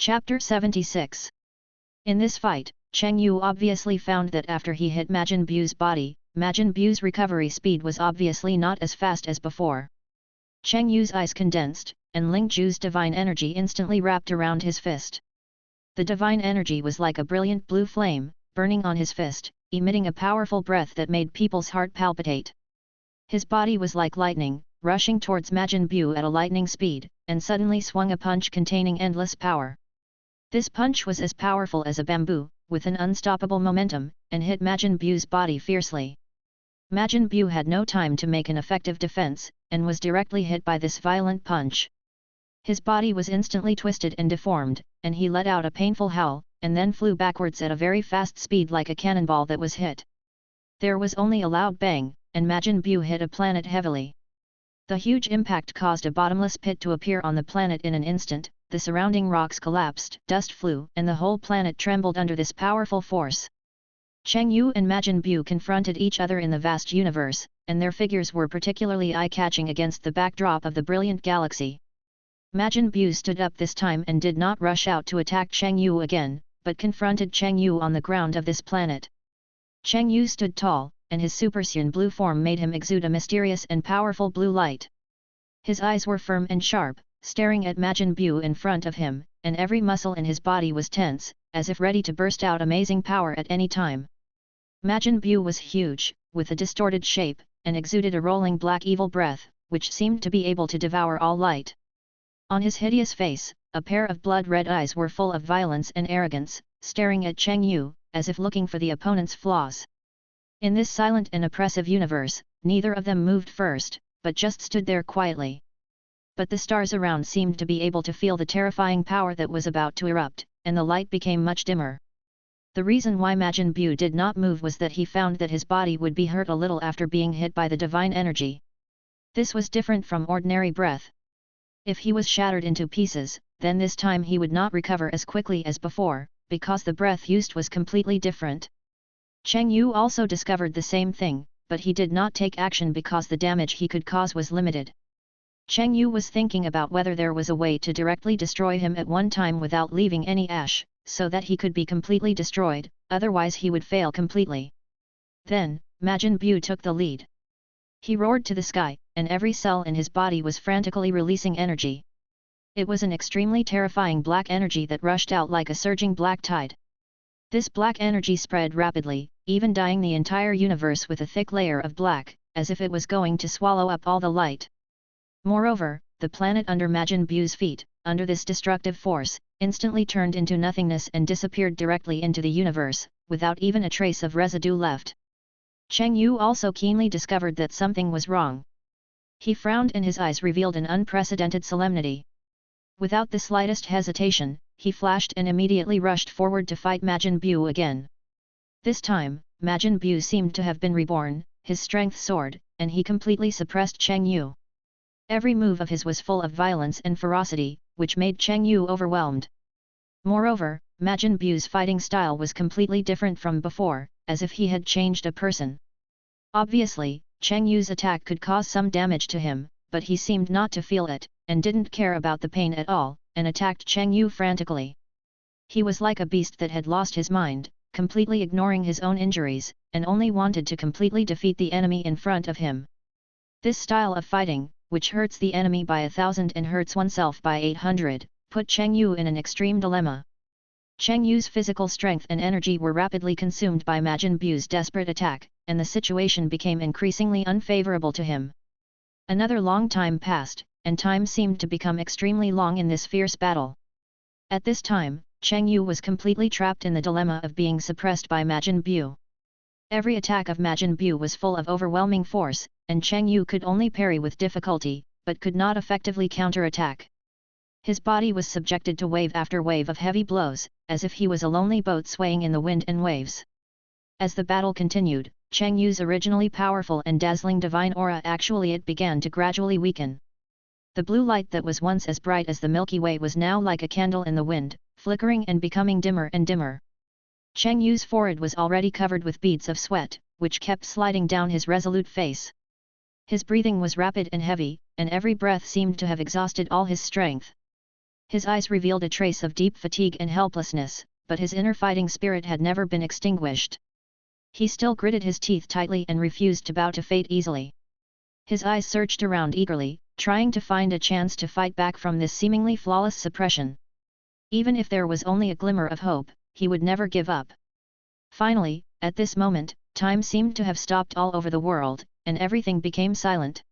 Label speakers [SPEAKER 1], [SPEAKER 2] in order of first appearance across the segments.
[SPEAKER 1] Chapter 76. In this fight, Cheng Yu obviously found that after he hit Majin Bu's body, Majin Bu's recovery speed was obviously not as fast as before. Cheng Yu's eyes condensed, and Ling Ju's divine energy instantly wrapped around his fist. The divine energy was like a brilliant blue flame, burning on his fist, emitting a powerful breath that made people's heart palpitate. His body was like lightning, rushing towards Majin Bu at a lightning speed, and suddenly swung a punch containing endless power. This punch was as powerful as a bamboo, with an unstoppable momentum, and hit Majin Bu's body fiercely. Majin Bu had no time to make an effective defense, and was directly hit by this violent punch. His body was instantly twisted and deformed, and he let out a painful howl, and then flew backwards at a very fast speed like a cannonball that was hit. There was only a loud bang, and Majin Bu hit a planet heavily. The huge impact caused a bottomless pit to appear on the planet in an instant. The surrounding rocks collapsed, dust flew, and the whole planet trembled under this powerful force. Cheng Yu and Majin Bu confronted each other in the vast universe, and their figures were particularly eye-catching against the backdrop of the brilliant galaxy. Majin Bu stood up this time and did not rush out to attack Cheng Yu again, but confronted Cheng Yu on the ground of this planet. Cheng Yu stood tall, and his supercyan blue form made him exude a mysterious and powerful blue light. His eyes were firm and sharp, staring at Majin Bu in front of him, and every muscle in his body was tense, as if ready to burst out amazing power at any time. Majin Bu was huge, with a distorted shape, and exuded a rolling black evil breath, which seemed to be able to devour all light. On his hideous face, a pair of blood-red eyes were full of violence and arrogance, staring at Cheng Yu, as if looking for the opponent's flaws. In this silent and oppressive universe, neither of them moved first, but just stood there quietly. But the stars around seemed to be able to feel the terrifying power that was about to erupt, and the light became much dimmer. The reason why Majin Bu did not move was that he found that his body would be hurt a little after being hit by the divine energy. This was different from ordinary breath. If he was shattered into pieces, then this time he would not recover as quickly as before, because the breath used was completely different. Cheng Yu also discovered the same thing, but he did not take action because the damage he could cause was limited. Cheng Yu was thinking about whether there was a way to directly destroy him at one time without leaving any ash, so that he could be completely destroyed, otherwise he would fail completely. Then, Majin Bu took the lead. He roared to the sky, and every cell in his body was frantically releasing energy. It was an extremely terrifying black energy that rushed out like a surging black tide. This black energy spread rapidly, even dyeing the entire universe with a thick layer of black, as if it was going to swallow up all the light. Moreover, the planet under Majin Bu's feet, under this destructive force, instantly turned into nothingness and disappeared directly into the universe, without even a trace of residue left. Cheng Yu also keenly discovered that something was wrong. He frowned and his eyes revealed an unprecedented solemnity. Without the slightest hesitation, he flashed and immediately rushed forward to fight Majin Bu again. This time, Majin Bu seemed to have been reborn, his strength soared, and he completely suppressed Cheng Yu. Every move of his was full of violence and ferocity, which made Cheng Yu overwhelmed. Moreover, Majin Bu's fighting style was completely different from before, as if he had changed a person. Obviously, Cheng Yu's attack could cause some damage to him, but he seemed not to feel it, and didn't care about the pain at all, and attacked Cheng Yu frantically. He was like a beast that had lost his mind, completely ignoring his own injuries, and only wanted to completely defeat the enemy in front of him. This style of fighting, which hurts the enemy by 1,000 and hurts oneself by 800, put Cheng Yu in an extreme dilemma. Cheng Yu's physical strength and energy were rapidly consumed by Majin Bu's desperate attack, and the situation became increasingly unfavorable to him. Another long time passed, and time seemed to become extremely long in this fierce battle. At this time, Cheng Yu was completely trapped in the dilemma of being suppressed by Majin Bu. Every attack of Majin Bu was full of overwhelming force, and Cheng Yu could only parry with difficulty, but could not effectively counterattack. His body was subjected to wave after wave of heavy blows, as if he was a lonely boat swaying in the wind and waves. As the battle continued, Cheng Yu's originally powerful and dazzling divine aura began to gradually weaken. The blue light that was once as bright as the Milky Way was now like a candle in the wind, flickering and becoming dimmer and dimmer. Cheng Yu's forehead was already covered with beads of sweat, which kept sliding down his resolute face. His breathing was rapid and heavy, and every breath seemed to have exhausted all his strength. His eyes revealed a trace of deep fatigue and helplessness, but his inner fighting spirit had never been extinguished. He still gritted his teeth tightly and refused to bow to fate easily. His eyes searched around eagerly, trying to find a chance to fight back from this seemingly flawless suppression. Even if there was only a glimmer of hope, he would never give up. Finally, at this moment, time seemed to have stopped all over the world, and everything became silent.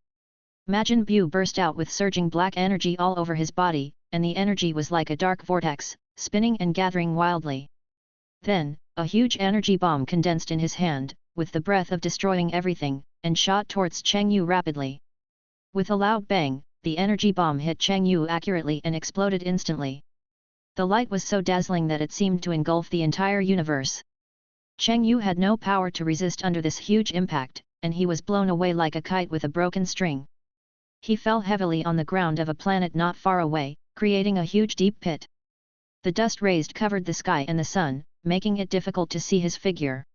[SPEAKER 1] Majin Buu burst out with surging black energy all over his body, and the energy was like a dark vortex, spinning and gathering wildly. Then, a huge energy bomb condensed in his hand, with the breath of destroying everything, and shot towards Cheng Yu rapidly. With a loud bang, the energy bomb hit Cheng Yu accurately and exploded instantly. The light was so dazzling that it seemed to engulf the entire universe. Cheng Yu had no power to resist under this huge impact, and he was blown away like a kite with a broken string. He fell heavily on the ground of a planet not far away, creating a huge deep pit. The dust raised covered the sky and the sun, making it difficult to see his figure.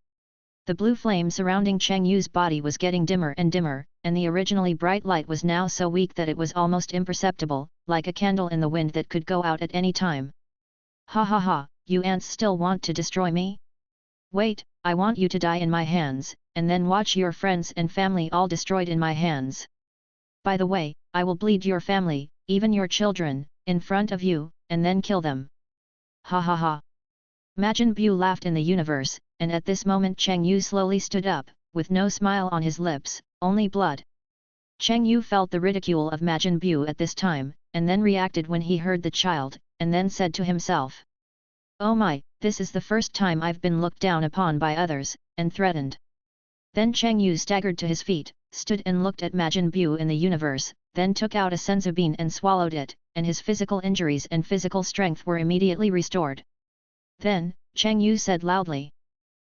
[SPEAKER 1] The blue flame surrounding Cheng Yu's body was getting dimmer and dimmer, and the originally bright light was now so weak that it was almost imperceptible, like a candle in the wind that could go out at any time. Ha ha ha, you ants still want to destroy me? Wait, I want you to die in my hands, and then watch your friends and family all destroyed in my hands. By the way, I will bleed your family, even your children, in front of you, and then kill them. Ha ha ha. Majin Buu laughed in the universe, and at this moment Cheng Yu slowly stood up, with no smile on his lips, only blood. Cheng Yu felt the ridicule of Majin Buu at this time, and then reacted when he heard the child, and then said to himself, "Oh my, this is the first time I've been looked down upon by others, and threatened." Then Cheng Yu staggered to his feet, stood and looked at Majin Buu in the universe, then took out a senzu bean and swallowed it, and his physical injuries and physical strength were immediately restored. Then, Cheng Yu said loudly,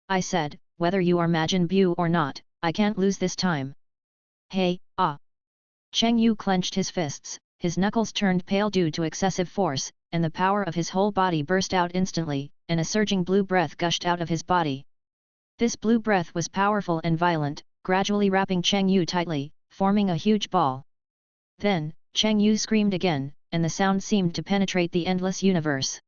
[SPEAKER 1] "I said, whether you are Majin Buu or not, I can't lose this time." Hey, ah! Cheng Yu clenched his fists, his knuckles turned pale due to excessive force, and the power of his whole body burst out instantly, and a surging blue breath gushed out of his body. This blue breath was powerful and violent, gradually wrapping Cheng Yu tightly, forming a huge ball. Then, Cheng Yu screamed again, and the sound seemed to penetrate the endless universe.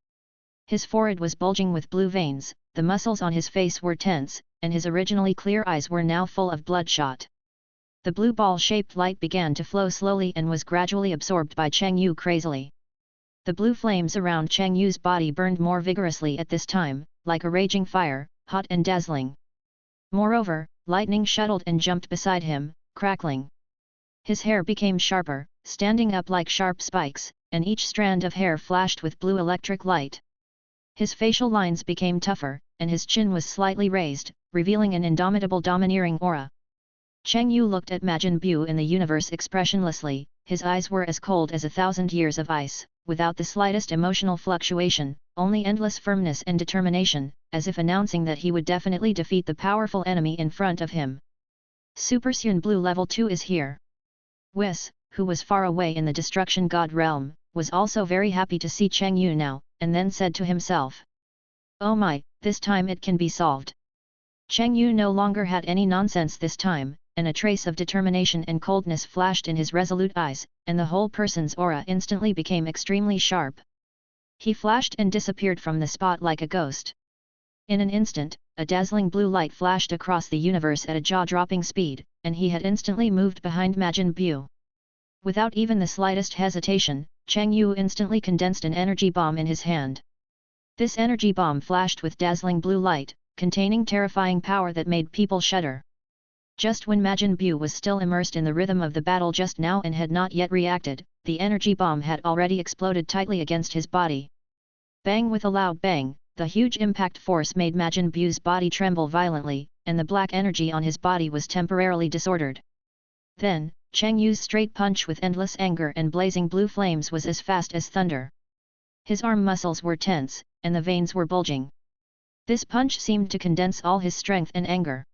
[SPEAKER 1] His forehead was bulging with blue veins, the muscles on his face were tense, and his originally clear eyes were now full of bloodshot. The blue ball-shaped light began to flow slowly and was gradually absorbed by Cheng Yu crazily. The blue flames around Cheng Yu's body burned more vigorously at this time, like a raging fire, hot and dazzling. Moreover, lightning shuttled and jumped beside him, crackling. His hair became sharper, standing up like sharp spikes, and each strand of hair flashed with blue electric light. His facial lines became tougher, and his chin was slightly raised, revealing an indomitable domineering aura. Cheng Yu looked at Majin Buu in the universe expressionlessly, his eyes were as cold as 1,000 years of ice, without the slightest emotional fluctuation, only endless firmness and determination, as if announcing that he would definitely defeat the powerful enemy in front of him. Super Sun Blue Level 2 is here. Whis, who was far away in the Destruction God realm, was also very happy to see Cheng Yu now, and then said to himself, "Oh my, this time it can be solved." Cheng Yu no longer had any nonsense this time, and a trace of determination and coldness flashed in his resolute eyes, and the whole person's aura instantly became extremely sharp. He flashed and disappeared from the spot like a ghost. In an instant, a dazzling blue light flashed across the universe at a jaw-dropping speed, and he had instantly moved behind Majin Buu. Without even the slightest hesitation, Cheng Yu instantly condensed an energy bomb in his hand. This energy bomb flashed with dazzling blue light, containing terrifying power that made people shudder. Just when Majin Buu was still immersed in the rhythm of the battle just now and had not yet reacted, the energy bomb had already exploded tightly against his body. Bang! With a loud bang, the huge impact force made Majin Buu's body tremble violently, and the black energy on his body was temporarily disordered. Then, Cheng Yu's straight punch with endless anger and blazing blue flames was as fast as thunder. His arm muscles were tense, and the veins were bulging. This punch seemed to condense all his strength and anger.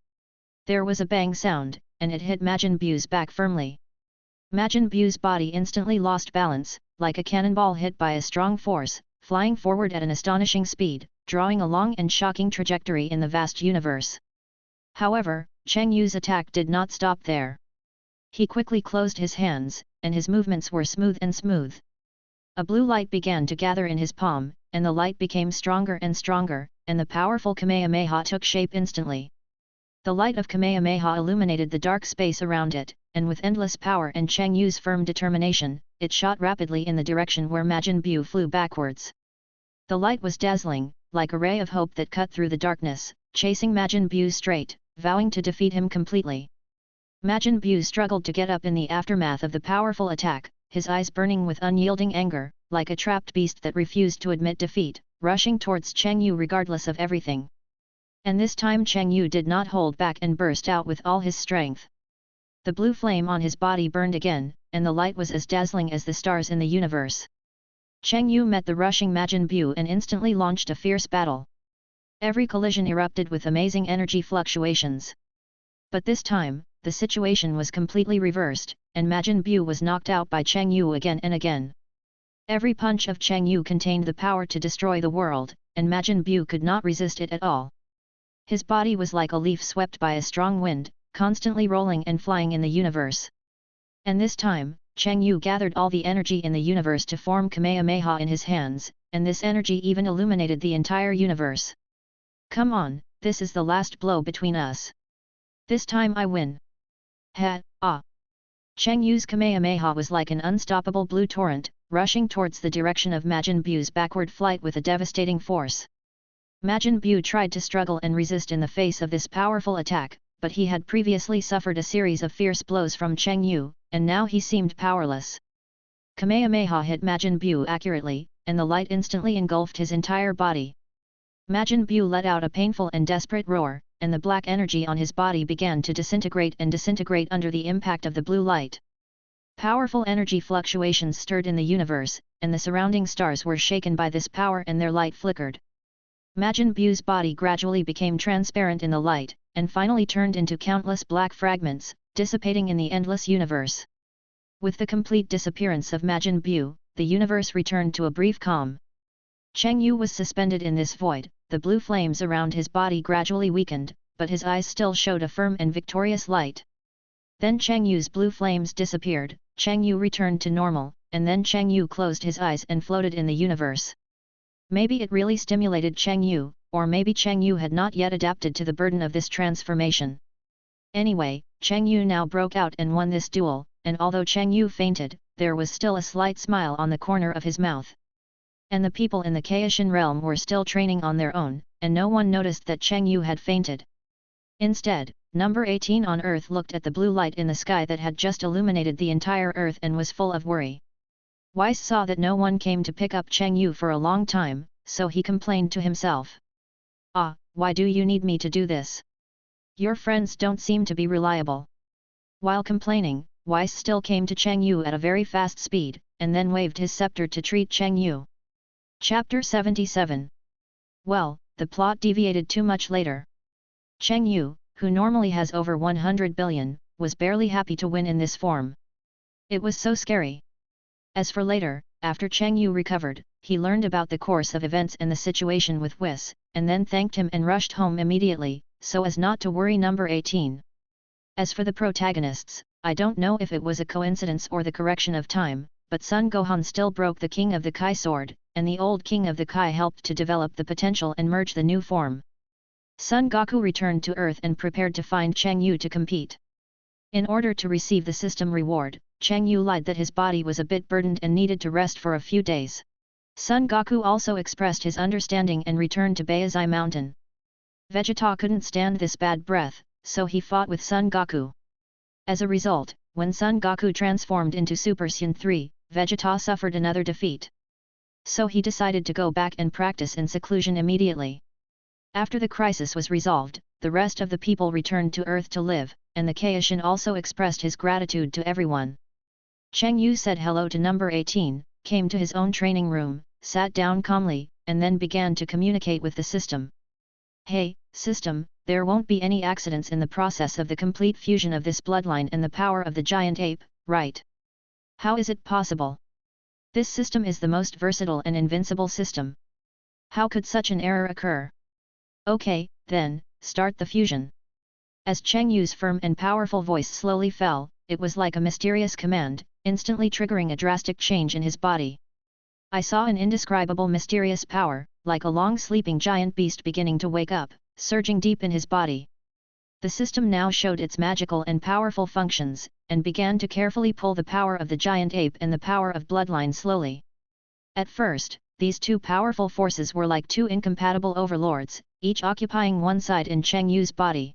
[SPEAKER 1] There was a bang sound, and it hit Majin Buu's back firmly. Majin Buu's body instantly lost balance, like a cannonball hit by a strong force, flying forward at an astonishing speed, drawing a long and shocking trajectory in the vast universe. However, Cheng Yu's attack did not stop there. He quickly closed his hands, and his movements were smooth and smooth. A blue light began to gather in his palm, and the light became stronger and stronger, and the powerful Kamehameha took shape instantly. The light of Kamehameha illuminated the dark space around it, and with endless power and Cheng Yu's firm determination, it shot rapidly in the direction where Majin Buu flew backwards. The light was dazzling, like a ray of hope that cut through the darkness, chasing Majin Buu straight, vowing to defeat him completely. Majin Buu struggled to get up in the aftermath of the powerful attack, his eyes burning with unyielding anger, like a trapped beast that refused to admit defeat, rushing towards Cheng Yu regardless of everything. And this time Cheng Yu did not hold back and burst out with all his strength. The blue flame on his body burned again, and the light was as dazzling as the stars in the universe. Cheng Yu met the rushing Majin Buu and instantly launched a fierce battle. Every collision erupted with amazing energy fluctuations. But this time, the situation was completely reversed, and Majin Buu was knocked out by Cheng Yu again and again. Every punch of Cheng Yu contained the power to destroy the world, and Majin Buu could not resist it at all. His body was like a leaf swept by a strong wind, constantly rolling and flying in the universe. And this time, Cheng Yu gathered all the energy in the universe to form Kamehameha in his hands, and this energy even illuminated the entire universe. Come on, this is the last blow between us. This time I win. Ha, ah! Cheng Yu's Kamehameha was like an unstoppable blue torrent, rushing towards the direction of Majin Buu's backward flight with a devastating force. Majin Buu tried to struggle and resist in the face of this powerful attack, but he had previously suffered a series of fierce blows from Cheng Yu, and now he seemed powerless. Kamehameha hit Majin Buu accurately, and the light instantly engulfed his entire body. Majin Buu let out a painful and desperate roar, and the black energy on his body began to disintegrate under the impact of the blue light. Powerful energy fluctuations stirred in the universe, and the surrounding stars were shaken by this power and their light flickered. Majin Buu's body gradually became transparent in the light, and finally turned into countless black fragments, dissipating in the endless universe. With the complete disappearance of Majin Buu, the universe returned to a brief calm. Cheng Yu was suspended in this void, the blue flames around his body gradually weakened, but his eyes still showed a firm and victorious light. Then Cheng Yu's blue flames disappeared, Cheng Yu returned to normal, and then Cheng Yu closed his eyes and floated in the universe. Maybe it really stimulated Cheng Yu, or maybe Cheng Yu had not yet adapted to the burden of this transformation. Anyway, Cheng Yu now broke out and won this duel, and although Cheng Yu fainted, there was still a slight smile on the corner of his mouth. And the people in the Kaishan realm were still training on their own, and no one noticed that Cheng Yu had fainted. Instead, number 18 on Earth looked at the blue light in the sky that had just illuminated the entire Earth and was full of worry. Weiss saw that no one came to pick up Cheng Yu for a long time, so he complained to himself. Ah, why do you need me to do this? Your friends don't seem to be reliable. While complaining, Weiss still came to Cheng Yu at a very fast speed, and then waved his scepter to treat Cheng Yu. Chapter 77. Well, the plot deviated too much later. Cheng Yu, who normally has over 100 billion, was barely happy to win in this form. It was so scary. As for later, after Cheng Yu recovered, he learned about the course of events and the situation with Weiss, and then thanked him and rushed home immediately, so as not to worry number 18. As for the protagonists, I don't know if it was a coincidence or the correction of time, but Sun Gohan still broke the King of the Kai sword, and the old King of the Kai helped to develop the potential and merge the new form. Son Goku returned to Earth and prepared to find Cheng Yu to compete. In order to receive the system reward, Cheng Yu lied that his body was a bit burdened and needed to rest for a few days. Son Goku also expressed his understanding and returned to Baizai Mountain. Vegeta couldn't stand this bad breath, so he fought with Son Goku. As a result, when Son Goku transformed into Super Saiyan 3, Vegeta suffered another defeat. So he decided to go back and practice in seclusion immediately. After the crisis was resolved, the rest of the people returned to Earth to live, and the Kaishin also expressed his gratitude to everyone. Cheng Yu said hello to number 18, came to his own training room, sat down calmly, and then began to communicate with the system. Hey, system, there won't be any accidents in the process of the complete fusion of this bloodline and the power of the giant ape, right? How is it possible? This system is the most versatile and invincible system. How could such an error occur? Okay, then, start the fusion. As Cheng Yu's firm and powerful voice slowly fell, it was like a mysterious command, instantly triggering a drastic change in his body. I saw an indescribable mysterious power, like a long-sleeping giant beast beginning to wake up, surging deep in his body. The system now showed its magical and powerful functions, and began to carefully pull the power of the giant ape and the power of bloodline slowly. At first, these two powerful forces were like two incompatible overlords, each occupying one side in Cheng Yu's body.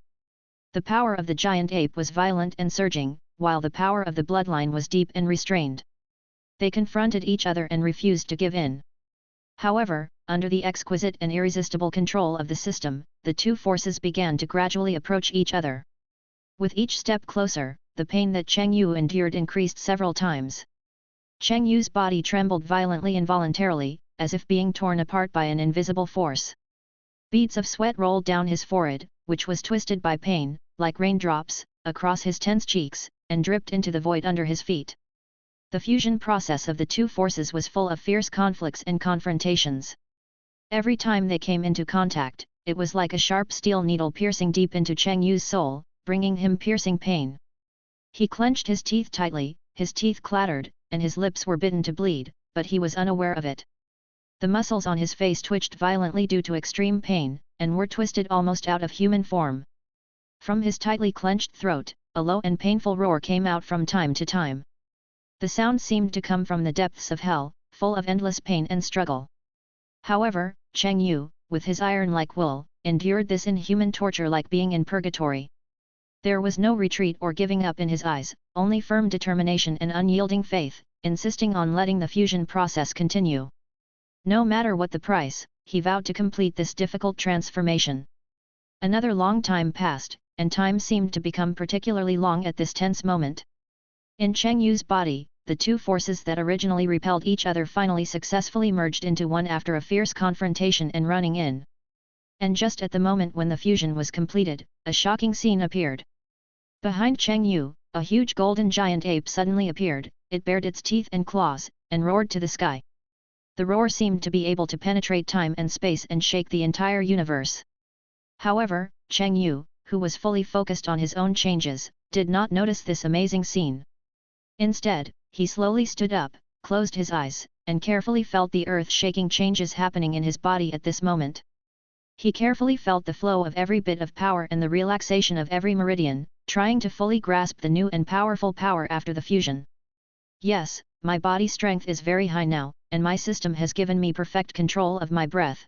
[SPEAKER 1] The power of the giant ape was violent and surging, while the power of the bloodline was deep and restrained. They confronted each other and refused to give in. However, under the exquisite and irresistible control of the system, the two forces began to gradually approach each other. With each step closer, the pain that Cheng Yu endured increased several times. Cheng Yu's body trembled violently involuntarily, as if being torn apart by an invisible force. Beads of sweat rolled down his forehead, which was twisted by pain, like raindrops, across his tense cheeks, and dripped into the void under his feet. The fusion process of the two forces was full of fierce conflicts and confrontations. Every time they came into contact, it was like a sharp steel needle piercing deep into Cheng Yu's soul, bringing him piercing pain. He clenched his teeth tightly, his teeth clattered, and his lips were bitten to bleed, but he was unaware of it. The muscles on his face twitched violently due to extreme pain, and were twisted almost out of human form. From his tightly clenched throat, a low and painful roar came out from time to time. The sound seemed to come from the depths of hell, full of endless pain and struggle. However, Cheng Yu, with his iron-like will, endured this inhuman torture like being in purgatory. There was no retreat or giving up in his eyes, only firm determination and unyielding faith, insisting on letting the fusion process continue. No matter what the price, he vowed to complete this difficult transformation. Another long time passed, and time seemed to become particularly long at this tense moment. In Cheng Yu's body, the two forces that originally repelled each other finally successfully merged into one after a fierce confrontation and running in. And just at the moment when the fusion was completed, a shocking scene appeared. Behind Cheng Yu, a huge golden giant ape suddenly appeared. It bared its teeth and claws, and roared to the sky. The roar seemed to be able to penetrate time and space and shake the entire universe. However, Cheng Yu, who was fully focused on his own changes, did not notice this amazing scene. Instead, he slowly stood up, closed his eyes, and carefully felt the earth-shaking changes happening in his body at this moment. He carefully felt the flow of every bit of power and the relaxation of every meridian, trying to fully grasp the new and powerful power after the fusion. Yes, my body strength is very high now, and my system has given me perfect control of my breath.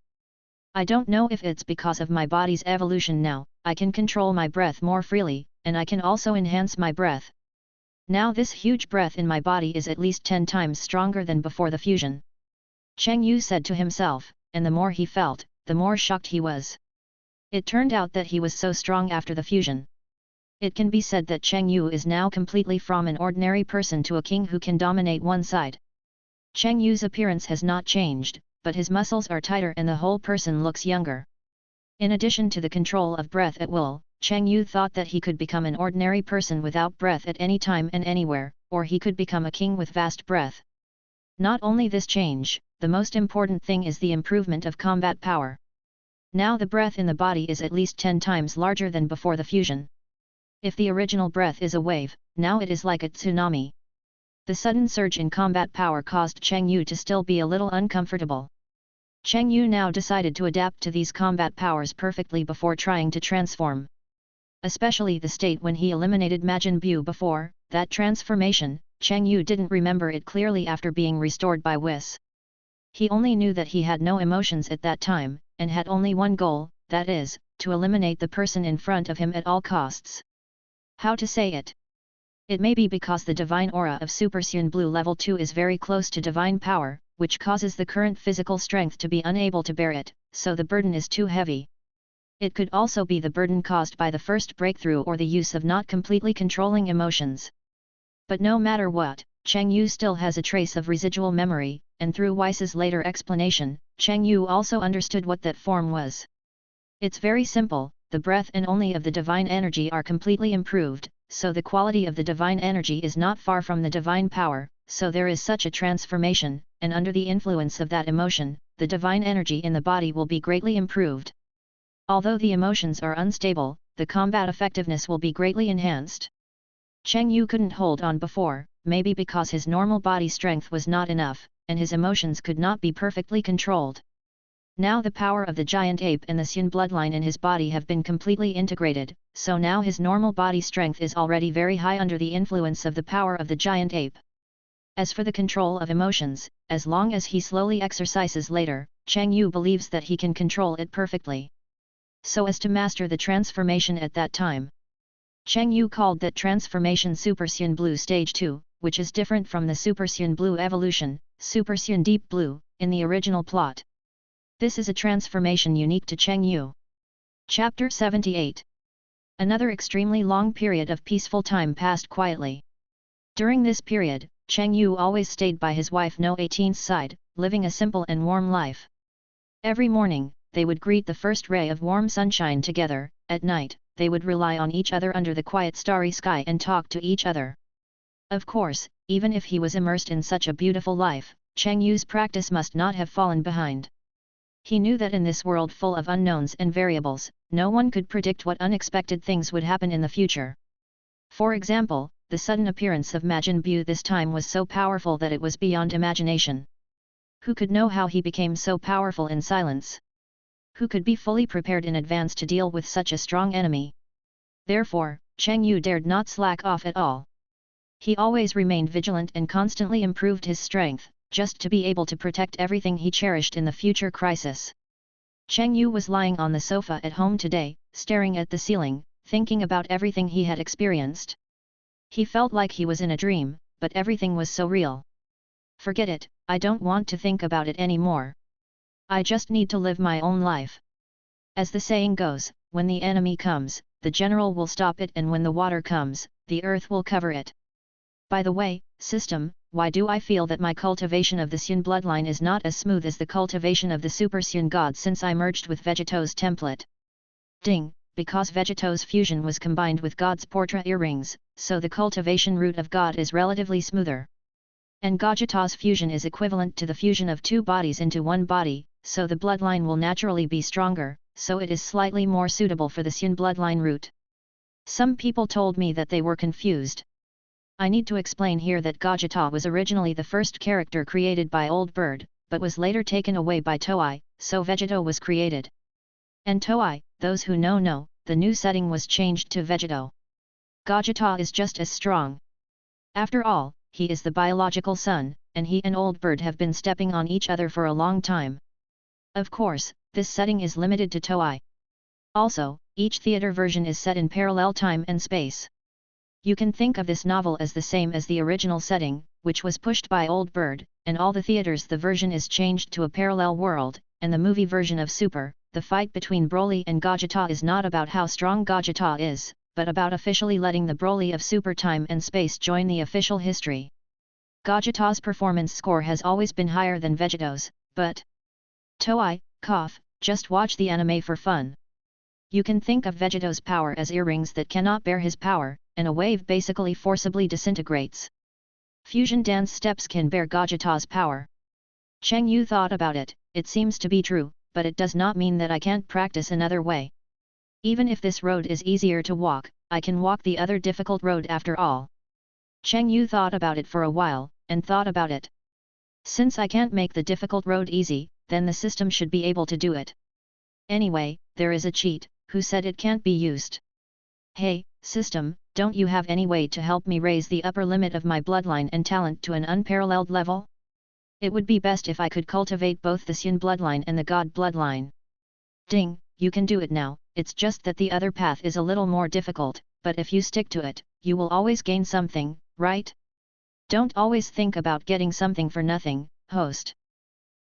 [SPEAKER 1] I don't know if it's because of my body's evolution now, I can control my breath more freely, and I can also enhance my breath. Now this huge breath in my body is at least 10 times stronger than before the fusion. Cheng Yu said to himself, and the more he felt, the more shocked he was. It turned out that he was so strong after the fusion. It can be said that Cheng Yu is now completely from an ordinary person to a king who can dominate one side. Cheng Yu's appearance has not changed, but his muscles are tighter and the whole person looks younger. In addition to the control of breath at will, Cheng Yu thought that he could become an ordinary person without breath at any time and anywhere, or he could become a king with vast breath. Not only this change, the most important thing is the improvement of combat power. Now the breath in the body is at least 10 times larger than before the fusion. If the original breath is a wave, now it is like a tsunami. The sudden surge in combat power caused Cheng Yu to still be a little uncomfortable. Cheng Yu now decided to adapt to these combat powers perfectly before trying to transform. Especially the state when he eliminated Majin Buu before, that transformation, Cheng Yu didn't remember it clearly after being restored by Whis. He only knew that he had no emotions at that time, and had only one goal, that is, to eliminate the person in front of him at all costs. How to say it? It may be because the divine aura of Super Saiyan Blue level 2 is very close to divine power, which causes the current physical strength to be unable to bear it, so the burden is too heavy. It could also be the burden caused by the first breakthrough or the use of not completely controlling emotions. But no matter what, Cheng Yu still has a trace of residual memory, and through Weiss's later explanation, Cheng Yu also understood what that form was. It's very simple, the breath and only of the divine energy are completely improved, so the quality of the divine energy is not far from the divine power, so there is such a transformation, and under the influence of that emotion, the divine energy in the body will be greatly improved. Although the emotions are unstable, the combat effectiveness will be greatly enhanced. Cheng Yu couldn't hold on before, maybe because his normal body strength was not enough, and his emotions could not be perfectly controlled. Now the power of the giant ape and the Xun bloodline in his body have been completely integrated, so now his normal body strength is already very high under the influence of the power of the giant ape. As for the control of emotions, as long as he slowly exercises later, Cheng Yu believes that he can control it perfectly, so as to master the transformation at that time. Cheng Yu called that transformation Super Xun Blue Stage 2, which is different from the Super Xun Blue evolution, Super Xun Deep Blue, in the original plot. This is a transformation unique to Cheng Yu. Chapter 78. Another extremely long period of peaceful time passed quietly. During this period, Cheng Yu always stayed by his wife No 18's side, living a simple and warm life. Every morning, they would greet the first ray of warm sunshine together. At night, they would rely on each other under the quiet starry sky and talk to each other. Of course, even if he was immersed in such a beautiful life, Cheng Yu's practice must not have fallen behind. He knew that in this world full of unknowns and variables, no one could predict what unexpected things would happen in the future. For example, the sudden appearance of Majin Buu this time was so powerful that it was beyond imagination. Who could know how he became so powerful in silence? Who could be fully prepared in advance to deal with such a strong enemy? Therefore, Cheng Yu dared not slack off at all. He always remained vigilant and constantly improved his strength, just to be able to protect everything he cherished in the future crisis. Cheng Yu was lying on the sofa at home today, staring at the ceiling, thinking about everything he had experienced. He felt like he was in a dream, but everything was so real. Forget it, I don't want to think about it anymore. I just need to live my own life. As the saying goes, when the enemy comes, the general will stop it, and when the water comes, the earth will cover it. By the way, system, why do I feel that my cultivation of the Xun bloodline is not as smooth as the cultivation of the Super Xun God since I merged with Vegeto's template? Ding, because Vegeto's fusion was combined with God's portrait earrings, so the cultivation route of God is relatively smoother. And Gogeta's fusion is equivalent to the fusion of two bodies into one body, so the bloodline will naturally be stronger, so it is slightly more suitable for the Xun bloodline route. Some people told me that they were confused. I need to explain here that Gogeta was originally the first character created by Old Bird, but was later taken away by Toei, so Vegeto was created. And Toei, those who know, the new setting was changed to Vegeto. Gogeta is just as strong. After all, he is the biological son, and he and Old Bird have been stepping on each other for a long time. Of course, this setting is limited to Toei. Also, each theater version is set in parallel time and space. You can think of this novel as the same as the original setting, which was pushed by Old Bird, and all the theaters the version is changed to a parallel world, and the movie version of Super, the fight between Broly and Gogeta is not about how strong Gogeta is, but about officially letting the Broly of Super time and space join the official history. Gogeta's performance score has always been higher than Vegeto's, but Toei, just watch the anime for fun. You can think of Vegeto's power as earrings that cannot bear his power, and a wave basically forcibly disintegrates. Fusion dance steps can bear Gogeta's power. Cheng Yu thought about it, it seems to be true, but it does not mean that I can't practice another way. Even if this road is easier to walk, I can walk the other difficult road after all. Cheng Yu thought about it for a while, and thought about it. Since I can't make the difficult road easy, then the system should be able to do it. Anyway, there is a cheat, who said it can't be used. Hey, system, don't you have any way to help me raise the upper limit of my bloodline and talent to an unparalleled level? It would be best if I could cultivate both the Xun bloodline and the God bloodline. Ding, you can do it now, it's just that the other path is a little more difficult, but if you stick to it, you will always gain something, right? Don't always think about getting something for nothing, host.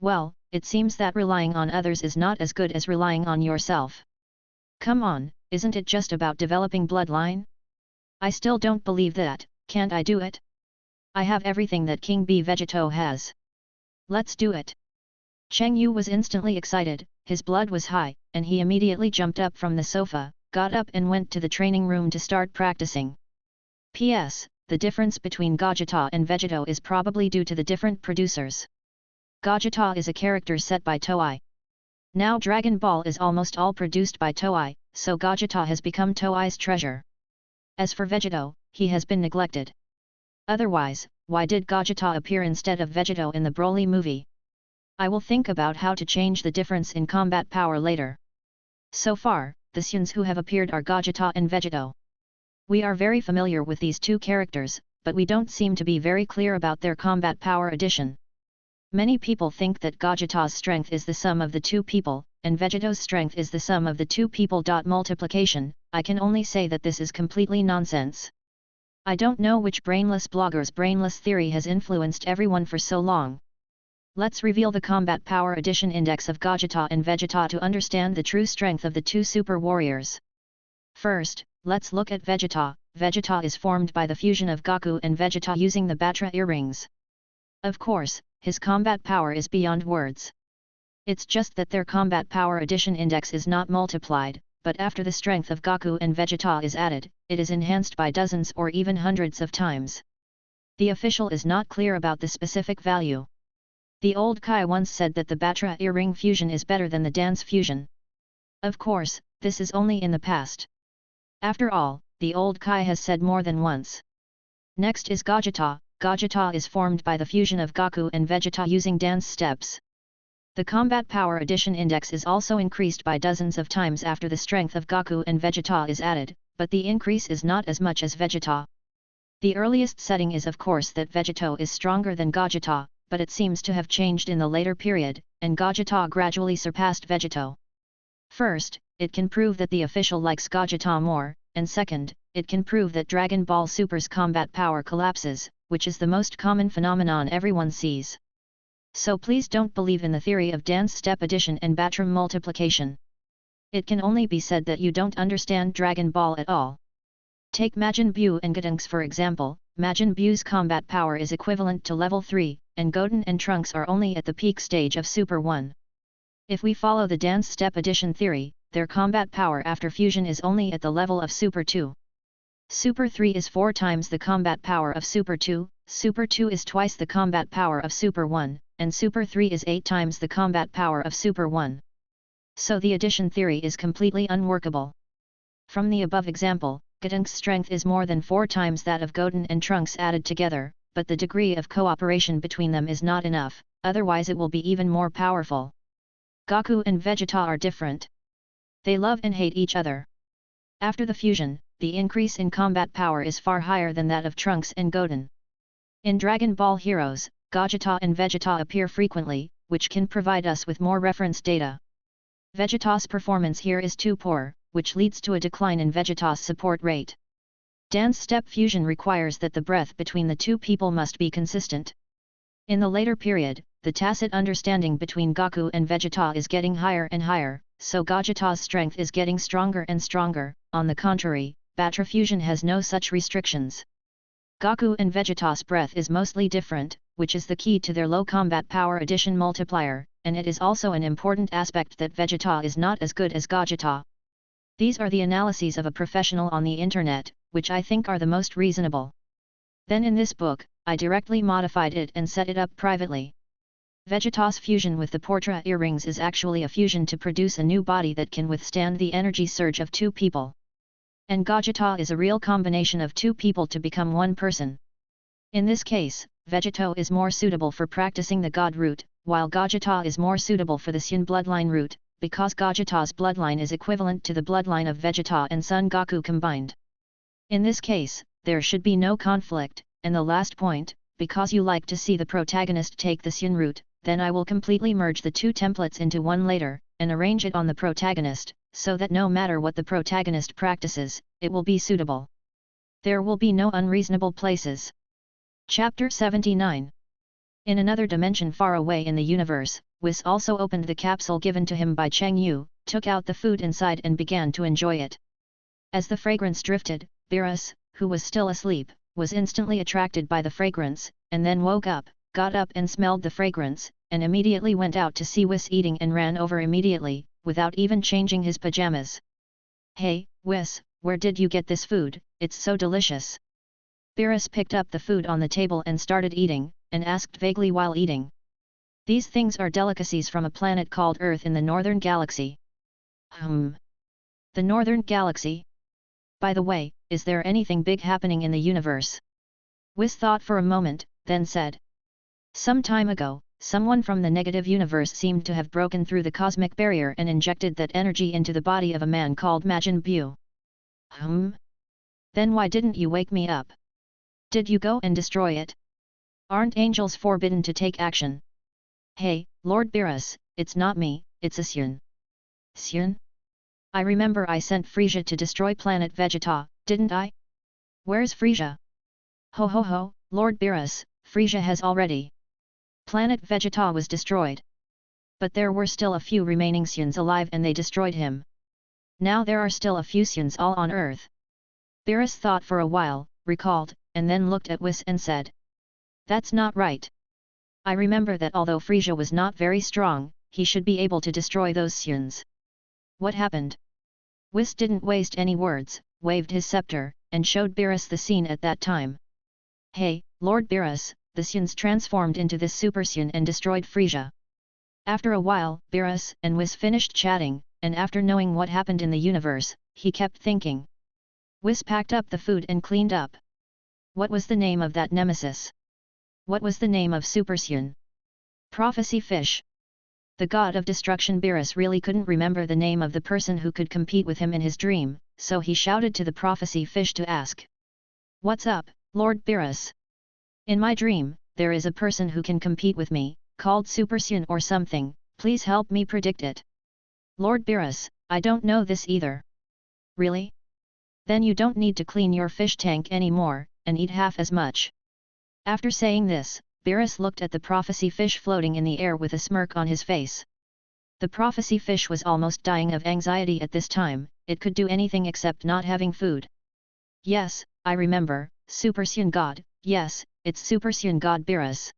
[SPEAKER 1] Well, it seems that relying on others is not as good as relying on yourself. Come on, isn't it just about developing bloodline? I still don't believe that, can't I do it? I have everything that King Bee Vegeto has. Let's do it. Cheng Yu was instantly excited, his blood was high, and he immediately jumped up from the sofa, got up and went to the training room to start practicing. P.S. The difference between Gogeta and Vegeto is probably due to the different producers. Gogeta is a character set by Toei. Now Dragon Ball is almost all produced by Toei, so Gogeta has become Toei's treasure. As for Vegeto, he has been neglected. Otherwise, why did Gogeta appear instead of Vegeto in the Broly movie? I will think about how to change the difference in combat power later. So far, the Syuns who have appeared are Gogeta and Vegeto. We are very familiar with these two characters, but we don't seem to be very clear about their combat power addition. Many people think that Gogeta's strength is the sum of the two people, and Vegeto's strength is the sum of the two people. Multiplication, I can only say that this is completely nonsense. I don't know which brainless blogger's brainless theory has influenced everyone for so long. Let's reveal the combat power addition index of Gogeta and Vegeta to understand the true strength of the two super warriors. First, let's look at Vegeta. Vegeta is formed by the fusion of Goku and Vegeta using the Batra earrings. Of course, his combat power is beyond words. It's just that their combat power addition index is not multiplied, but after the strength of Goku and Vegeta is added, it is enhanced by dozens or even hundreds of times. The official is not clear about the specific value. The old Kai once said that the Batra earring fusion is better than the dance fusion. Of course, this is only in the past. After all, the old Kai has said more than once. Next is Gogeta. Gogeta is formed by the fusion of Goku and Vegeta using dance steps. The combat power addition index is also increased by dozens of times after the strength of Goku and Vegeta is added, but the increase is not as much as Vegeta. The earliest setting is of course that Vegeto is stronger than Gogeta, but it seems to have changed in the later period, and Gogeta gradually surpassed Vegeto. First, it can prove that the official likes Gogeta more, and second, it can prove that Dragon Ball Super's combat power collapses, which is the most common phenomenon everyone sees. So please don't believe in the theory of dance step addition and Batra multiplication. It can only be said that you don't understand Dragon Ball at all. Take Majin Buu and Gotenks for example. Majin Buu's combat power is equivalent to level 3, and Goten and Trunks are only at the peak stage of Super 1. If we follow the dance step addition theory, their combat power after fusion is only at the level of Super 2. Super 3 is 4 times the combat power of Super 2, Super 2 is twice the combat power of Super 1, and Super 3 is 8 times the combat power of Super 1. So the addition theory is completely unworkable. From the above example, Gotenks' strength is more than 4 times that of Goten and Trunks added together, but the degree of cooperation between them is not enough, otherwise it will be even more powerful. Goku and Vegeta are different. They love and hate each other. After the fusion, the increase in combat power is far higher than that of Trunks and Goten. In Dragon Ball Heroes, Gogeta and Vegeta appear frequently, which can provide us with more reference data. Vegeta's performance here is too poor, which leads to a decline in Vegeta's support rate. Dance step fusion requires that the breath between the two people must be consistent. In the later period, the tacit understanding between Goku and Vegeta is getting higher and higher, so Gogeta's strength is getting stronger and stronger. On the contrary, Batra fusion has no such restrictions. Goku and Vegeta's breath is mostly different, which is the key to their low combat power addition multiplier, and it is also an important aspect that Vegeta is not as good as Gogeta. These are the analyses of a professional on the internet, which I think are the most reasonable. Then in this book, I directly modified it and set it up privately. Vegeta's fusion with the Portra earrings is actually a fusion to produce a new body that can withstand the energy surge of two people. And Gogeta is a real combination of two people to become one person. In this case, Vegeto is more suitable for practicing the God route, while Gogeta is more suitable for the Sun bloodline route, because Gogeta's bloodline is equivalent to the bloodline of Vegeta and Son Goku combined. In this case, there should be no conflict, and the last point, because you like to see the protagonist take the Sun route, then I will completely merge the two templates into one later, and arrange it on the protagonist, so that no matter what the protagonist practices, it will be suitable. There will be no unreasonable places. Chapter 79. In another dimension far away in the universe, Whis also opened the capsule given to him by Cheng Yu, took out the food inside and began to enjoy it. As the fragrance drifted, Beerus, who was still asleep, was instantly attracted by the fragrance, and then woke up, got up and smelled the fragrance, and immediately went out to see Whis eating and ran over immediately, without even changing his pajamas. "Hey, Whis, where did you get this food? It's so delicious." Beerus picked up the food on the table and started eating, and asked vaguely while eating. "These things are delicacies from a planet called Earth in the Northern Galaxy." The Northern Galaxy? By the way, is there anything big happening in the universe? Whis thought for a moment, then said. Some time ago, someone from the negative universe seemed to have broken through the cosmic barrier and injected that energy into the body of a man called Majin Buu. Then why didn't you wake me up? Did you go and destroy it? Aren't angels forbidden to take action? Hey, Lord Beerus, it's not me, it's a Sun. Sun? I remember I sent Frisia to destroy planet Vegeta, didn't I? Where's Frisia? Ho ho ho, Lord Beerus, Frisia has already. Planet Vegeta was destroyed. But there were still a few remaining Suns alive and they destroyed him. Now there are still a few Suns all on Earth. Beerus thought for a while, recalled, and then looked at Whis and said. That's not right. I remember that although Frisia was not very strong, he should be able to destroy those Suns. What happened? Whis didn't waste any words, waved his scepter, and showed Beerus the scene at that time. Hey, Lord Beerus, the Suns transformed into this Super Sun and destroyed Frisia. After a while, Beerus and Whis finished chatting, and after knowing what happened in the universe, he kept thinking. Whis packed up the food and cleaned up. What was the name of that nemesis? What was the name of Super Sun? Prophecy Fish. The god of destruction. Beerus really couldn't remember the name of the person who could compete with him in his dream, so he shouted to the prophecy fish to ask. What's up, Lord Beerus? In my dream, there is a person who can compete with me, called Super Sun or something, please help me predict it. Lord Beerus, I don't know this either. Really? Then you don't need to clean your fish tank anymore, and eat half as much. After saying this, Beerus looked at the prophecy fish floating in the air with a smirk on his face. The prophecy fish was almost dying of anxiety at this time, it could do anything except not having food. Yes, I remember, Super Sun God, yes, it's Super Sun God Beerus.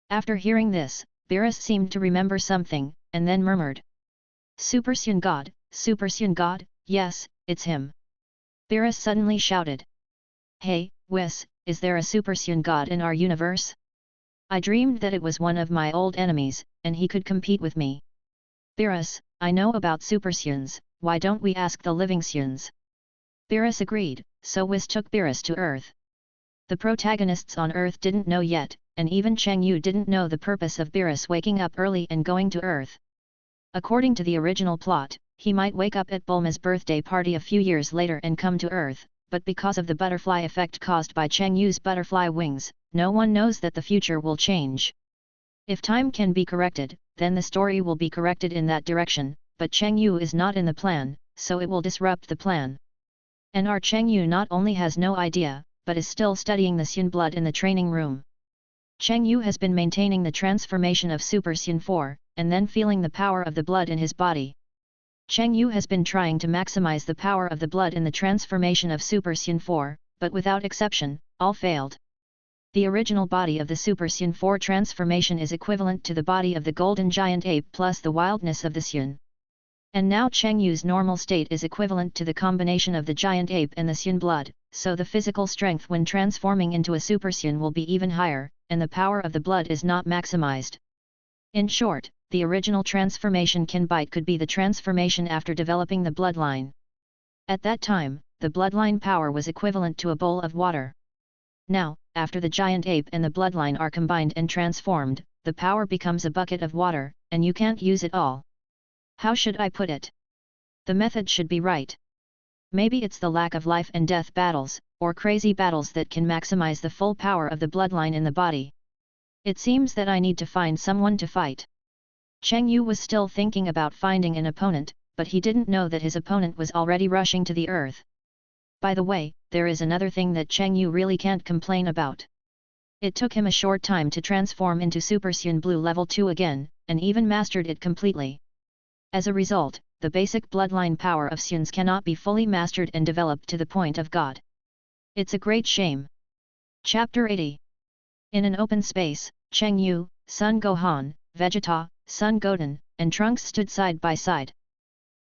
[SPEAKER 1] After hearing this, Beerus seemed to remember something, and then murmured. Super Sun God, yes, it's him. Beerus suddenly shouted. Hey, Whis, is there a Super Sun God in our universe? I dreamed that it was one of my old enemies, and he could compete with me. Beerus, I know about Super Suns, why don't we ask the living Suns? Beerus agreed, so Whis took Beerus to Earth. The protagonists on Earth didn't know yet, and even Cheng Yu didn't know the purpose of Beerus waking up early and going to Earth. According to the original plot, he might wake up at Bulma's birthday party a few years later and come to Earth, but because of the butterfly effect caused by Cheng Yu's butterfly wings, no one knows that the future will change. If time can be corrected, then the story will be corrected in that direction, but Cheng Yu is not in the plan, so it will disrupt the plan. And our Cheng Yu not only has no idea, but is still studying the Sun blood in the training room. Cheng Yu has been maintaining the transformation of Super Sun 4, and then feeling the power of the blood in his body. Cheng Yu has been trying to maximize the power of the blood in the transformation of Super Sun 4, but without exception, all failed. The original body of the Super Sun 4 transformation is equivalent to the body of the golden giant ape plus the wildness of the Sun. And now Cheng Yu's normal state is equivalent to the combination of the giant ape and the Sun blood, so the physical strength when transforming into a Super Sun will be even higher, and the power of the blood is not maximized. In short, the original transformation could be the transformation after developing the bloodline. At that time, the bloodline power was equivalent to a bowl of water. Now, after the giant ape and the bloodline are combined and transformed, the power becomes a bucket of water, and you can't use it all. How should I put it? The method should be right. Maybe it's the lack of life and death battles, or crazy battles that can maximize the full power of the bloodline in the body. It seems that I need to find someone to fight. Cheng Yu was still thinking about finding an opponent, but he didn't know that his opponent was already rushing to the earth. By the way, there is another thing that Cheng Yu really can't complain about. It took him a short time to transform into Super Sun Blue level 2 again, and even mastered it completely. As a result, the basic bloodline power of Suns cannot be fully mastered and developed to the point of God. It's a great shame. Chapter 80. In an open space, Cheng Yu, Sun Gohan, Vegeta, Sun Goten, and Trunks stood side by side.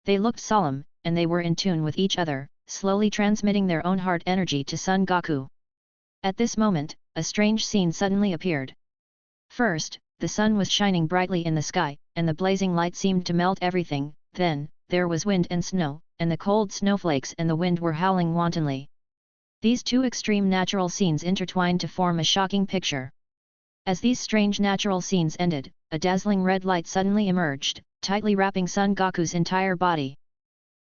[SPEAKER 1] They looked solemn, and they were in tune with each other, slowly transmitting their own heart energy to Son Goku. At this moment, a strange scene suddenly appeared. First, the sun was shining brightly in the sky, and the blazing light seemed to melt everything. Then, there was wind and snow, and the cold snowflakes and the wind were howling wantonly. These two extreme natural scenes intertwined to form a shocking picture. As these strange natural scenes ended, a dazzling red light suddenly emerged, tightly wrapping Son Goku's entire body.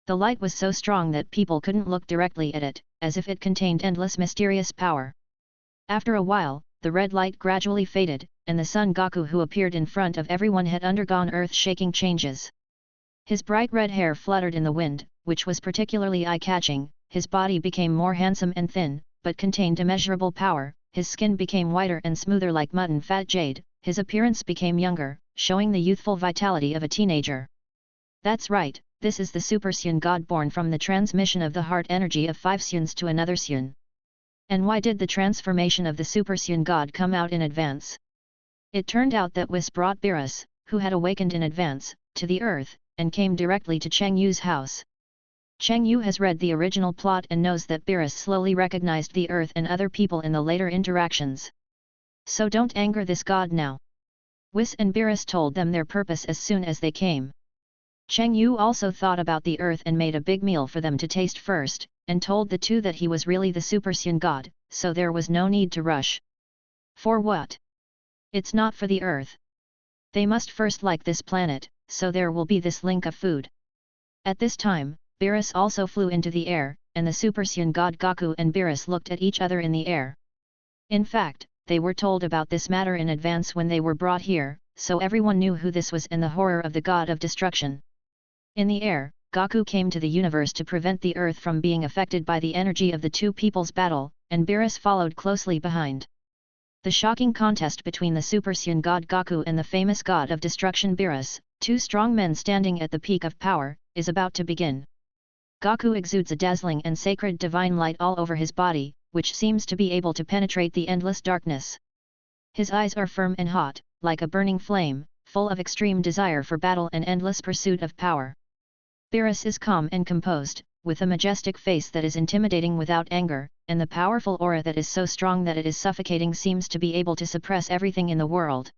[SPEAKER 1] The light was so strong that people couldn't look directly at it, as if it contained endless mysterious power. After a while, the red light gradually faded, and the Son Goku who appeared in front of everyone had undergone earth-shaking changes. His bright red hair fluttered in the wind, which was particularly eye-catching. His body became more handsome and thin, but contained immeasurable power. His skin became whiter and smoother like mutton fat jade. His appearance became younger, showing the youthful vitality of a teenager. That's right, this is the Super Saiyan God born from the transmission of the heart energy of 5 Saiyans to another Saiyan. And why did the transformation of the Super Saiyan God come out in advance? It turned out that Whis brought Beerus, who had awakened in advance, to the earth, and came directly to Cheng Yu's house. Cheng Yu has read the original plot and knows that Beerus slowly recognized the earth and other people in the later interactions. So don't anger this god now. Whis and Beerus told them their purpose as soon as they came. Cheng Yu also thought about the earth and made a big meal for them to taste first, and told the two that he was really the Super Saiyan God, so there was no need to rush. For what? It's not for the earth. They must first like this planet, so there will be this link of food. At this time, Beerus also flew into the air, and the Super Saiyan God Goku and Beerus looked at each other in the air. In fact, they were told about this matter in advance when they were brought here, so everyone knew who this was and the horror of the god of destruction. In the air, Goku came to the universe to prevent the earth from being affected by the energy of the two people's battle, and Beerus followed closely behind. The shocking contest between the Super Saiyan God Goku and the famous god of destruction Beerus, two strong men standing at the peak of power, is about to begin. Goku exudes a dazzling and sacred divine light all over his body, which seems to be able to penetrate the endless darkness. His eyes are firm and hot, like a burning flame, full of extreme desire for battle and endless pursuit of power. Beerus is calm and composed, with a majestic face that is intimidating without anger, and the powerful aura that is so strong that it is suffocating seems to be able to suppress everything in the world.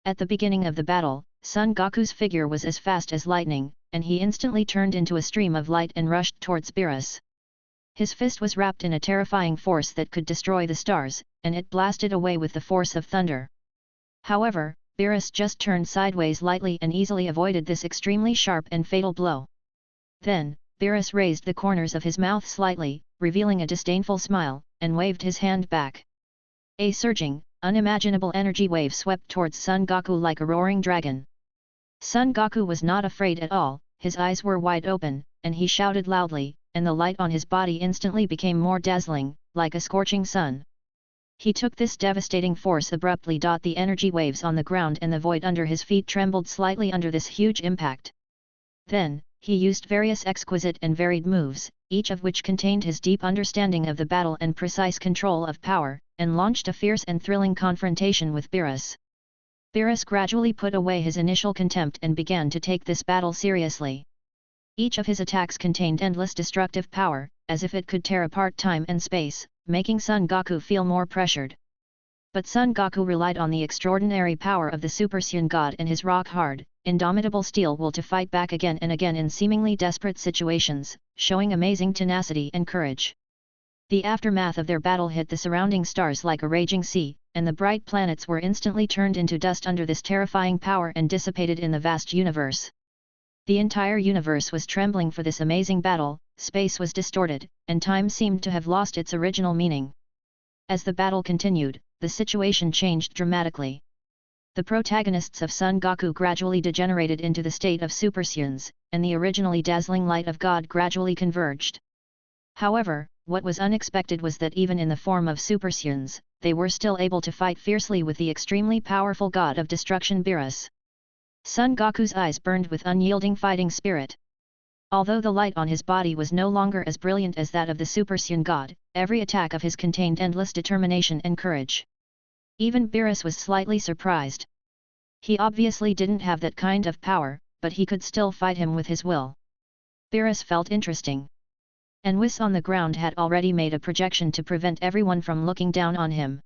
[SPEAKER 1] At the beginning of the battle, Son Goku's figure was as fast as lightning, and he instantly turned into a stream of light and rushed towards Beerus. His fist was wrapped in a terrifying force that could destroy the stars, and it blasted away with the force of thunder. However, Beerus just turned sideways lightly and easily avoided this extremely sharp and fatal blow. Then, Beerus raised the corners of his mouth slightly, revealing a disdainful smile, and waved his hand back. A surging, unimaginable energy wave swept towards Son Goku like a roaring dragon. Son Goku was not afraid at all, his eyes were wide open, and he shouted loudly, and the light on his body instantly became more dazzling, like a scorching sun. He took this devastating force abruptly. The energy waves on the ground and the void under his feet trembled slightly under this huge impact. Then, he used various exquisite and varied moves, each of which contained his deep understanding of the battle and precise control of power, and launched a fierce and thrilling confrontation with Beerus. Beerus gradually put away his initial contempt and began to take this battle seriously. Each of his attacks contained endless destructive power, as if it could tear apart time and space, making Son Goku feel more pressured. But Son Goku relied on the extraordinary power of the Super Saiyan God and his rock-hard, indomitable steel will to fight back again and again in seemingly desperate situations, showing amazing tenacity and courage. The aftermath of their battle hit the surrounding stars like a raging sea, and the bright planets were instantly turned into dust under this terrifying power and dissipated in the vast universe. The entire universe was trembling for this amazing battle, space was distorted, and time seemed to have lost its original meaning. As the battle continued, the situation changed dramatically. The protagonists of Son Goku gradually degenerated into the state of Super Saiyans, and the originally dazzling light of God gradually converged. However, what was unexpected was that even in the form of Super Saiyans, they were still able to fight fiercely with the extremely powerful god of destruction Beerus. Son Goku's eyes burned with unyielding fighting spirit. Although the light on his body was no longer as brilliant as that of the Super Saiyan God, every attack of his contained endless determination and courage. Even Beerus was slightly surprised. He obviously didn't have that kind of power, but he could still fight him with his will. Beerus felt interesting. And Whis on the ground had already made a projection to prevent everyone from looking down on him.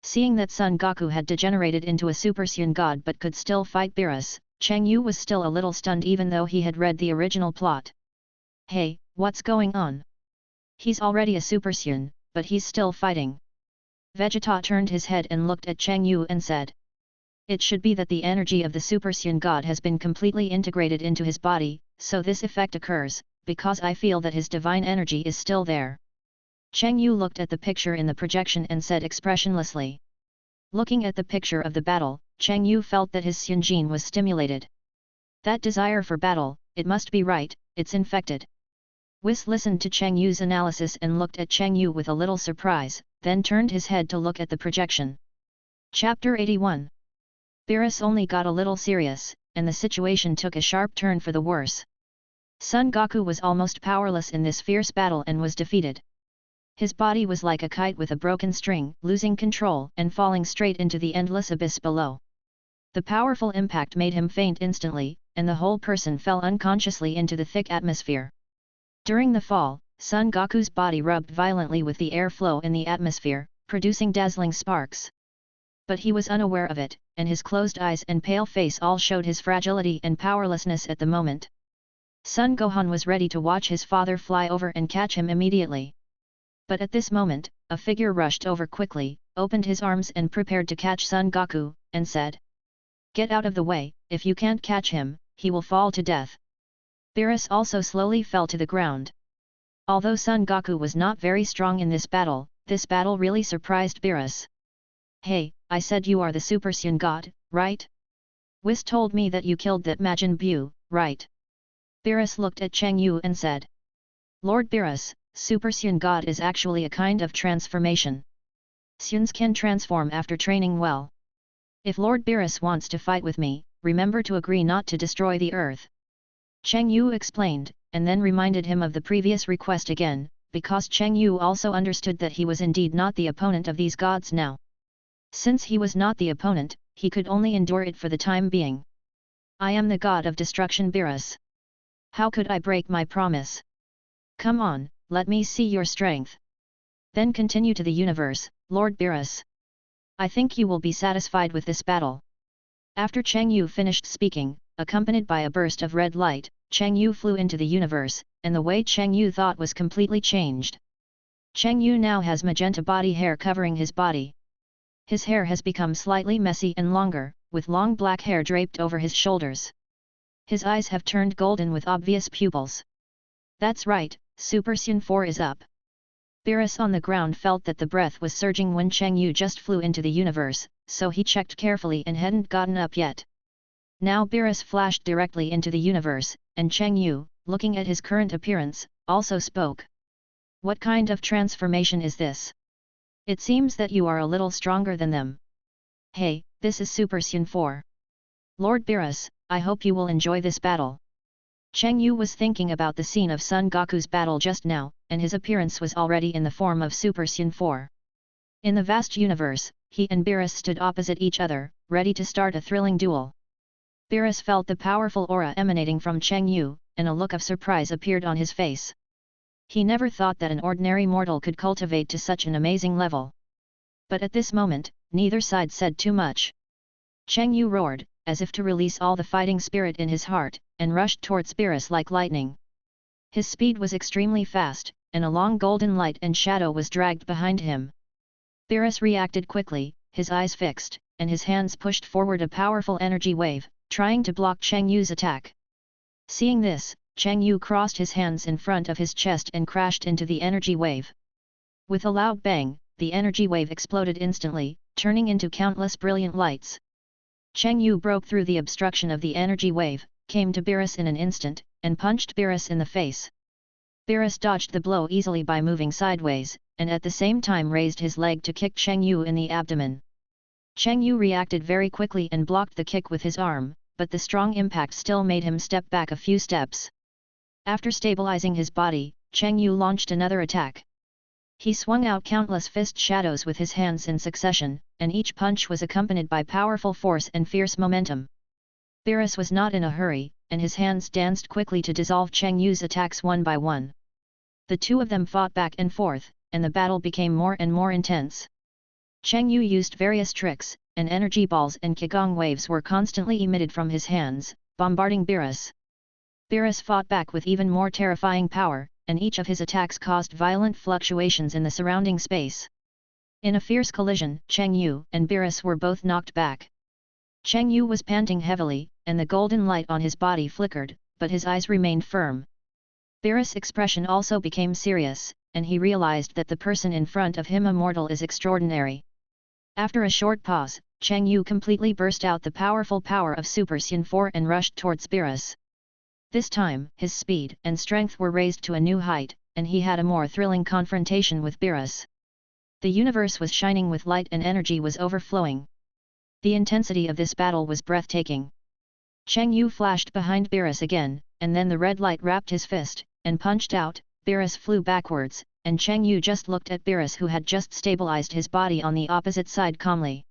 [SPEAKER 1] Seeing that Son Goku had degenerated into a Super Saiyan God but could still fight Beerus, Cheng Yu was still a little stunned even though he had read the original plot. "Hey, what's going on?" He's already a Super Saiyan, but he's still fighting. Vegeta turned his head and looked at Cheng Yu and said. It should be that the energy of the Super Saiyan God has been completely integrated into his body, so this effect occurs, because I feel that his divine energy is still there. Cheng Yu looked at the picture in the projection and said expressionlessly. Looking at the picture of the battle, Cheng Yu felt that his Saiyan gene was stimulated. That desire for battle, it must be right, it's infected. Whis listened to Cheng Yu's analysis and looked at Cheng Yu with a little surprise, then turned his head to look at the projection. Chapter 81. Beerus only got a little serious, and the situation took a sharp turn for the worse. Son Goku was almost powerless in this fierce battle and was defeated. His body was like a kite with a broken string, losing control and falling straight into the endless abyss below. The powerful impact made him faint instantly, and the whole person fell unconsciously into the thick atmosphere. During the fall, Son Goku's body rubbed violently with the airflow in the atmosphere, producing dazzling sparks. But he was unaware of it, and his closed eyes and pale face all showed his fragility and powerlessness at the moment. Son Gohan was ready to watch his father fly over and catch him immediately. But at this moment, a figure rushed over quickly, opened his arms and prepared to catch Son Goku, and said. Get out of the way, if you can't catch him, he will fall to death. Beerus also slowly fell to the ground. Although Son Goku was not very strong in this battle really surprised Beerus. Hey, I said you are the Super Saiyan God, right? Whis told me that you killed that Majin Buu, right? Beerus looked at Cheng Yu and said. Lord Beerus, Super Saiyan God is actually a kind of transformation. Saiyans can transform after training well. If Lord Beerus wants to fight with me, remember to agree not to destroy the earth. Cheng Yu explained, and then reminded him of the previous request again, because Cheng Yu also understood that he was indeed not the opponent of these gods now. Since he was not the opponent, he could only endure it for the time being. I am the god of destruction Beerus. How could I break my promise? Come on, let me see your strength. Then continue to the universe, Lord Beerus. I think you will be satisfied with this battle. After Cheng Yu finished speaking, accompanied by a burst of red light, Cheng Yu flew into the universe, and the way Cheng Yu thought was completely changed. Cheng Yu now has magenta body hair covering his body. His hair has become slightly messy and longer, with long black hair draped over his shoulders. His eyes have turned golden with obvious pupils. That's right, Super Saiyan 4 is up. Beerus on the ground felt that the breath was surging when Cheng Yu just flew into the universe, so he checked carefully and hadn't gotten up yet. Now Beerus flashed directly into the universe, and Cheng Yu, looking at his current appearance, also spoke. What kind of transformation is this? It seems that you are a little stronger than them. Hey, this is Super Saiyan 4. Lord Beerus, I hope you will enjoy this battle. Cheng Yu was thinking about the scene of Son Goku's battle just now, and his appearance was already in the form of Super Saiyan 4. In the vast universe, he and Beerus stood opposite each other, ready to start a thrilling duel. Beerus felt the powerful aura emanating from Cheng Yu, and a look of surprise appeared on his face. He never thought that an ordinary mortal could cultivate to such an amazing level. But at this moment, neither side said too much. Cheng Yu roared, as if to release all the fighting spirit in his heart, and rushed towards Beerus like lightning. His speed was extremely fast, and a long golden light and shadow was dragged behind him. Beerus reacted quickly, his eyes fixed, and his hands pushed forward a powerful energy wave, trying to block Cheng Yu's attack. Seeing this, Cheng Yu crossed his hands in front of his chest and crashed into the energy wave. With a loud bang, the energy wave exploded instantly, turning into countless brilliant lights. Cheng Yu broke through the obstruction of the energy wave, came to Beerus in an instant, and punched Beerus in the face. Beerus dodged the blow easily by moving sideways, and at the same time raised his leg to kick Cheng Yu in the abdomen. Cheng Yu reacted very quickly and blocked the kick with his arm, but the strong impact still made him step back a few steps. After stabilizing his body, Cheng Yu launched another attack. He swung out countless fist shadows with his hands in succession, and each punch was accompanied by powerful force and fierce momentum. Beerus was not in a hurry, and his hands danced quickly to dissolve Cheng Yu's attacks one by one. The two of them fought back and forth, and the battle became more and more intense. Cheng Yu used various tricks, and energy balls and qigong waves were constantly emitted from his hands, bombarding Beerus. Beerus fought back with even more terrifying power, and each of his attacks caused violent fluctuations in the surrounding space. In a fierce collision, Cheng Yu and Beerus were both knocked back. Cheng Yu was panting heavily, and the golden light on his body flickered, but his eyes remained firm. Beerus' expression also became serious, and he realized that the person in front of him, a mortal, is extraordinary. After a short pause, Cheng Yu completely burst out the powerful power of Super Saiyan 4 and rushed towards Beerus. This time, his speed and strength were raised to a new height, and he had a more thrilling confrontation with Beerus. The universe was shining with light and energy was overflowing. The intensity of this battle was breathtaking. Cheng Yu flashed behind Beerus again, and then the red light wrapped his fist, and punched out. Beerus flew backwards, and Cheng Yu just looked at Beerus, who had just stabilized his body on the opposite side, calmly.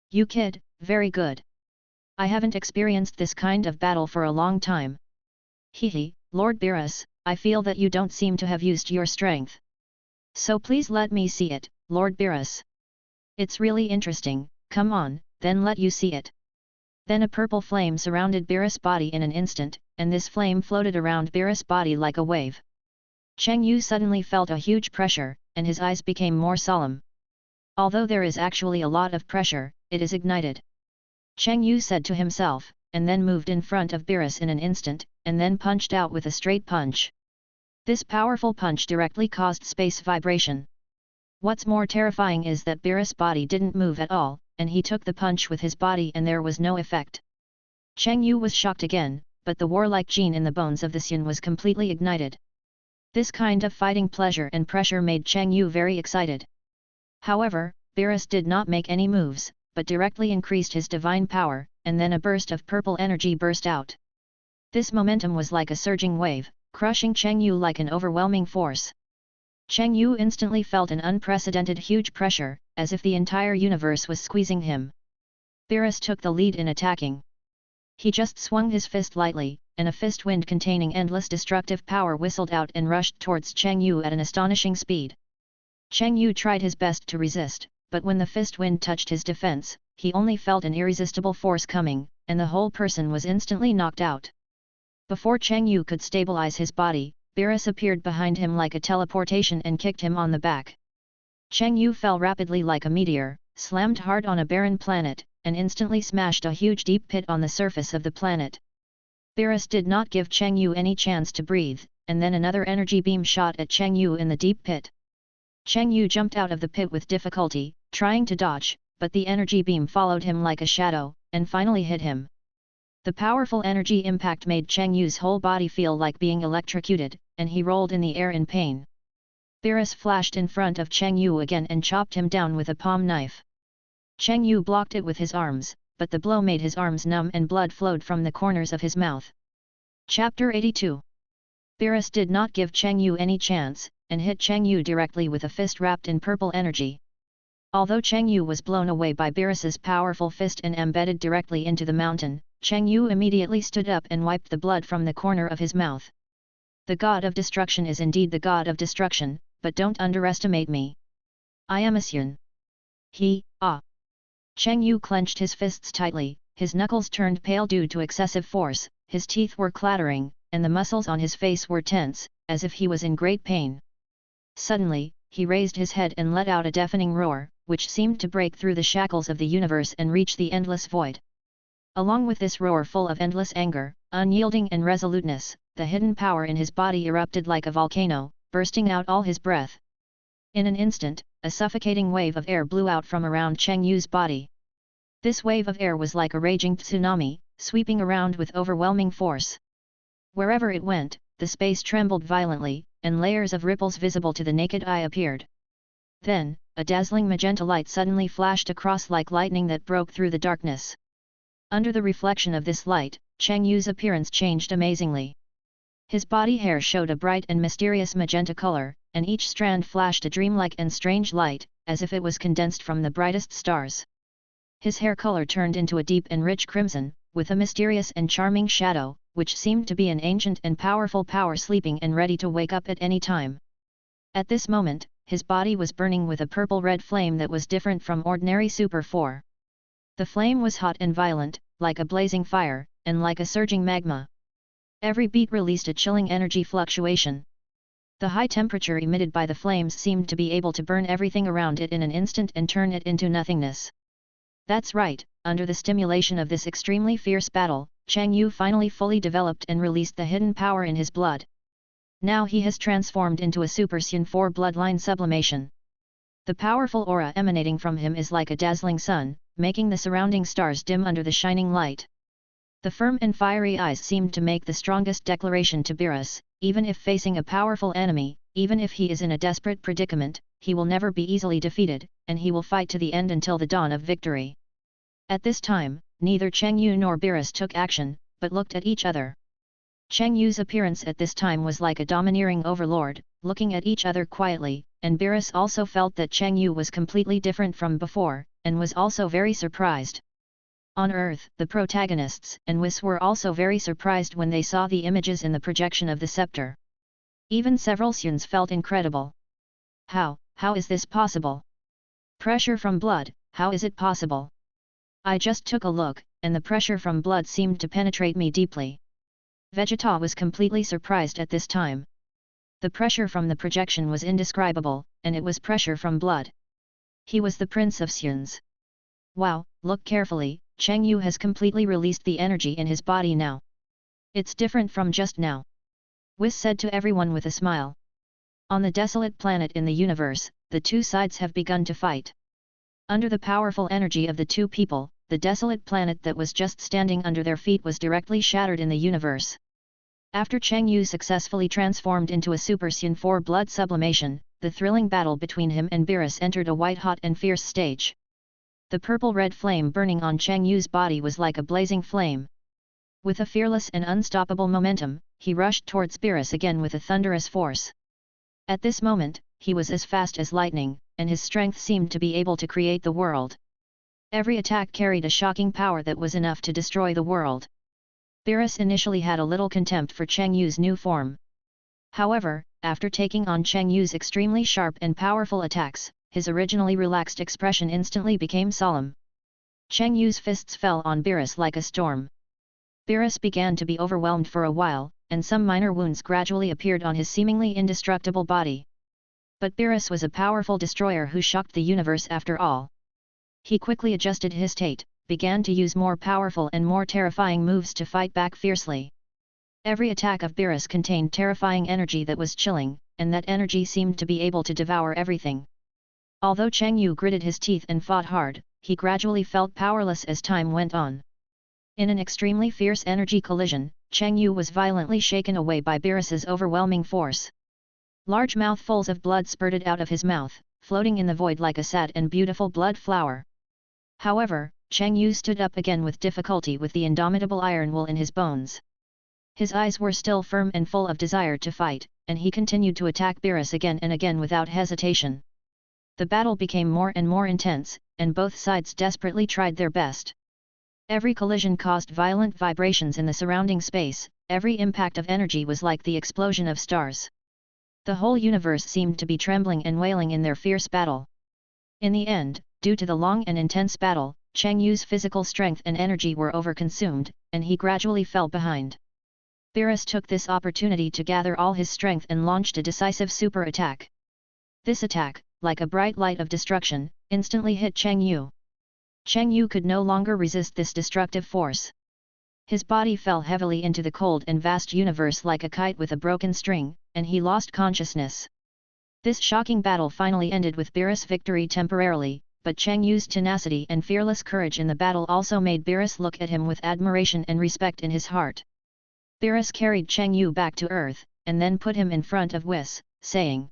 [SPEAKER 1] "You kid, very good. I haven't experienced this kind of battle for a long time. Hehe, Lord Beerus, I feel that you don't seem to have used your strength. So please let me see it, Lord Beerus. It's really interesting, come on, then let you see it." Then a purple flame surrounded Beerus' body in an instant, and this flame floated around Beerus' body like a wave. Cheng Yu suddenly felt a huge pressure, and his eyes became more solemn. Although there is actually a lot of pressure, it is ignited. Cheng Yu said to himself, and then moved in front of Beerus in an instant, and then punched out with a straight punch. This powerful punch directly caused space vibration. What's more terrifying is that Beerus' body didn't move at all, and he took the punch with his body and there was no effect. Cheng Yu was shocked again, but the warlike gene in the bones of the Saiyan was completely ignited. This kind of fighting pleasure and pressure made Cheng Yu very excited. However, Beerus did not make any moves, but directly increased his divine power, and then a burst of purple energy burst out. This momentum was like a surging wave, crushing Cheng Yu like an overwhelming force. Cheng Yu instantly felt an unprecedented huge pressure, as if the entire universe was squeezing him. Beerus took the lead in attacking. He just swung his fist lightly, and a fist wind containing endless destructive power whistled out and rushed towards Cheng Yu at an astonishing speed. Cheng Yu tried his best to resist, but when the fist wind touched his defense, he only felt an irresistible force coming, and the whole person was instantly knocked out. Before Cheng Yu could stabilize his body, Beerus appeared behind him like a teleportation and kicked him on the back. Cheng Yu fell rapidly like a meteor, slammed hard on a barren planet, and instantly smashed a huge deep pit on the surface of the planet. Beerus did not give Cheng Yu any chance to breathe, and then another energy beam shot at Cheng Yu in the deep pit. Cheng Yu jumped out of the pit with difficulty, trying to dodge, but the energy beam followed him like a shadow, and finally hit him. The powerful energy impact made Cheng Yu's whole body feel like being electrocuted, and he rolled in the air in pain. Beerus flashed in front of Cheng Yu again and chopped him down with a palm knife. Cheng Yu blocked it with his arms, but the blow made his arms numb and blood flowed from the corners of his mouth. Chapter 82. Beerus did not give Cheng Yu any chance, and hit Cheng Yu directly with a fist wrapped in purple energy. Although Cheng Yu was blown away by Beerus's powerful fist and embedded directly into the mountain, Cheng Yu immediately stood up and wiped the blood from the corner of his mouth. The God of Destruction is indeed the God of Destruction, but don't underestimate me. I am a Saiyan. Cheng Yu clenched his fists tightly, his knuckles turned pale due to excessive force, his teeth were clattering, and the muscles on his face were tense, as if he was in great pain. Suddenly, he raised his head and let out a deafening roar, which seemed to break through the shackles of the universe and reach the endless void. Along with this roar full of endless anger, unyielding and resoluteness, the hidden power in his body erupted like a volcano, bursting out all his breath. In an instant, a suffocating wave of air blew out from around Cheng Yu's body. This wave of air was like a raging tsunami, sweeping around with overwhelming force. Wherever it went, the space trembled violently, and layers of ripples visible to the naked eye appeared. Then, a dazzling magenta light suddenly flashed across like lightning that broke through the darkness. Under the reflection of this light, Cheng Yu's appearance changed amazingly. His body hair showed a bright and mysterious magenta color, and each strand flashed a dreamlike and strange light, as if it was condensed from the brightest stars. His hair color turned into a deep and rich crimson, with a mysterious and charming shadow, which seemed to be an ancient and powerful power sleeping and ready to wake up at any time. At this moment, his body was burning with a purple-red flame that was different from ordinary Super 4. The flame was hot and violent, like a blazing fire, and like a surging magma. Every beat released a chilling energy fluctuation. The high temperature emitted by the flames seemed to be able to burn everything around it in an instant and turn it into nothingness. That's right, under the stimulation of this extremely fierce battle, Cheng Yu finally fully developed and released the hidden power in his blood. Now he has transformed into a Super Saiyan 4 bloodline sublimation. The powerful aura emanating from him is like a dazzling sun, making the surrounding stars dim under the shining light. The firm and fiery eyes seemed to make the strongest declaration to Beerus: even if facing a powerful enemy, even if he is in a desperate predicament, he will never be easily defeated, and he will fight to the end until the dawn of victory. At this time, neither Cheng Yu nor Beerus took action, but looked at each other. Cheng Yu's appearance at this time was like a domineering overlord, looking at each other quietly, and Beerus also felt that Cheng Yu was completely different from before, and was also very surprised. On Earth, the protagonists and Whis were also very surprised when they saw the images in the projection of the scepter. Even several Saiyans felt incredible. How is this possible? Pressure from blood, how is it possible? I just took a look, and the pressure from blood seemed to penetrate me deeply. Vegeta was completely surprised at this time. The pressure from the projection was indescribable, and it was pressure from blood. He was the Prince of Saiyans. Wow, look carefully, Cheng Yu has completely released the energy in his body now. It's different from just now. Whis said to everyone with a smile. On the desolate planet in the universe, the two sides have begun to fight. Under the powerful energy of the two people, the desolate planet that was just standing under their feet was directly shattered in the universe. After Cheng Yu successfully transformed into a Super Saiyan 4 blood sublimation, the thrilling battle between him and Beerus entered a white-hot and fierce stage. The purple-red flame burning on Cheng Yu's body was like a blazing flame. With a fearless and unstoppable momentum, he rushed towards Beerus again with a thunderous force. At this moment, he was as fast as lightning, and his strength seemed to be able to create the world. Every attack carried a shocking power that was enough to destroy the world. Beerus initially had a little contempt for Cheng Yu's new form. However, after taking on Cheng Yu's extremely sharp and powerful attacks, his originally relaxed expression instantly became solemn. Cheng Yu's fists fell on Beerus like a storm. Beerus began to be overwhelmed for a while, and some minor wounds gradually appeared on his seemingly indestructible body. But Beerus was a powerful destroyer who shocked the universe after all. He quickly adjusted his state, began to use more powerful and more terrifying moves to fight back fiercely. Every attack of Beerus contained terrifying energy that was chilling, and that energy seemed to be able to devour everything. Although Cheng Yu gritted his teeth and fought hard, he gradually felt powerless as time went on. In an extremely fierce energy collision, Cheng Yu was violently shaken away by Beerus's overwhelming force. Large mouthfuls of blood spurted out of his mouth, floating in the void like a sad and beautiful blood flower. However, Cheng Yu stood up again with difficulty with the indomitable iron will in his bones. His eyes were still firm and full of desire to fight, and he continued to attack Beerus again and again without hesitation. The battle became more and more intense, and both sides desperately tried their best. Every collision caused violent vibrations in the surrounding space, every impact of energy was like the explosion of stars. The whole universe seemed to be trembling and wailing in their fierce battle. In the end, due to the long and intense battle, Cheng Yu's physical strength and energy were overconsumed, and he gradually fell behind. Beerus took this opportunity to gather all his strength and launched a decisive super attack. This attack, like a bright light of destruction, instantly hit Cheng Yu. Cheng Yu could no longer resist this destructive force. His body fell heavily into the cold and vast universe like a kite with a broken string, and he lost consciousness. This shocking battle finally ended with Beerus' victory temporarily, but Cheng Yu's tenacity and fearless courage in the battle also made Beerus look at him with admiration and respect in his heart. Beerus carried Cheng Yu back to Earth, and then put him in front of Whis, saying,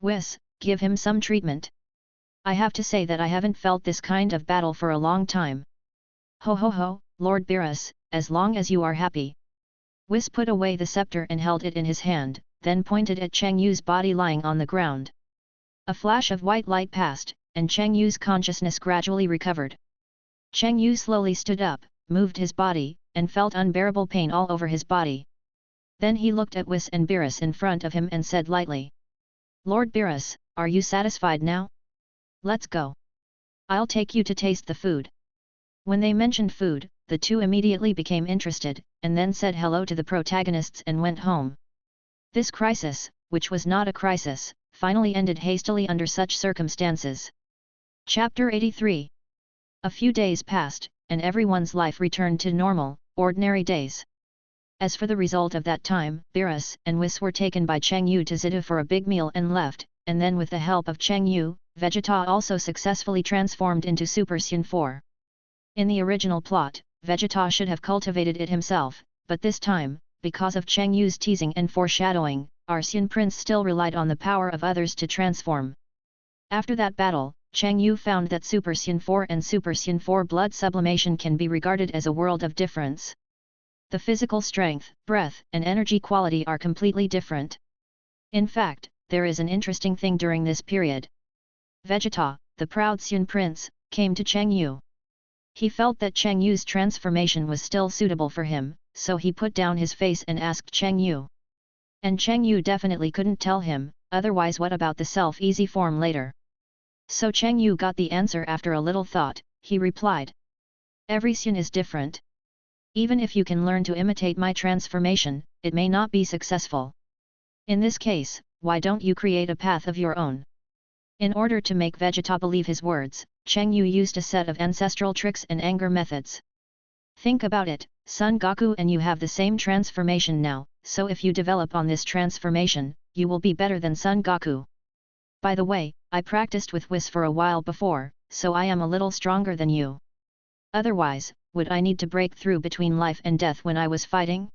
[SPEAKER 1] "Whis, give him some treatment. I have to say that I haven't felt this kind of battle for a long time." "Ho ho ho, Lord Beerus, as long as you are happy." Whis put away the scepter and held it in his hand, then pointed at Cheng Yu's body lying on the ground. A flash of white light passed, and Cheng Yu's consciousness gradually recovered. Cheng Yu slowly stood up, moved his body, and felt unbearable pain all over his body. Then he looked at Whis and Beerus in front of him and said lightly, "Lord Beerus, are you satisfied now? Let's go. I'll take you to taste the food." When they mentioned food, the two immediately became interested, and then said hello to the protagonists and went home. This crisis, which was not a crisis, finally ended hastily under such circumstances. Chapter 83. A few days passed, and everyone's life returned to normal, ordinary days. As for the result of that time, Beerus and Whis were taken by Cheng Yu to Zita for a big meal and left, and then with the help of Cheng Yu, Vegeta also successfully transformed into Super Saiyan 4. In the original plot, Vegeta should have cultivated it himself, but this time, because of Cheng Yu's teasing and foreshadowing, our Saiyan Prince still relied on the power of others to transform. After that battle, Cheng Yu found that Super Saiyan 4 and Super Saiyan 4 blood sublimation can be regarded as a world of difference. The physical strength, breath, and energy quality are completely different. In fact, there is an interesting thing during this period. Vegeta, the proud Saiyan Prince, came to Cheng Yu. He felt that Cheng Yu's transformation was still suitable for him, so he put down his face and asked Cheng Yu. And Cheng Yu definitely couldn't tell him, otherwise what about the self-easy form later? So Cheng Yu got the answer after a little thought. He replied. Every Saiyan is different. Even if you can learn to imitate my transformation, it may not be successful. In this case, why don't you create a path of your own? In order to make Vegeta believe his words, Cheng Yu used a set of ancestral tricks and anger methods. Think about it, Son Goku and you have the same transformation now, so if you develop on this transformation, you will be better than Son Goku. By the way, I practiced with Whis for a while before, so I am a little stronger than you. Otherwise, would I need to break through between life and death when I was fighting?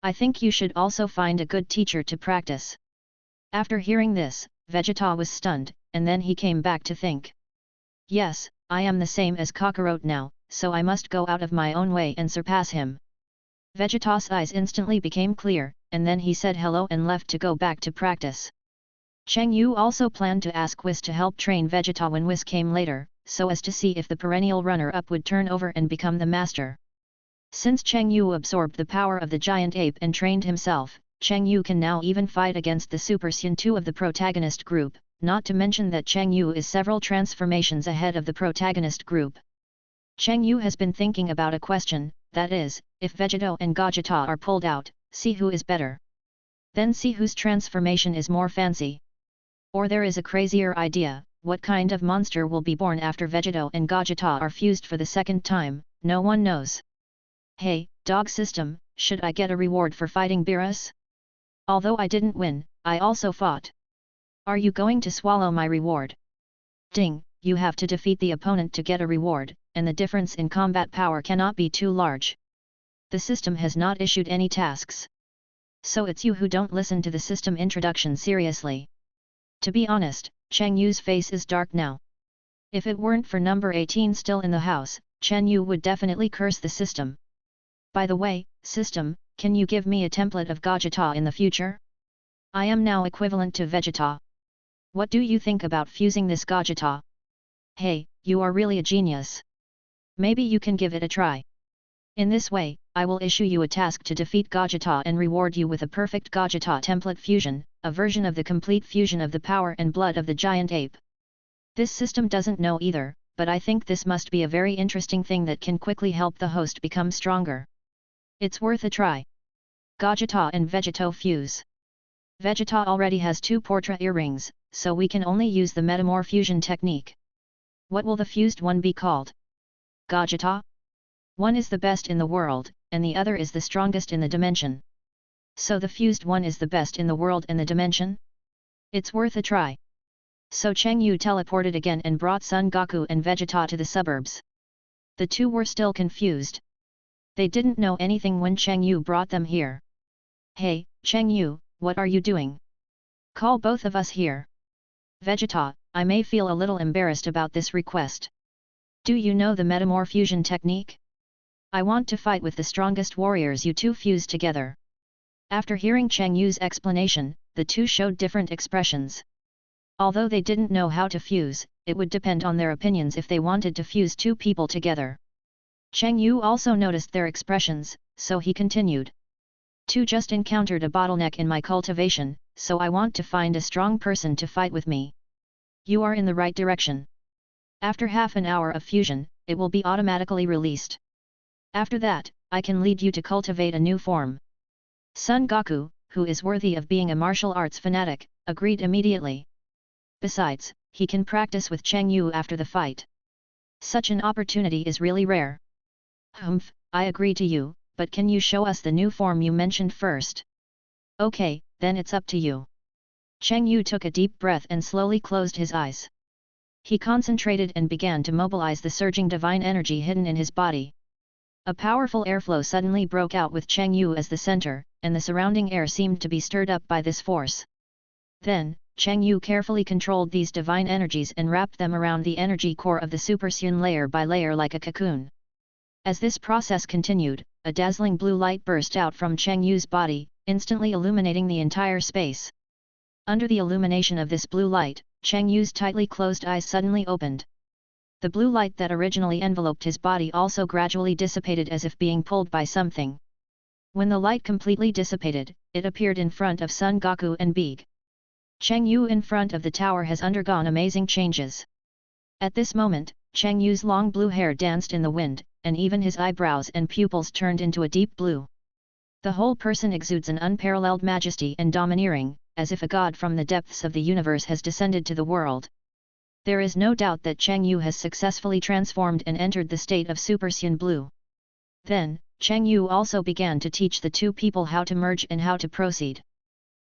[SPEAKER 1] I think you should also find a good teacher to practice. After hearing this, Vegeta was stunned, and then he came back to think. Yes, I am the same as Kakarot now, so I must go out of my own way and surpass him. Vegeta's eyes instantly became clear, and then he said hello and left to go back to practice. Cheng Yu also planned to ask Whis to help train Vegeta when Whis came later, so as to see if the perennial runner-up would turn over and become the master. Since Cheng Yu absorbed the power of the giant ape and trained himself, Cheng Yu can now even fight against the Super Saiyan 2 of the protagonist group, not to mention that Cheng Yu is several transformations ahead of the protagonist group. Cheng Yu has been thinking about a question, that is, if Vegeta and Gogeta are pulled out, see who is better. Then see whose transformation is more fancy. Or there is a crazier idea, what kind of monster will be born after Vegeta and Gogeta are fused for the second time, no one knows. Hey, dog system, should I get a reward for fighting Beerus? Although I didn't win, I also fought. Are you going to swallow my reward? Ding, you have to defeat the opponent to get a reward, and the difference in combat power cannot be too large. The system has not issued any tasks. So it's you who don't listen to the system introduction seriously. To be honest, Cheng Yu's face is dark now. If it weren't for number 18 still in the house, Cheng Yu would definitely curse the system. By the way, system, can you give me a template of Gogeta in the future? I am now equivalent to Vegeta. What do you think about fusing this Gogeta? Hey, you are really a genius. Maybe you can give it a try. In this way, I will issue you a task to defeat Gogeta and reward you with a perfect Gogeta template fusion, a version of the complete fusion of the power and blood of the giant ape. This system doesn't know either, but I think this must be a very interesting thing that can quickly help the host become stronger. It's worth a try. Gogeta and Vegeta fuse. Vegeta already has 2 Portra earrings, so we can only use the metamorph fusion technique. What will the fused one be called? Gogeta? One is the best in the world, and the other is the strongest in the dimension. So the fused one is the best in the world and the dimension? It's worth a try. So Cheng Yu teleported again and brought Son Goku and Vegeta to the suburbs. The two were still confused. They didn't know anything when Cheng Yu brought them here. Hey, Cheng Yu, what are you doing? Call both of us here. Vegeta, I may feel a little embarrassed about this request. Do you know the metamorph fusion technique? I want to fight with the strongest warriors you two fuse together. After hearing Cheng Yu's explanation, the two showed different expressions. Although they didn't know how to fuse, it would depend on their opinions if they wanted to fuse two people together. Cheng Yu also noticed their expressions, so he continued. Two just encountered a bottleneck in my cultivation, so I want to find a strong person to fight with me. You are in the right direction. After half an hour of fusion, it will be automatically released. After that, I can lead you to cultivate a new form. Son Goku, who is worthy of being a martial arts fanatic, agreed immediately. Besides, he can practice with Cheng Yu after the fight. Such an opportunity is really rare. Humph, I agree to you, but can you show us the new form you mentioned first? Okay, then it's up to you. Cheng Yu took a deep breath and slowly closed his eyes. He concentrated and began to mobilize the surging divine energy hidden in his body. A powerful airflow suddenly broke out with Cheng Yu as the center, and the surrounding air seemed to be stirred up by this force. Then, Cheng Yu carefully controlled these divine energies and wrapped them around the energy core of the Supersun layer by layer like a cocoon. As this process continued, a dazzling blue light burst out from Cheng Yu's body, instantly illuminating the entire space. Under the illumination of this blue light, Cheng Yu's tightly closed eyes suddenly opened. The blue light that originally enveloped his body also gradually dissipated as if being pulled by something. When the light completely dissipated, it appeared in front of Sun Gokul and Beeg. Cheng Yu in front of the tower has undergone amazing changes. At this moment, Cheng Yu's long blue hair danced in the wind, and even his eyebrows and pupils turned into a deep blue. The whole person exudes an unparalleled majesty and domineering, as if a god from the depths of the universe has descended to the world. There is no doubt that Cheng Yu has successfully transformed and entered the state of Supersun Blue. Then, Cheng Yu also began to teach the two people how to merge and how to proceed.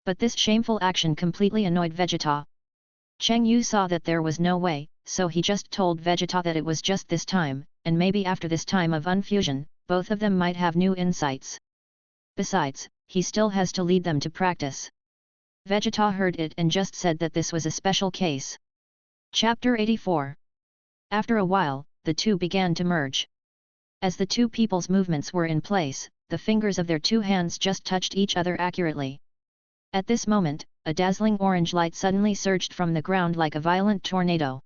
[SPEAKER 1] But this shameful action completely annoyed Vegeta. Cheng Yu saw that there was no way, so he just told Vegeta that it was just this time, and maybe after this time of unfusion, both of them might have new insights. Besides, he still has to lead them to practice. Vegeta heard it and just said that this was a special case. Chapter 84. After a while, the two began to merge. As the two people's movements were in place, the fingers of their two hands just touched each other accurately. At this moment, a dazzling orange light suddenly surged from the ground like a violent tornado.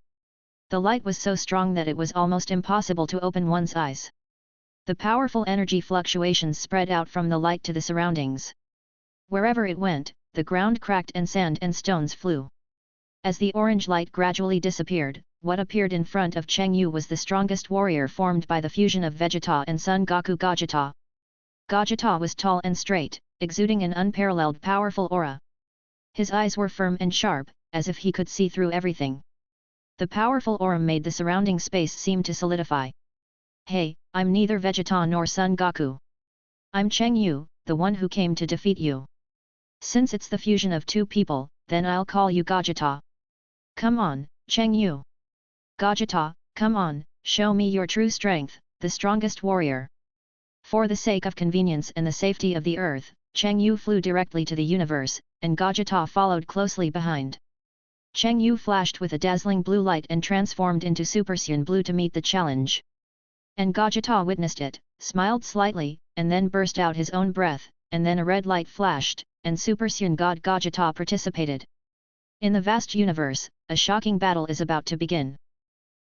[SPEAKER 1] The light was so strong that it was almost impossible to open one's eyes. The powerful energy fluctuations spread out from the light to the surroundings. Wherever it went, the ground cracked and sand and stones flew. As the orange light gradually disappeared, what appeared in front of Cheng Yu was the strongest warrior formed by the fusion of Vegeta and Son Goku Gogeta. Gogeta was tall and straight, exuding an unparalleled powerful aura. His eyes were firm and sharp, as if he could see through everything. The powerful aura made the surrounding space seem to solidify. Hey, I'm neither Vegeta nor Son Goku. I'm Cheng Yu, the one who came to defeat you. Since it's the fusion of two people, then I'll call you Gogeta. Come on, Cheng Yu. Gogeta, come on, show me your true strength, the strongest warrior. For the sake of convenience and the safety of the earth, Cheng Yu flew directly to the universe, and Gogeta followed closely behind. Cheng Yu flashed with a dazzling blue light and transformed into Supersun Blue to meet the challenge. And Gogeta witnessed it, smiled slightly, and then burst out his own breath, and then a red light flashed, and Supersun God Gogeta participated. In the vast universe, a shocking battle is about to begin.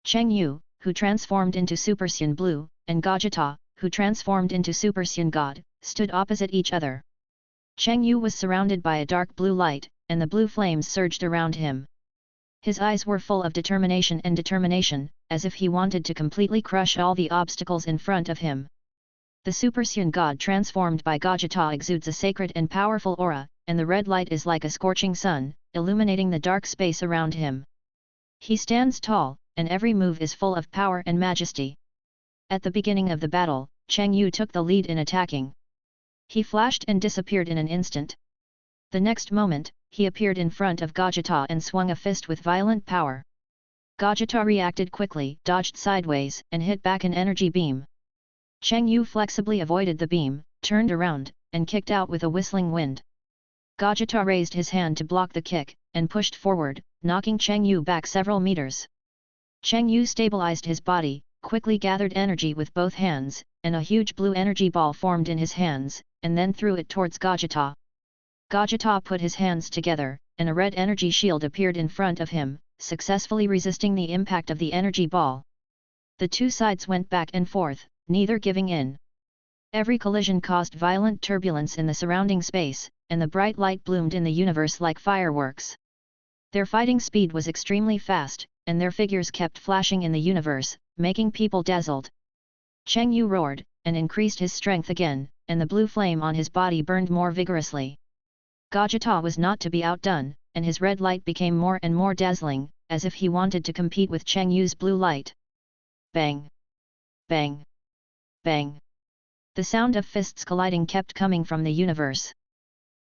[SPEAKER 1] Cheng Yu, who transformed into Supersun Blue, and Gogeta, who transformed into Supersun God, stood opposite each other. Cheng Yu was surrounded by a dark blue light, and the blue flames surged around him. His eyes were full of determination, as if he wanted to completely crush all the obstacles in front of him. The Supersun God transformed by Gogeta exudes a sacred and powerful aura, and the red light is like a scorching sun, illuminating the dark space around him. He stands tall, and every move is full of power and majesty. At the beginning of the battle, Cheng Yu took the lead in attacking. He flashed and disappeared in an instant. The next moment, he appeared in front of Gogeta and swung a fist with violent power. Gogeta reacted quickly, dodged sideways, and hit back an energy beam. Cheng Yu flexibly avoided the beam, turned around, and kicked out with a whistling wind. Gogeta raised his hand to block the kick, and pushed forward, knocking Cheng Yu back several meters. Cheng Yu stabilized his body, quickly gathered energy with both hands, and a huge blue energy ball formed in his hands, and then threw it towards Gogeta. Gogeta put his hands together, and a red energy shield appeared in front of him, successfully resisting the impact of the energy ball. The two sides went back and forth, neither giving in. Every collision caused violent turbulence in the surrounding space, and the bright light bloomed in the universe like fireworks. Their fighting speed was extremely fast, and their figures kept flashing in the universe, making people dazzled. Cheng Yu roared, and increased his strength again, and the blue flame on his body burned more vigorously. Gajata was not to be outdone, and his red light became more and more dazzling, as if he wanted to compete with Cheng Yu's blue light. Bang! Bang! Bang! The sound of fists colliding kept coming from the universe.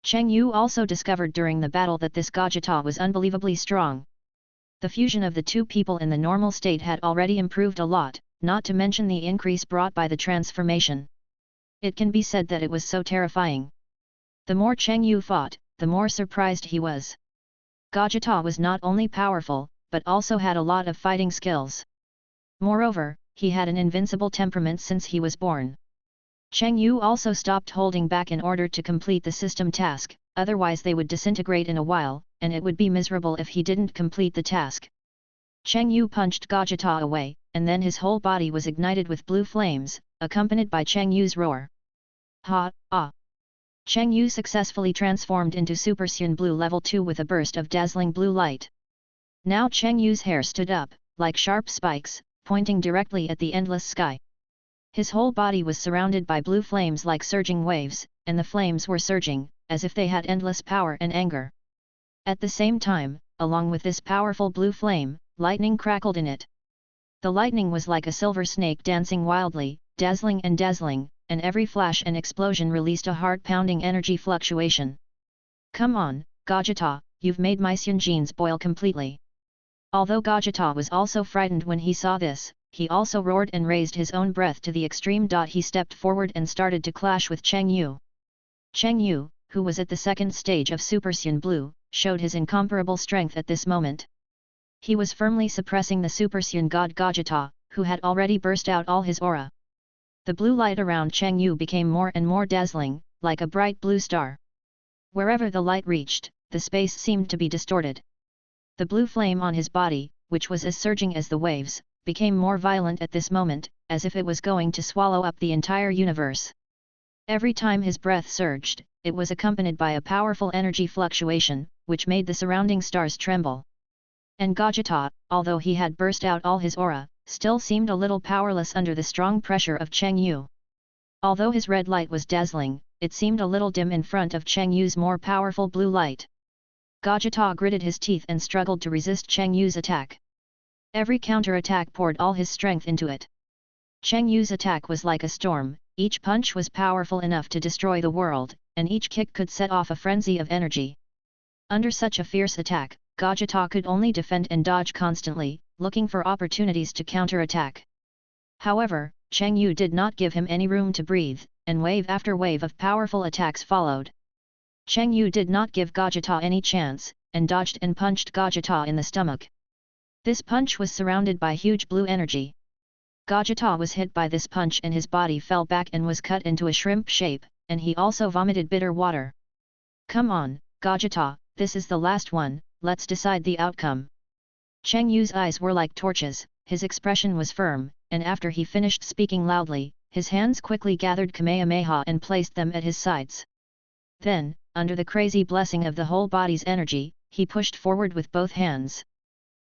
[SPEAKER 1] Cheng Yu also discovered during the battle that this Gajata was unbelievably strong. The fusion of the two people in the normal state had already improved a lot, not to mention the increase brought by the transformation. It can be said that it was so terrifying. The more Cheng Yu fought, the more surprised he was. Gajata was not only powerful, but also had a lot of fighting skills. Moreover, he had an invincible temperament since he was born. Cheng Yu also stopped holding back in order to complete the system task, otherwise they would disintegrate in a while, and it would be miserable if he didn't complete the task. Cheng Yu punched Gajata away, and then his whole body was ignited with blue flames, accompanied by Cheng Yu's roar. Ha, ah! Cheng Yu successfully transformed into Super Saiyan Blue Level 2 with a burst of dazzling blue light. Now Cheng Yu's hair stood up, like sharp spikes, pointing directly at the endless sky. His whole body was surrounded by blue flames like surging waves, and the flames were surging, as if they had endless power and anger. At the same time, along with this powerful blue flame, lightning crackled in it. The lightning was like a silver snake dancing wildly, dazzling, and every flash and explosion released a heart-pounding energy fluctuation. Come on, Gajata, you've made my Saiyan genes boil completely. Although Gajata was also frightened when he saw this, he also roared and raised his own breath to the extreme. He stepped forward and started to clash with Cheng Yu. Cheng Yu, who was at the second stage of Super Saiyan Blue, showed his incomparable strength at this moment. He was firmly suppressing the Super Saiyan God Gajata, who had already burst out all his aura. The blue light around Cheng Yu became more and more dazzling, like a bright blue star. Wherever the light reached, the space seemed to be distorted. The blue flame on his body, which was as surging as the waves, became more violent at this moment, as if it was going to swallow up the entire universe. Every time his breath surged, it was accompanied by a powerful energy fluctuation, which made the surrounding stars tremble. And Gajata, although he had burst out all his aura, still seemed a little powerless under the strong pressure of Cheng Yu. Although his red light was dazzling, it seemed a little dim in front of Cheng Yu's more powerful blue light. Gajata gritted his teeth and struggled to resist Cheng Yu's attack. Every counter-attack poured all his strength into it. Cheng Yu's attack was like a storm, each punch was powerful enough to destroy the world, and each kick could set off a frenzy of energy. Under such a fierce attack, Gajata could only defend and dodge constantly, looking for opportunities to counter-attack. However, Cheng Yu did not give him any room to breathe, and wave after wave of powerful attacks followed. Cheng Yu did not give Gajata any chance, and dodged and punched Gajata in the stomach. This punch was surrounded by huge blue energy. Gajata was hit by this punch and his body fell back and was cut into a shrimp shape, and he also vomited bitter water. Come on, Gajata, this is the last one, let's decide the outcome. Cheng Yu's eyes were like torches, his expression was firm, and after he finished speaking loudly, his hands quickly gathered Kamehameha and placed them at his sides. Then, under the crazy blessing of the whole body's energy, he pushed forward with both hands.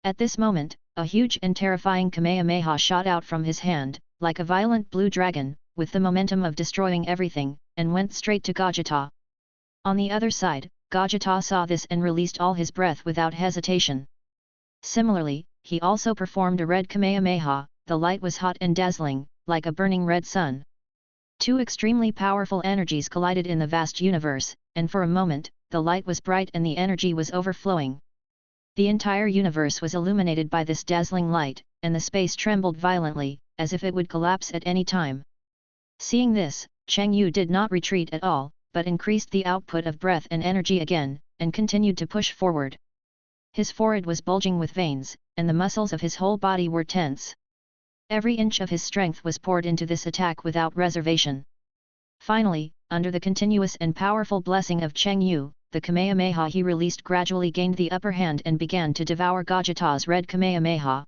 [SPEAKER 1] At this moment, a huge and terrifying Kamehameha shot out from his hand, like a violent blue dragon, with the momentum of destroying everything, and went straight to Gajata. On the other side, Gajata saw this and released all his breath without hesitation. Similarly, he also performed a red Kamehameha. The light was hot and dazzling, like a burning red sun. Two extremely powerful energies collided in the vast universe, and for a moment, the light was bright and the energy was overflowing. The entire universe was illuminated by this dazzling light, and the space trembled violently, as if it would collapse at any time. Seeing this, Cheng Yu did not retreat at all, but increased the output of breath and energy again, and continued to push forward. His forehead was bulging with veins, and the muscles of his whole body were tense. Every inch of his strength was poured into this attack without reservation. Finally, under the continuous and powerful blessing of Cheng Yu, the Kamehameha he released gradually gained the upper hand and began to devour Gajata's red Kamehameha.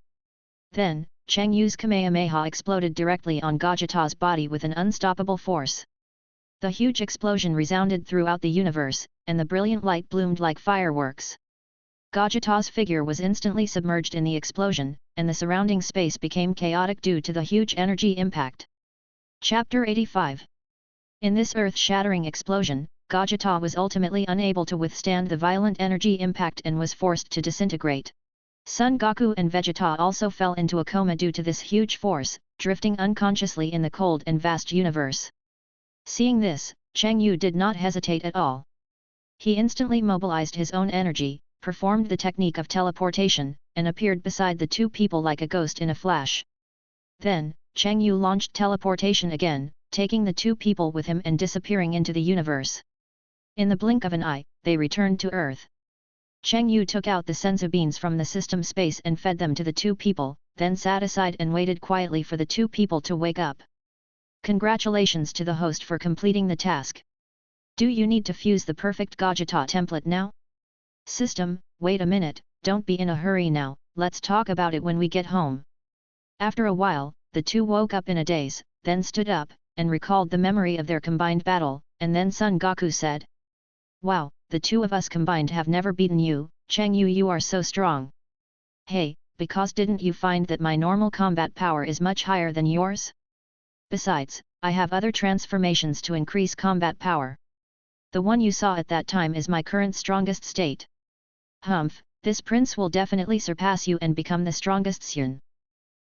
[SPEAKER 1] Then, Cheng Yu's Kamehameha exploded directly on Gajata's body with an unstoppable force. The huge explosion resounded throughout the universe, and the brilliant light bloomed like fireworks. Gajata's figure was instantly submerged in the explosion, and the surrounding space became chaotic due to the huge energy impact. Chapter 85. In this earth-shattering explosion, Gajata was ultimately unable to withstand the violent energy impact and was forced to disintegrate. Son Goku and Vegeta also fell into a coma due to this huge force, drifting unconsciously in the cold and vast universe. Seeing this, Cheng Yu did not hesitate at all. He instantly mobilized his own energy, performed the technique of teleportation, and appeared beside the two people like a ghost in a flash. Then, Cheng Yu launched teleportation again, taking the two people with him and disappearing into the universe. In the blink of an eye, they returned to Earth. Cheng Yu took out the senzu beans from the system space and fed them to the two people, then sat aside and waited quietly for the two people to wake up. Congratulations to the host for completing the task. Do you need to fuse the perfect Gajata template now? System, wait a minute, don't be in a hurry now, let's talk about it when we get home. After a while, the two woke up in a daze, then stood up, and recalled the memory of their combined battle, and then Son Goku said, "Wow, the two of us combined have never beaten you, Cheng Yu, you are so strong. Hey, because didn't you find that my normal combat power is much higher than yours? Besides, I have other transformations to increase combat power. The one you saw at that time is my current strongest state. Humph, this prince will definitely surpass you and become the strongest Saiyan.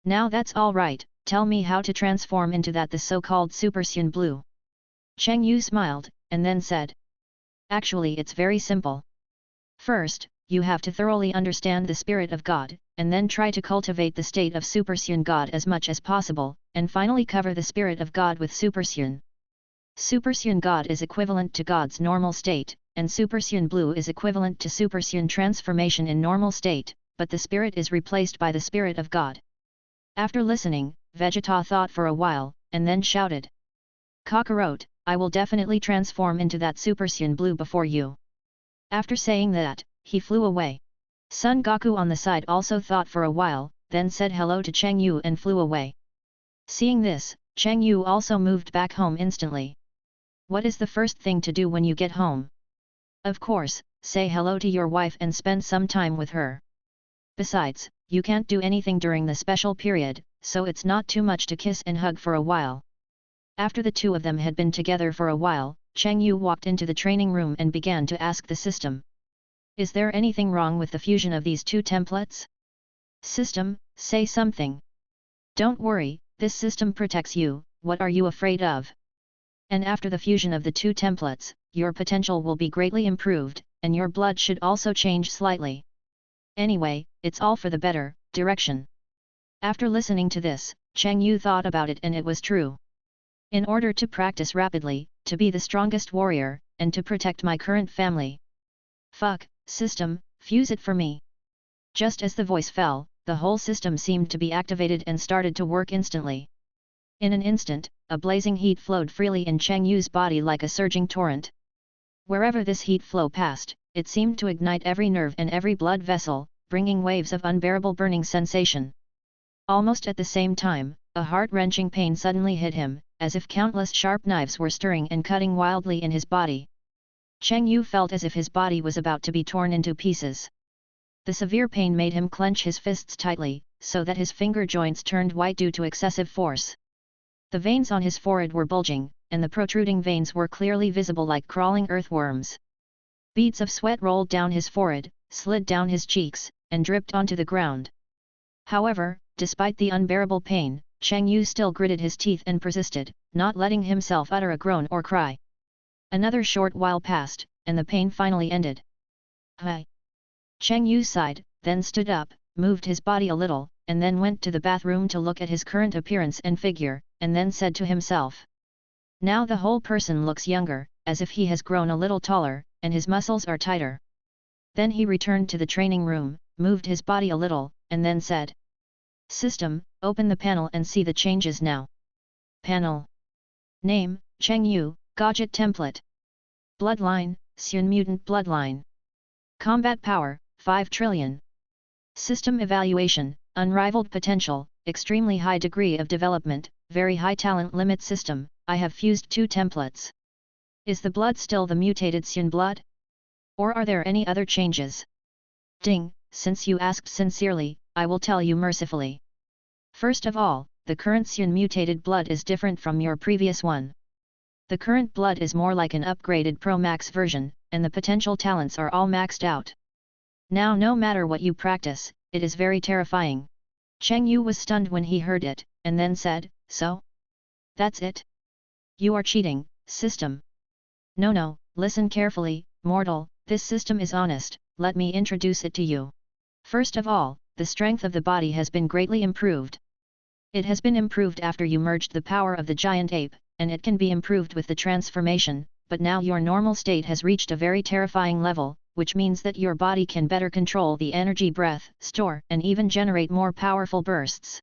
[SPEAKER 1] Now that's all right, tell me how to transform into the so-called Super Saiyan Blue." Cheng Yu smiled, and then said, "Actually it's very simple. First, you have to thoroughly understand the spirit of God, and then try to cultivate the state of Super Saiyan God as much as possible, and finally cover the spirit of God with Super Saiyan. Super Saiyan God is equivalent to God's normal state, and Super Saiyan Blue is equivalent to Super Saiyan transformation in normal state, but the spirit is replaced by the spirit of God." After listening, Vegeta thought for a while, and then shouted, "Kakarot, I will definitely transform into that Super Saiyan Blue before you." After saying that, he flew away. Son Goku on the side also thought for a while, then said hello to Cheng Yu and flew away. Seeing this, Cheng Yu also moved back home instantly. What is the first thing to do when you get home? Of course, say hello to your wife and spend some time with her. Besides, you can't do anything during the special period, so it's not too much to kiss and hug for a while. After the two of them had been together for a while, Cheng Yu walked into the training room and began to ask the system, "Is there anything wrong with the fusion of these two templates? System, say something. Don't worry, this system protects you, what are you afraid of? And after the fusion of the two templates, your potential will be greatly improved, and your blood should also change slightly. Anyway, it's all for the better direction." After listening to this, Cheng Yu thought about it and it was true. In order to practice rapidly, to be the strongest warrior, and to protect my current family. Fuck, system, fuse it for me. Just as the voice fell, the whole system seemed to be activated and started to work instantly. In an instant, a blazing heat flowed freely in Cheng Yu's body like a surging torrent. Wherever this heat flow passed, it seemed to ignite every nerve and every blood vessel, bringing waves of unbearable burning sensation. Almost at the same time, a heart-wrenching pain suddenly hit him, as if countless sharp knives were stirring and cutting wildly in his body. Cheng Yu felt as if his body was about to be torn into pieces. The severe pain made him clench his fists tightly, so that his finger joints turned white due to excessive force. The veins on his forehead were bulging, and the protruding veins were clearly visible like crawling earthworms. Beads of sweat rolled down his forehead, slid down his cheeks, and dripped onto the ground. However, despite the unbearable pain, Cheng Yu still gritted his teeth and persisted, not letting himself utter a groan or cry. Another short while passed, and the pain finally ended. "Hi." Cheng Yu sighed, then stood up, moved his body a little, and then went to the bathroom to look at his current appearance and figure, and then said to himself, "Now the whole person looks younger, as if he has grown a little taller, and his muscles are tighter." Then he returned to the training room, moved his body a little, and then said, "System, open the panel and see the changes now." Panel. Name, Cheng Yu, Gadget Template. Bloodline, Saiyan Mutant Bloodline. Combat Power, 5 trillion. System Evaluation, Unrivaled Potential, Extremely High Degree of Development, Very High Talent Limit System, I have fused 2 templates. Is the blood still the mutated Saiyan blood? Or are there any other changes? Ding, since you asked sincerely, I will tell you mercifully. First of all, the current Saiyan mutated blood is different from your previous one. The current blood is more like an upgraded Pro Max version, and the potential talents are all maxed out. Now no matter what you practice, it is very terrifying. Cheng Yu was stunned when he heard it, and then said, "So? That's it? You are cheating, system." No, listen carefully, mortal, this system is honest, let me introduce it to you. First of all, the strength of the body has been greatly improved. It has been improved after you merged the power of the giant ape, and it can be improved with the transformation, but now your normal state has reached a very terrifying level, which means that your body can better control the energy breath, store, and even generate more powerful bursts.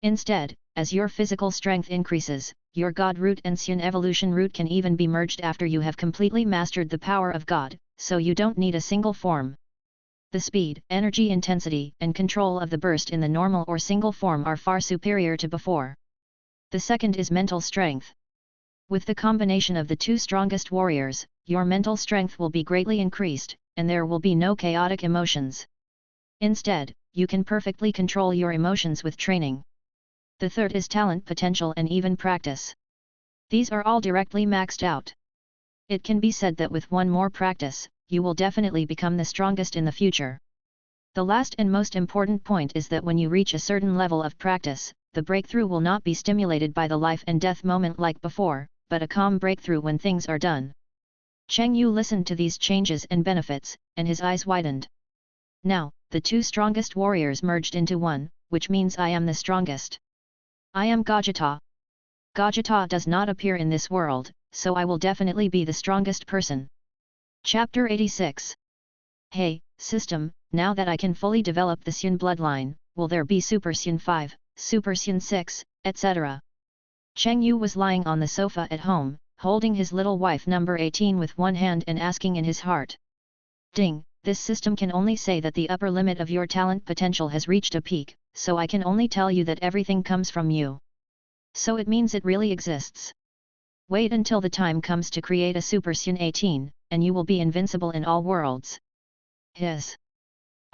[SPEAKER 1] Instead, as your physical strength increases, your God root and Sun evolution root can even be merged after you have completely mastered the power of God, so you don't need a single form. The speed, energy intensity, and control of the burst in the normal or single form are far superior to before. The second is mental strength. With the combination of the two strongest warriors, your mental strength will be greatly increased, and there will be no chaotic emotions. Instead, you can perfectly control your emotions with training. The third is talent potential and even practice. These are all directly maxed out. It can be said that with one more practice, you will definitely become the strongest in the future. The last and most important point is that when you reach a certain level of practice, the breakthrough will not be stimulated by the life and death moment like before, but a calm breakthrough when things are done. Cheng Yu listened to these changes and benefits, and his eyes widened. Now, the two strongest warriors merged into one, which means I am the strongest. I am Gajata. Gajata does not appear in this world, so I will definitely be the strongest person. Chapter 86. Hey, system, now that I can fully develop the Sun bloodline, will there be Super Sun 5, Super Sun 6, etc.? Cheng Yu was lying on the sofa at home, holding his little wife number 18 with one hand and asking in his heart. Ding, this system can only say that the upper limit of your talent potential has reached a peak, so I can only tell you that everything comes from you. So it means it really exists. Wait until the time comes to create a Super Sun 18, and you will be invincible in all worlds. Hiss.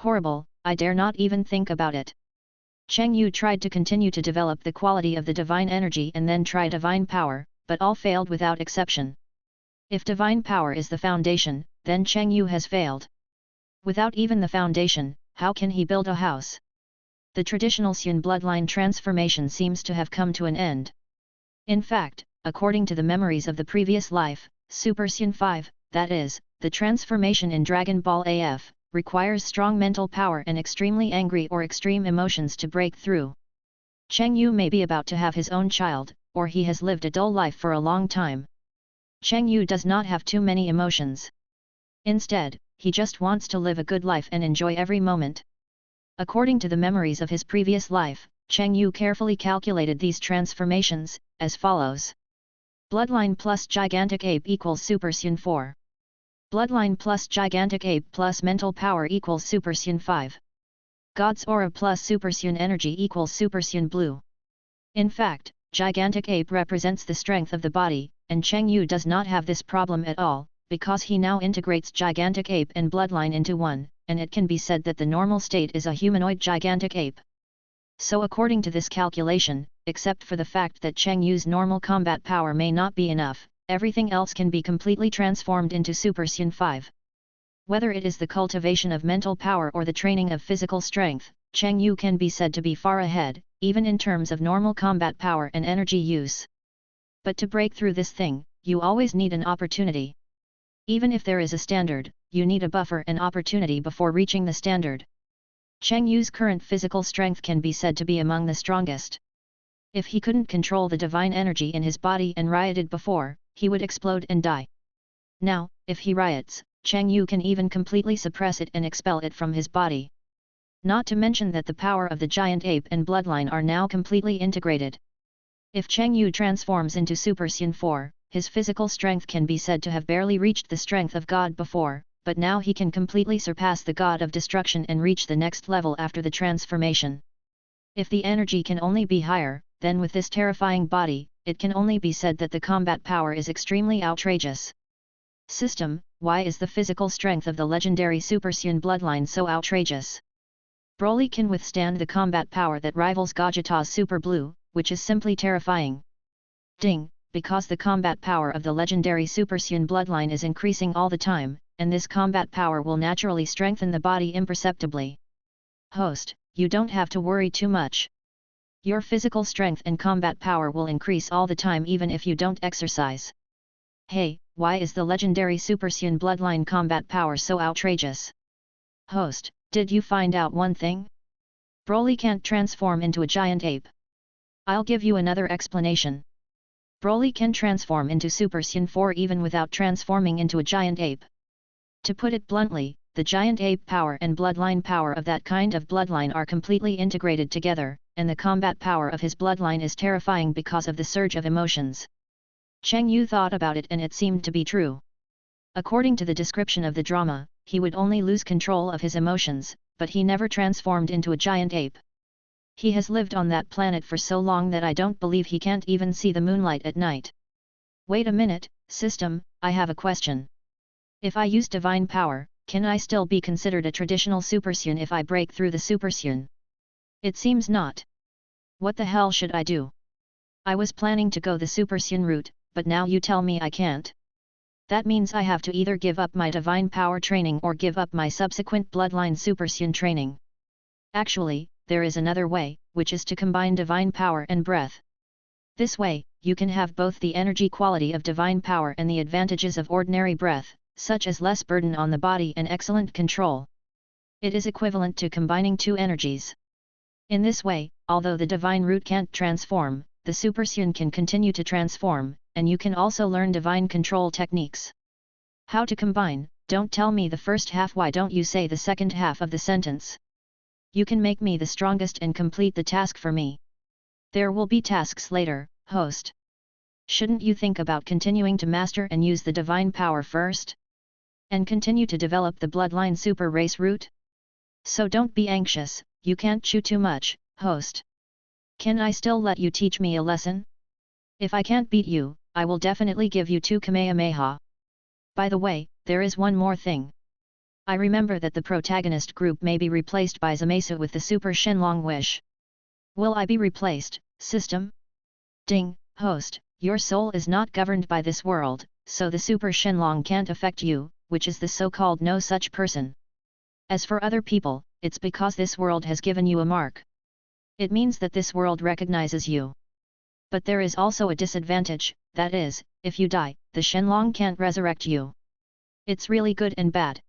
[SPEAKER 1] Horrible, I dare not even think about it. Cheng Yu tried to continue to develop the quality of the divine energy and then try divine power, but all failed without exception. If divine power is the foundation, then Cheng Yu has failed. Without even the foundation, how can he build a house? The traditional Sun bloodline transformation seems to have come to an end. In fact, according to the memories of the previous life, Super Sun 5, that is, the transformation in Dragon Ball AF, requires strong mental power and extremely angry or extreme emotions to break through. Cheng Yu may be about to have his own child, or he has lived a dull life for a long time. Cheng Yu does not have too many emotions. Instead, he just wants to live a good life and enjoy every moment. According to the memories of his previous life, Cheng Yu carefully calculated these transformations, as follows. Bloodline plus Gigantic Ape equals Super Sun 4. Bloodline plus Gigantic Ape plus Mental Power equals Super Sun 5. God's Aura plus Super Sun Energy equals Super Sun Blue. In fact, Gigantic Ape represents the strength of the body, and Cheng Yu does not have this problem at all, because he now integrates Gigantic Ape and Bloodline into one, and it can be said that the normal state is a humanoid Gigantic Ape. So according to this calculation, except for the fact that Cheng Yu's normal combat power may not be enough, everything else can be completely transformed into Super Sun 5. Whether it is the cultivation of mental power or the training of physical strength, Cheng Yu can be said to be far ahead, even in terms of normal combat power and energy use. But to break through this thing, you always need an opportunity. Even if there is a standard, you need a buffer and opportunity before reaching the standard. Cheng Yu's current physical strength can be said to be among the strongest. If he couldn't control the divine energy in his body and rioted before, he would explode and die. Now, if he riots, Cheng Yu can even completely suppress it and expel it from his body. Not to mention that the power of the giant ape and bloodline are now completely integrated. If Cheng Yu transforms into Super Sun 4, his physical strength can be said to have barely reached the strength of God before, but now he can completely surpass the God of destruction and reach the next level after the transformation. If the energy can only be higher, then with this terrifying body, it can only be said that the combat power is extremely outrageous. System, why is the physical strength of the legendary Super Sun bloodline so outrageous? Broly can withstand the combat power that rivals Gogeta's Super Blue, which is simply terrifying. Ding, because the combat power of the legendary Supersun bloodline is increasing all the time, and this combat power will naturally strengthen the body imperceptibly. Host, you don't have to worry too much. Your physical strength and combat power will increase all the time even if you don't exercise. Hey, why is the legendary Supersun bloodline combat power so outrageous? Host, did you find out one thing? Broly can't transform into a giant ape. I'll give you another explanation. Broly can transform into Supersun 4 even without transforming into a giant ape. To put it bluntly, the giant ape power and bloodline power of that kind of bloodline are completely integrated together, and the combat power of his bloodline is terrifying because of the surge of emotions. Cheng Yu thought about it and it seemed to be true. According to the description of the drama, he would only lose control of his emotions, but he never transformed into a giant ape. He has lived on that planet for so long that I don't believe he can't even see the moonlight at night. Wait a minute, system, I have a question. If I use divine power, can I still be considered a traditional Supersun if I break through the Supersun? It seems not. What the hell should I do? I was planning to go the Supersun route, but now you tell me I can't. That means I have to either give up my divine power training or give up my subsequent bloodline Supersun training. Actually, there is another way, which is to combine divine power and breath. This way, you can have both the energy quality of divine power and the advantages of ordinary breath, such as less burden on the body and excellent control. It is equivalent to combining two energies. In this way, although the divine root can't transform, the Supersun can continue to transform, and you can also learn divine control techniques. How to combine? Don't tell me the first half, why don't you say the second half of the sentence? You can make me the strongest and complete the task for me. There will be tasks later, host. Shouldn't you think about continuing to master and use the divine power first? And continue to develop the bloodline super race route? So don't be anxious, you can't chew too much, host. Can I still let you teach me a lesson? If I can't beat you, I will definitely give you 2 Kamehameha. By the way, there is one more thing. I remember that the protagonist group may be replaced by Zamasu with the Super Shenlong Wish. Will I be replaced, system? Ding, host, your soul is not governed by this world, so the Super Shenlong can't affect you, which is the so-called no such person. As for other people, it's because this world has given you a mark. It means that this world recognizes you. But there is also a disadvantage, that is, if you die, the Shenlong can't resurrect you. It's really good and bad.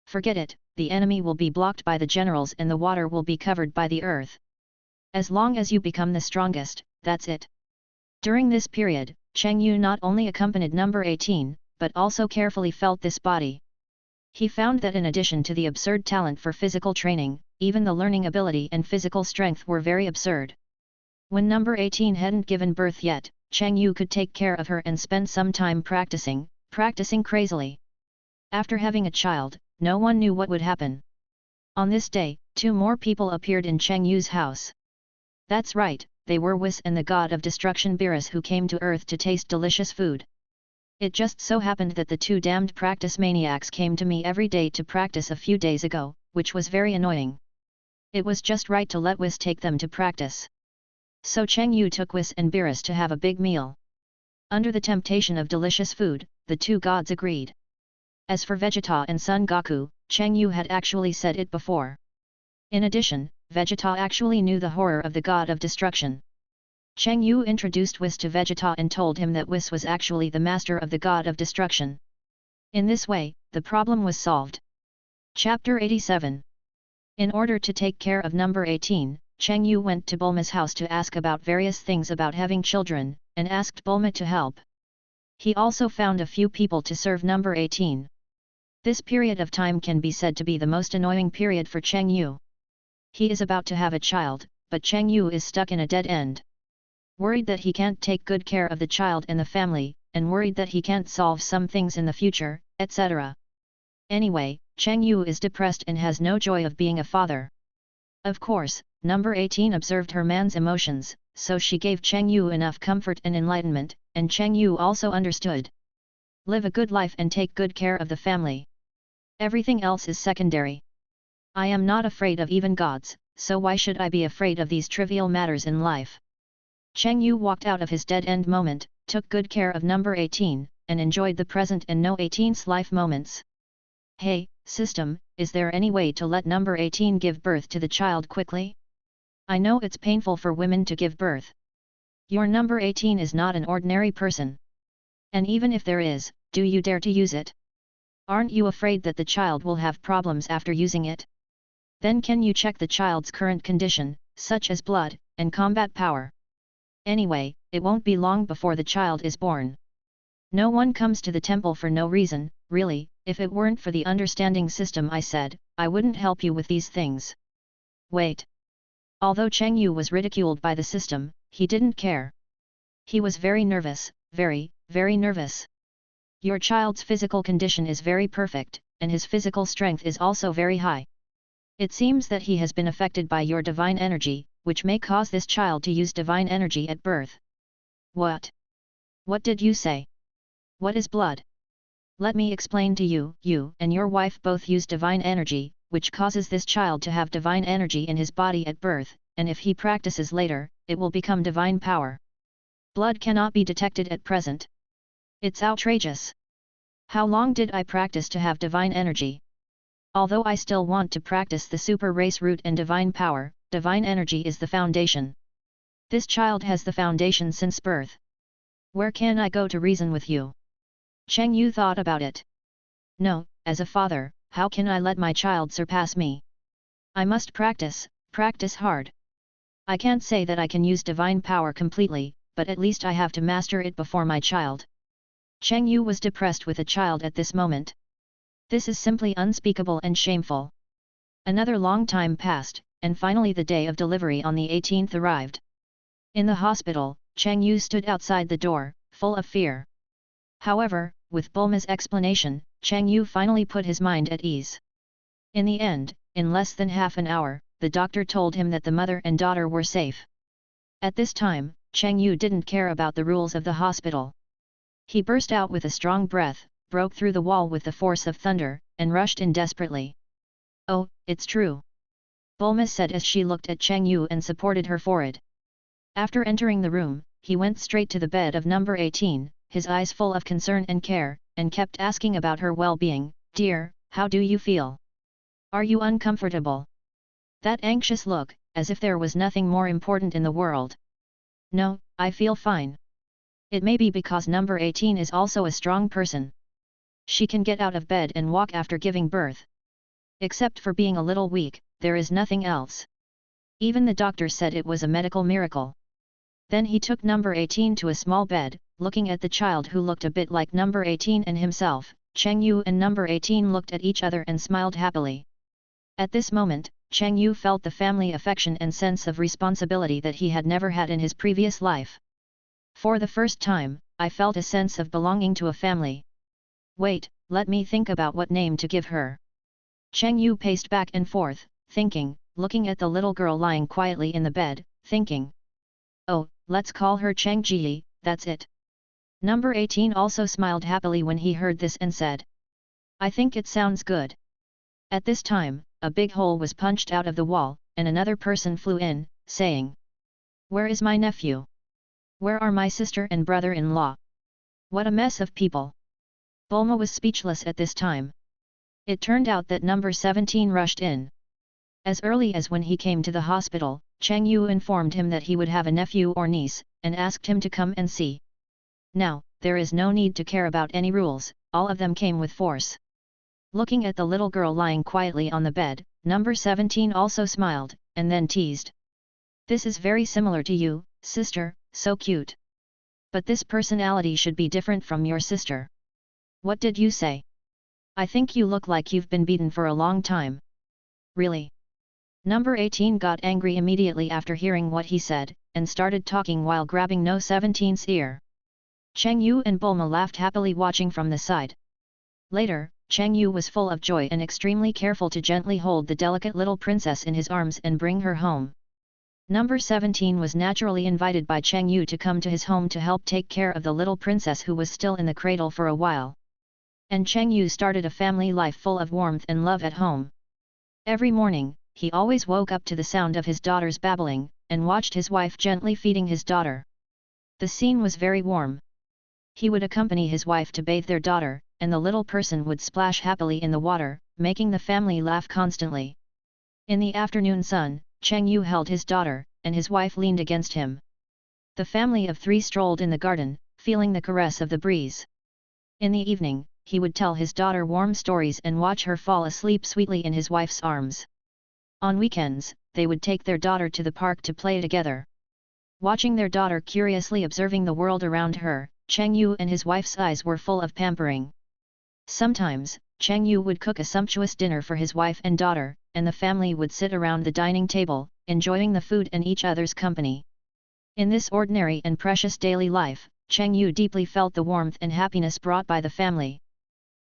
[SPEAKER 1] Forget it, the enemy will be blocked by the generals and the water will be covered by the earth. As long as you become the strongest, that's it. During this period, Cheng Yu not only accompanied number 18, but also carefully felt this body. He found that in addition to the absurd talent for physical training, even the learning ability and physical strength were very absurd. When number 18 hadn't given birth yet, Cheng Yu could take care of her and spend some time practicing crazily. After having a child, no one knew what would happen. On this day, 2 more people appeared in Cheng Yu's house. That's right, they were Whis and the god of destruction Beerus, who came to Earth to taste delicious food. It just so happened that the 2 damned practice maniacs came to me every day to practice a few days ago, which was very annoying. It was just right to let Whis take them to practice. So Cheng Yu took Whis and Beerus to have a big meal. Under the temptation of delicious food, the 2 gods agreed. As for Vegeta and Son Goku, Cheng Yu had actually said it before. In addition, Vegeta actually knew the horror of the god of destruction. Cheng Yu introduced Whis to Vegeta and told him that Whis was actually the master of the god of destruction. In this way, the problem was solved. Chapter 87. In order to take care of number 18, Cheng Yu went to Bulma's house to ask about various things about having children, and asked Bulma to help. He also found a few people to serve number 18. This period of time can be said to be the most annoying period for Cheng Yu. He is about to have a child, but Cheng Yu is stuck in a dead end. Worried that he can't take good care of the child and the family, and worried that he can't solve some things in the future, etc. Anyway, Cheng Yu is depressed and has no joy of being a father. Of course, number 18 observed her man's emotions, so she gave Cheng Yu enough comfort and enlightenment, and Cheng Yu also understood. Live a good life and take good care of the family. Everything else is secondary. I am not afraid of even gods, so why should I be afraid of these trivial matters in life? Cheng Yu walked out of his dead-end moment, took good care of number 18, and enjoyed the present and no 18's life moments. Hey, system, is there any way to let number 18 give birth to the child quickly? I know it's painful for women to give birth. Your number 18 is not an ordinary person. And even if there is, do you dare to use it? Aren't you afraid that the child will have problems after using it? Then can you check the child's current condition, such as blood, and combat power? Anyway, it won't be long before the child is born. No one comes to the temple for no reason, really. If it weren't for the understanding system I said, I wouldn't help you with these things. Wait. Although Cheng Yu was ridiculed by the system, he didn't care. He was very nervous, very, very nervous. Your child's physical condition is very perfect, and his physical strength is also very high. It seems that he has been affected by your divine energy, which may cause this child to use divine energy at birth. What? What did you say? What is blood? Let me explain to you. You and your wife both use divine energy, which causes this child to have divine energy in his body at birth, and if he practices later, it will become divine power. Blood cannot be detected at present. It's outrageous. How long did I practice to have divine energy? Although I still want to practice the super race root and divine power, divine energy is the foundation. This child has the foundation since birth. Where can I go to reason with you? Cheng Yu thought about it. No, as a father, how can I let my child surpass me? I must practice, practice hard. I can't say that I can use divine power completely, but at least I have to master it before my child. Cheng Yu was depressed with a child at this moment. This is simply unspeakable and shameful. Another long time passed, and finally the day of delivery on the 18th arrived. In the hospital, Cheng Yu stood outside the door, full of fear. However, with Bulma's explanation, Cheng Yu finally put his mind at ease. In the end, in less than half an hour, the doctor told him that the mother and daughter were safe. At this time, Cheng Yu didn't care about the rules of the hospital. He burst out with a strong breath, broke through the wall with the force of thunder, and rushed in desperately. Oh, it's true. Bulma said as she looked at Cheng Yu and supported her forehead. After entering the room, he went straight to the bed of number 18, his eyes full of concern and care, and kept asking about her well-being. Dear, how do you feel? Are you uncomfortable? That anxious look, as if there was nothing more important in the world. No, I feel fine. It may be because number 18 is also a strong person. She can get out of bed and walk after giving birth. Except for being a little weak, there is nothing else. Even the doctor said it was a medical miracle. Then he took number 18 to a small bed, looking at the child who looked a bit like number 18 and himself. Cheng Yu and number 18 looked at each other and smiled happily. At this moment, Cheng Yu felt the family affection and sense of responsibility that he had never had in his previous life. For the first time, I felt a sense of belonging to a family. Wait, let me think about what name to give her. Cheng Yu paced back and forth, thinking, looking at the little girl lying quietly in the bed, thinking. Oh, let's call her Cheng Ji, that's it. Number 18 also smiled happily when he heard this and said. I think it sounds good. At this time, a big hole was punched out of the wall, and another person flew in, saying. Where is my nephew? Where are my sister and brother-in-law? What a mess of people! Bulma was speechless at this time. It turned out that number 17 rushed in. As early as when he came to the hospital, Cheng Yu informed him that he would have a nephew or niece, and asked him to come and see. Now, there is no need to care about any rules, all of them came with force. Looking at the little girl lying quietly on the bed, number 17 also smiled, and then teased. This is very similar to you, sister, so cute. But this personality should be different from your sister. What did you say? I think you look like you've been beaten for a long time. Really? Number 18 got angry immediately after hearing what he said, and started talking while grabbing No 17's ear. Cheng Yu and Bulma laughed happily watching from the side. Later, Cheng Yu was full of joy and extremely careful to gently hold the delicate little princess in his arms and bring her home. Number 17 was naturally invited by Cheng Yu to come to his home to help take care of the little princess who was still in the cradle for a while. And Cheng Yu started a family life full of warmth and love at home. Every morning, he always woke up to the sound of his daughter's babbling, and watched his wife gently feeding his daughter. The scene was very warm. He would accompany his wife to bathe their daughter, and the little person would splash happily in the water, making the family laugh constantly. In the afternoon sun, Cheng Yu held his daughter, and his wife leaned against him. The family of three strolled in the garden, feeling the caress of the breeze. In the evening, he would tell his daughter warm stories and watch her fall asleep sweetly in his wife's arms. On weekends, they would take their daughter to the park to play together. Watching their daughter curiously observing the world around her, Cheng Yu and his wife's eyes were full of pampering. Sometimes, Cheng Yu would cook a sumptuous dinner for his wife and daughter, and the family would sit around the dining table, enjoying the food and each other's company. In this ordinary and precious daily life, Cheng Yu deeply felt the warmth and happiness brought by the family.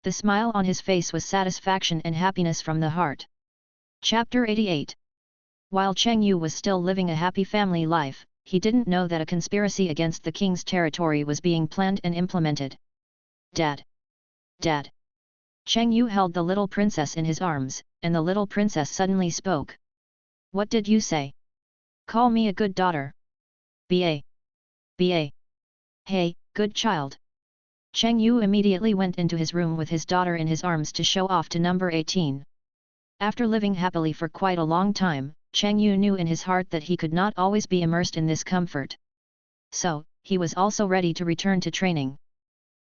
[SPEAKER 1] The smile on his face was satisfaction and happiness from the heart. Chapter 88. While Cheng Yu was still living a happy family life, he didn't know that a conspiracy against the king's territory was being planned and implemented. Dad! Dad! Cheng Yu held the little princess in his arms, and the little princess suddenly spoke. What did you say? Call me a good daughter. B.A. B.A. Hey, good child. Cheng Yu immediately went into his room with his daughter in his arms to show off to number 18. After living happily for quite a long time, Cheng Yu knew in his heart that he could not always be immersed in this comfort. So, he was also ready to return to training.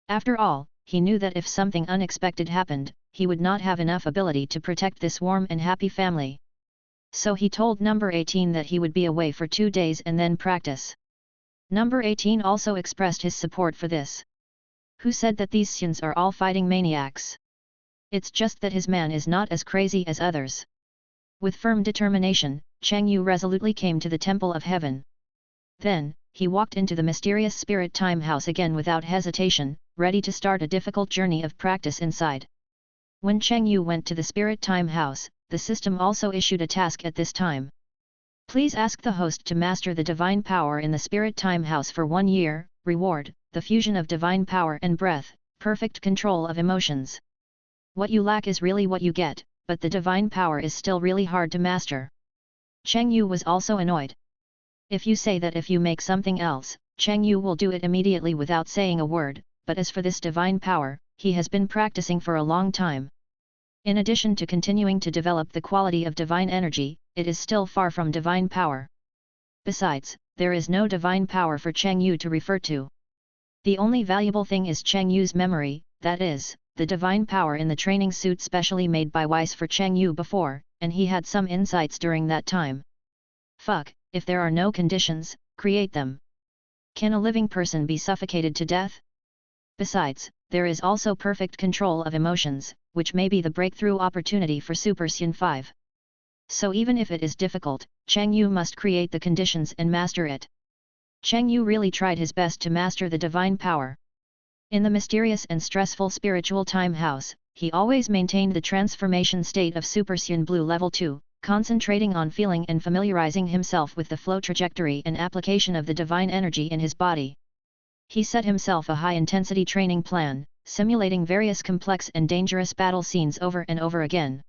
[SPEAKER 1] After all, he knew that if something unexpected happened, he would not have enough ability to protect this warm and happy family. So he told number 18 that he would be away for 2 days and then practice. Number 18 also expressed his support for this. Who said that these Xians are all fighting maniacs? It's just that his man is not as crazy as others. With firm determination, Cheng Yu resolutely came to the Temple of Heaven. Then, he walked into the mysterious spirit time house again without hesitation, ready to start a difficult journey of practice inside. When Cheng Yu went to the spirit time house, the system also issued a task at this time. Please ask the host to master the divine power in the spirit time house for 1 year, reward, the fusion of divine power and breath, perfect control of emotions. What you lack is really what you get, but the divine power is still really hard to master. Cheng Yu was also annoyed. If you say that if you make something else, Cheng Yu will do it immediately without saying a word, but as for this divine power, he has been practicing for a long time. In addition to continuing to develop the quality of divine energy, it is still far from divine power. Besides, there is no divine power for Cheng Yu to refer to. The only valuable thing is Cheng Yu's memory, that is, the divine power in the training suit specially made by Weiss for Cheng Yu before, and he had some insights during that time. Fuck, if there are no conditions, create them. Can a living person be suffocated to death? Besides, there is also perfect control of emotions, which may be the breakthrough opportunity for Super Xian 5. So even if it is difficult, Cheng Yu must create the conditions and master it. Cheng Yu really tried his best to master the divine power. In the mysterious and stressful spiritual time house, he always maintained the transformation state of Super Xian Blue Level 2, concentrating on feeling and familiarizing himself with the flow trajectory and application of the divine energy in his body. He set himself a high-intensity training plan, simulating various complex and dangerous battle scenes over and over again.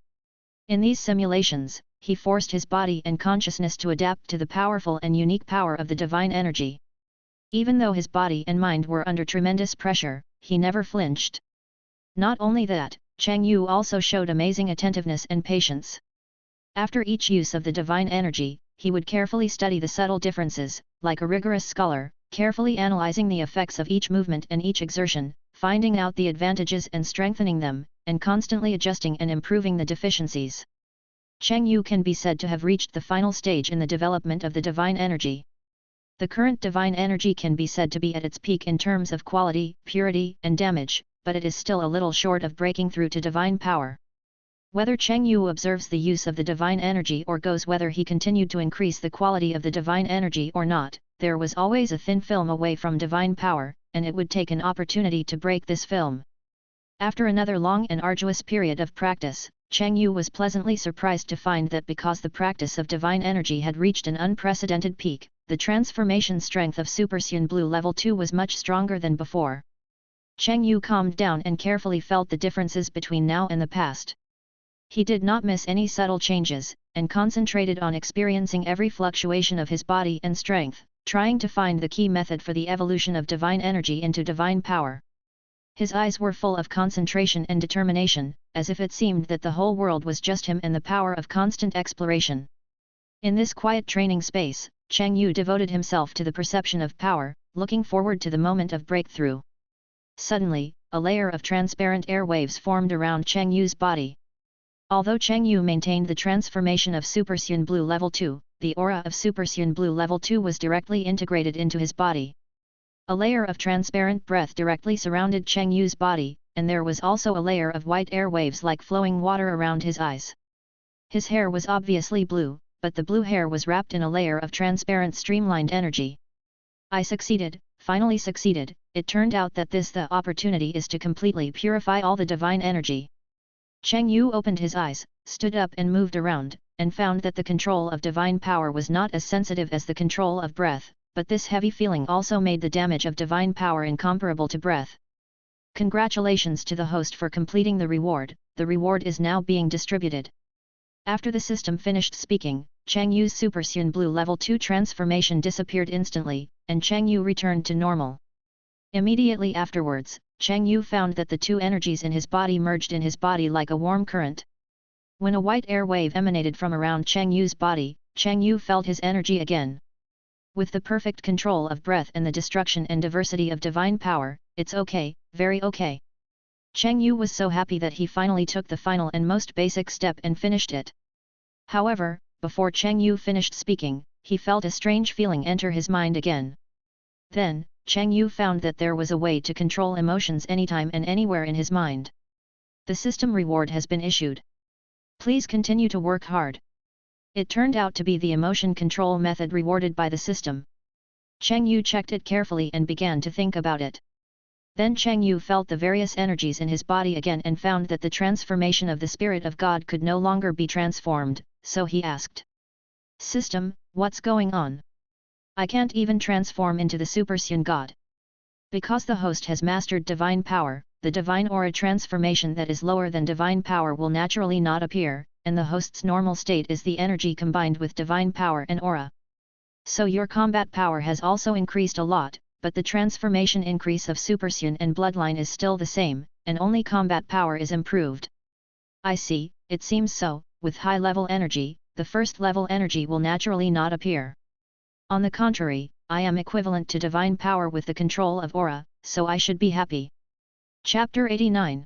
[SPEAKER 1] In these simulations, he forced his body and consciousness to adapt to the powerful and unique power of the divine energy. Even though his body and mind were under tremendous pressure, he never flinched. Not only that, Cheng Yu also showed amazing attentiveness and patience. After each use of the divine energy, he would carefully study the subtle differences, like a rigorous scholar, carefully analyzing the effects of each movement and each exertion, finding out the advantages and strengthening them, and constantly adjusting and improving the deficiencies. Cheng Yu can be said to have reached the final stage in the development of the divine energy. The current divine energy can be said to be at its peak in terms of quality, purity, and damage, but it is still a little short of breaking through to divine power. Whether Cheng Yu observes the use of the divine energy or goes whether he continued to increase the quality of the divine energy or not, there was always a thin film away from divine power, and it would take an opportunity to break this film. After another long and arduous period of practice, Cheng Yu was pleasantly surprised to find that because the practice of divine energy had reached an unprecedented peak, the transformation strength of Super Xian Blue Level 2 was much stronger than before. Cheng Yu calmed down and carefully felt the differences between now and the past. He did not miss any subtle changes, and concentrated on experiencing every fluctuation of his body and strength, trying to find the key method for the evolution of divine energy into divine power. His eyes were full of concentration and determination, as if it seemed that the whole world was just him and the power of constant exploration. In this quiet training space, Cheng Yu devoted himself to the perception of power, looking forward to the moment of breakthrough. Suddenly, a layer of transparent air waves formed around Cheng Yu's body. Although Cheng Yu maintained the transformation of Supersun Blue Level 2, the aura of Supersun Blue Level 2 was directly integrated into his body. A layer of transparent breath directly surrounded Cheng Yu's body, and there was also a layer of white air waves like flowing water around his eyes. His hair was obviously blue, but the blue hair was wrapped in a layer of transparent streamlined energy. I succeeded, finally succeeded. It turned out that the opportunity is to completely purify all the divine energy. Cheng Yu opened his eyes, stood up and moved around, and found that the control of divine power was not as sensitive as the control of breath, but this heavy feeling also made the damage of divine power incomparable to breath. Congratulations to the host for completing the reward is now being distributed. After the system finished speaking, Cheng Yu's Supersun Blue Level 2 transformation disappeared instantly, and Cheng Yu returned to normal. Immediately afterwards, Cheng Yu found that the two energies in his body merged in his body like a warm current. When a white air wave emanated from around Cheng Yu's body, Cheng Yu felt his energy again. With the perfect control of breath and the destruction and diversity of divine power, it's okay, very okay. Cheng Yu was so happy that he finally took the final and most basic step and finished it. However, before Cheng Yu finished speaking, he felt a strange feeling enter his mind again. Then, Cheng Yu found that there was a way to control emotions anytime and anywhere in his mind. The system reward has been issued. Please continue to work hard. It turned out to be the emotion control method rewarded by the system. Cheng Yu checked it carefully and began to think about it. Then Cheng Yu felt the various energies in his body again and found that the transformation of the Spirit of God could no longer be transformed, so he asked. System, what's going on? I can't even transform into the Supersun God. Because the host has mastered divine power, the divine aura transformation that is lower than divine power will naturally not appear, and the host's normal state is the energy combined with divine power and aura. So your combat power has also increased a lot, but the transformation increase of Supersun and bloodline is still the same, and only combat power is improved. I see, it seems so. With high-level energy, the first-level energy will naturally not appear. On the contrary, I am equivalent to divine power with the control of aura, so I should be happy. Chapter 89.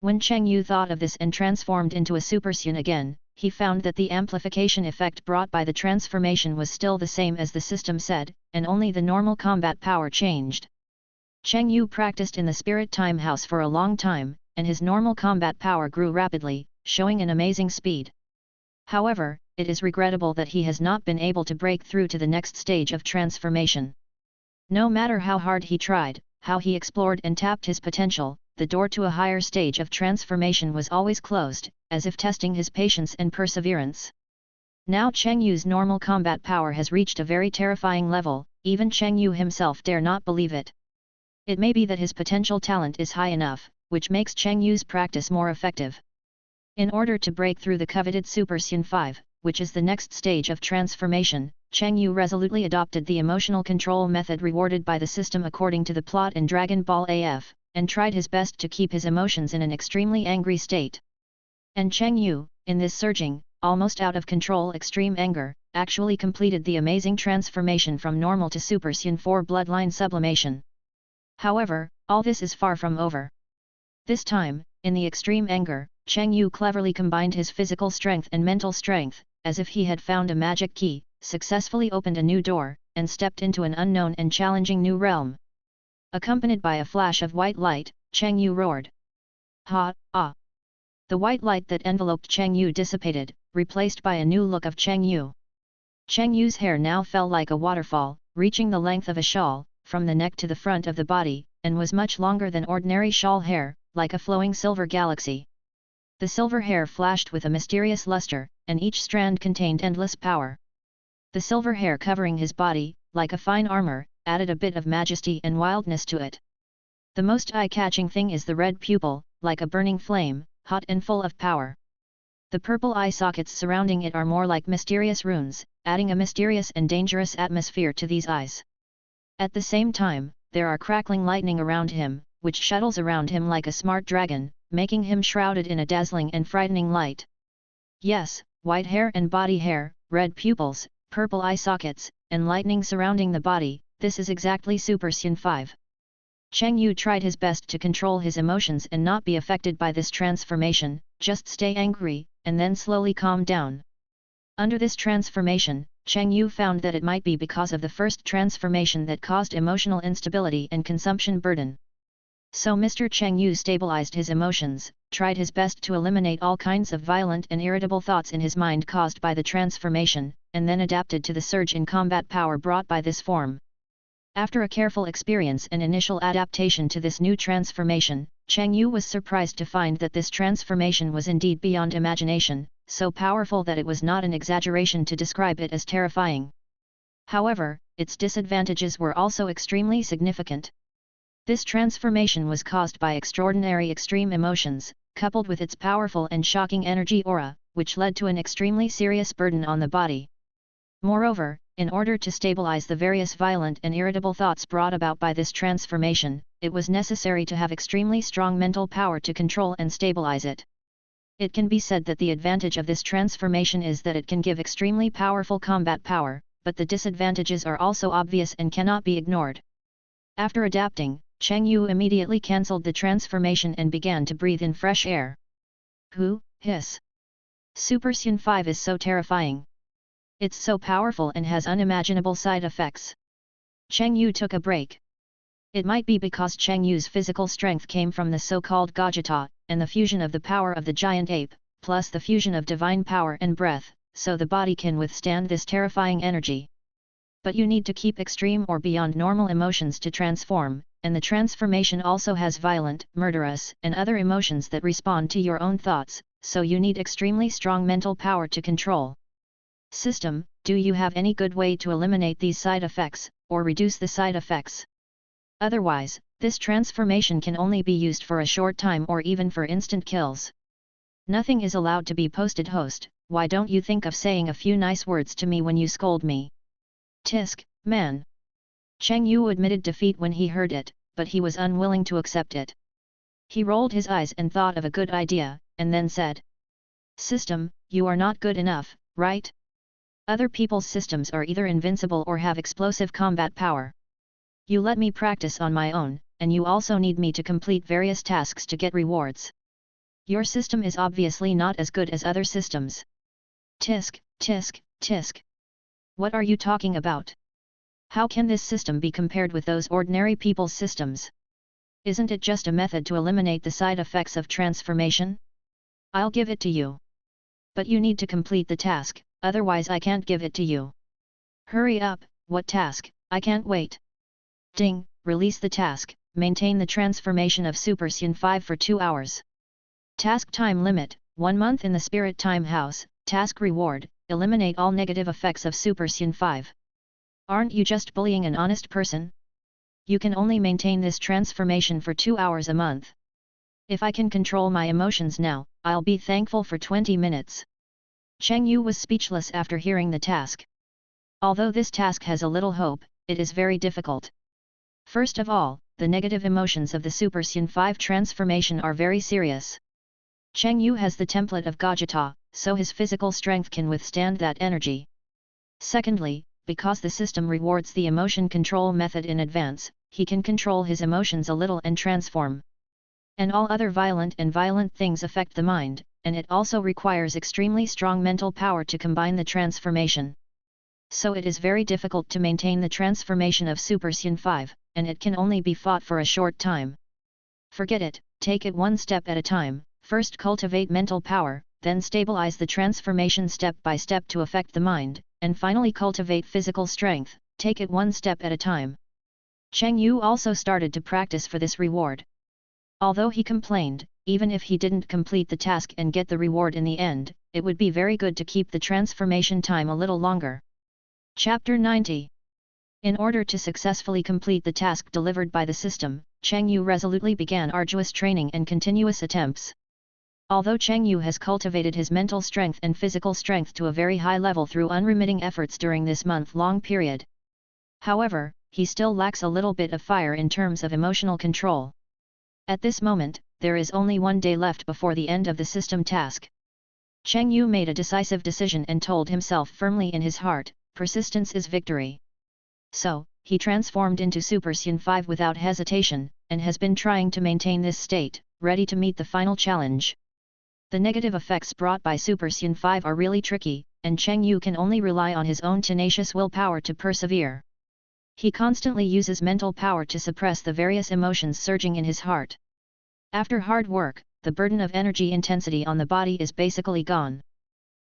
[SPEAKER 1] When Cheng Yu thought of this and transformed into a Supersun again, he found that the amplification effect brought by the transformation was still the same as the system said, and only the normal combat power changed. Cheng Yu practiced in the Spirit Time House for a long time, and his normal combat power grew rapidly, showing an amazing speed. However, it is regrettable that he has not been able to break through to the next stage of transformation. No matter how hard he tried, how he explored and tapped his potential, the door to a higher stage of transformation was always closed, as if testing his patience and perseverance. Now Cheng Yu's normal combat power has reached a very terrifying level, even Cheng Yu himself dare not believe it. It may be that his potential talent is high enough, which makes Cheng Yu's practice more effective. In order to break through the coveted Supersun 5, which is the next stage of transformation, Cheng Yu resolutely adopted the emotional control method rewarded by the system according to the plot in Dragon Ball AF, and tried his best to keep his emotions in an extremely angry state. And Cheng Yu, in this surging, almost out of control extreme anger, actually completed the amazing transformation from normal to Supersun 4 bloodline sublimation. However, all this is far from over. This time, in the extreme anger, Cheng Yu cleverly combined his physical strength and mental strength, as if he had found a magic key, successfully opened a new door, and stepped into an unknown and challenging new realm. Accompanied by a flash of white light, Cheng Yu roared. Ha, ah! The white light that enveloped Cheng Yu dissipated, replaced by a new look of Cheng Yu. Cheng Yu's hair now fell like a waterfall, reaching the length of a shawl, from the neck to the front of the body, and was much longer than ordinary shawl hair, like a flowing silver galaxy. The silver hair flashed with a mysterious luster, and each strand contained endless power. The silver hair covering his body, like a fine armor, added a bit of majesty and wildness to it. The most eye-catching thing is the red pupil, like a burning flame, hot and full of power. The purple eye sockets surrounding it are more like mysterious runes, adding a mysterious and dangerous atmosphere to these eyes. At the same time, there are crackling lightning around him, which shuttles around him like a smart dragon, making him shrouded in a dazzling and frightening light. Yes, white hair and body hair, red pupils, purple eye sockets, and lightning surrounding the body, this is exactly Super Saiyan 5. Cheng Yu tried his best to control his emotions and not be affected by this transformation, just stay angry, and then slowly calm down. Under this transformation, Cheng Yu found that it might be because of the first transformation that caused emotional instability and consumption burden. So Mr. Cheng Yu stabilized his emotions, tried his best to eliminate all kinds of violent and irritable thoughts in his mind caused by the transformation, and then adapted to the surge in combat power brought by this form. After a careful experience and initial adaptation to this new transformation, Cheng Yu was surprised to find that this transformation was indeed beyond imagination, so powerful that it was not an exaggeration to describe it as terrifying. However, its disadvantages were also extremely significant. This transformation was caused by extraordinary extreme emotions, coupled with its powerful and shocking energy aura, which led to an extremely serious burden on the body. Moreover, in order to stabilize the various violent and irritable thoughts brought about by this transformation, it was necessary to have extremely strong mental power to control and stabilize it. It can be said that the advantage of this transformation is that it can give extremely powerful combat power, but the disadvantages are also obvious and cannot be ignored. After adapting, Cheng Yu immediately cancelled the transformation and began to breathe in fresh air. Hiss! Super Saiyan 5 is so terrifying. It's so powerful and has unimaginable side effects. Cheng Yu took a break. It might be because Cheng Yu's physical strength came from the so-called Gajata, and the fusion of the power of the giant ape, plus the fusion of divine power and breath, so the body can withstand this terrifying energy. But you need to keep extreme or beyond normal emotions to transform, and the transformation also has violent, murderous, and other emotions that respond to your own thoughts, so you need extremely strong mental power to control. System, do you have any good way to eliminate these side effects, or reduce the side effects? Otherwise, this transformation can only be used for a short time or even for instant kills. Nothing is allowed to be posted. Host, why don't you think of saying a few nice words to me when you scold me? Tisk, man. Cheng Yu admitted defeat when he heard it, but he was unwilling to accept it. He rolled his eyes and thought of a good idea, and then said, System, you are not good enough, right? Other people's systems are either invincible or have explosive combat power. You let me practice on my own, and you also need me to complete various tasks to get rewards. Your system is obviously not as good as other systems. Tisk, tisk, tisk. What are you talking about? How can this system be compared with those ordinary people's systems? Isn't it just a method to eliminate the side effects of transformation? I'll give it to you. But you need to complete the task, otherwise I can't give it to you. Hurry up, what task? I can't wait. Ding, release the task, maintain the transformation of Super Saiyan 5 for 2 hours. Task time limit, 1 month in the Spirit Time House. Task reward, eliminate all negative effects of Super Saiyan 5. Aren't you just bullying an honest person? You can only maintain this transformation for 2 hours a month. If I can control my emotions now, I'll be thankful for 20 minutes. Cheng Yu was speechless after hearing the task. Although this task has a little hope, it is very difficult. First of all, the negative emotions of the Super Saiyan 5 transformation are very serious. Cheng Yu has the template of Gajata, so his physical strength can withstand that energy. Secondly, because the system rewards the emotion control method in advance, he can control his emotions a little and transform. And all other violent things affect the mind, and it also requires extremely strong mental power to combine the transformation. So it is very difficult to maintain the transformation of Super Saiyan 5, and it can only be fought for a short time. Forget it, take it one step at a time, first cultivate mental power, then stabilize the transformation step by step to affect the mind, and finally cultivate physical strength, take it one step at a time. Cheng Yu also started to practice for this reward. Although he complained, even if he didn't complete the task and get the reward in the end, it would be very good to keep the transformation time a little longer. Chapter 90. In order to successfully complete the task delivered by the system, Cheng Yu resolutely began arduous training and continuous attempts. Although Cheng Yu has cultivated his mental strength and physical strength to a very high level through unremitting efforts during this month-long period. However, he still lacks a little bit of fire in terms of emotional control. At this moment, there is only 1 day left before the end of the system task. Cheng Yu made a decisive decision and told himself firmly in his heart, persistence is victory. So, he transformed into Super Saiyan 5 without hesitation, and has been trying to maintain this state, ready to meet the final challenge. The negative effects brought by Super Saiyan 5 are really tricky, and Cheng Yu can only rely on his own tenacious willpower to persevere. He constantly uses mental power to suppress the various emotions surging in his heart. After hard work, the burden of energy intensity on the body is basically gone.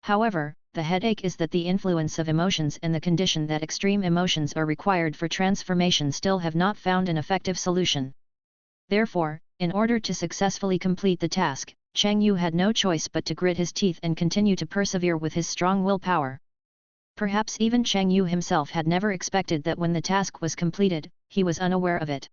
[SPEAKER 1] However, the headache is that the influence of emotions and the condition that extreme emotions are required for transformation still have not found an effective solution. Therefore, in order to successfully complete the task, Cheng Yu had no choice but to grit his teeth and continue to persevere with his strong willpower. Perhaps even Cheng Yu himself had never expected that when the task was completed, he was unaware of it.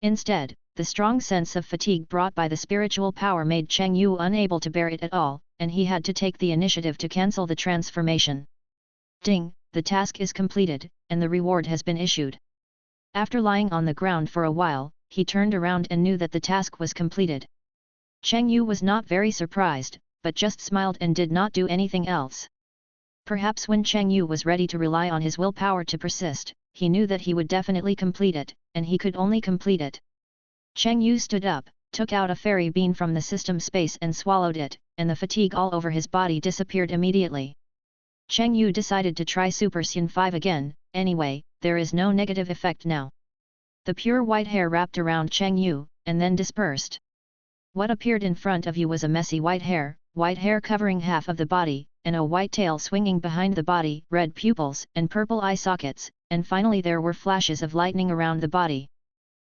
[SPEAKER 1] Instead, the strong sense of fatigue brought by the spiritual power made Cheng Yu unable to bear it at all, and he had to take the initiative to cancel the transformation. Ding, the task is completed, and the reward has been issued. After lying on the ground for a while, he turned around and knew that the task was completed. Cheng Yu was not very surprised, but just smiled and did not do anything else. Perhaps when Cheng Yu was ready to rely on his willpower to persist, he knew that he would definitely complete it, and he could only complete it. Cheng Yu stood up, took out a fairy bean from the system space and swallowed it, and the fatigue all over his body disappeared immediately. Cheng Yu decided to try Super Saiyan 5 again, anyway, there is no negative effect now. The pure white hair wrapped around Cheng Yu, and then dispersed. What appeared in front of you was a messy white hair covering half of the body, and a white tail swinging behind the body, red pupils and purple eye sockets, and finally there were flashes of lightning around the body.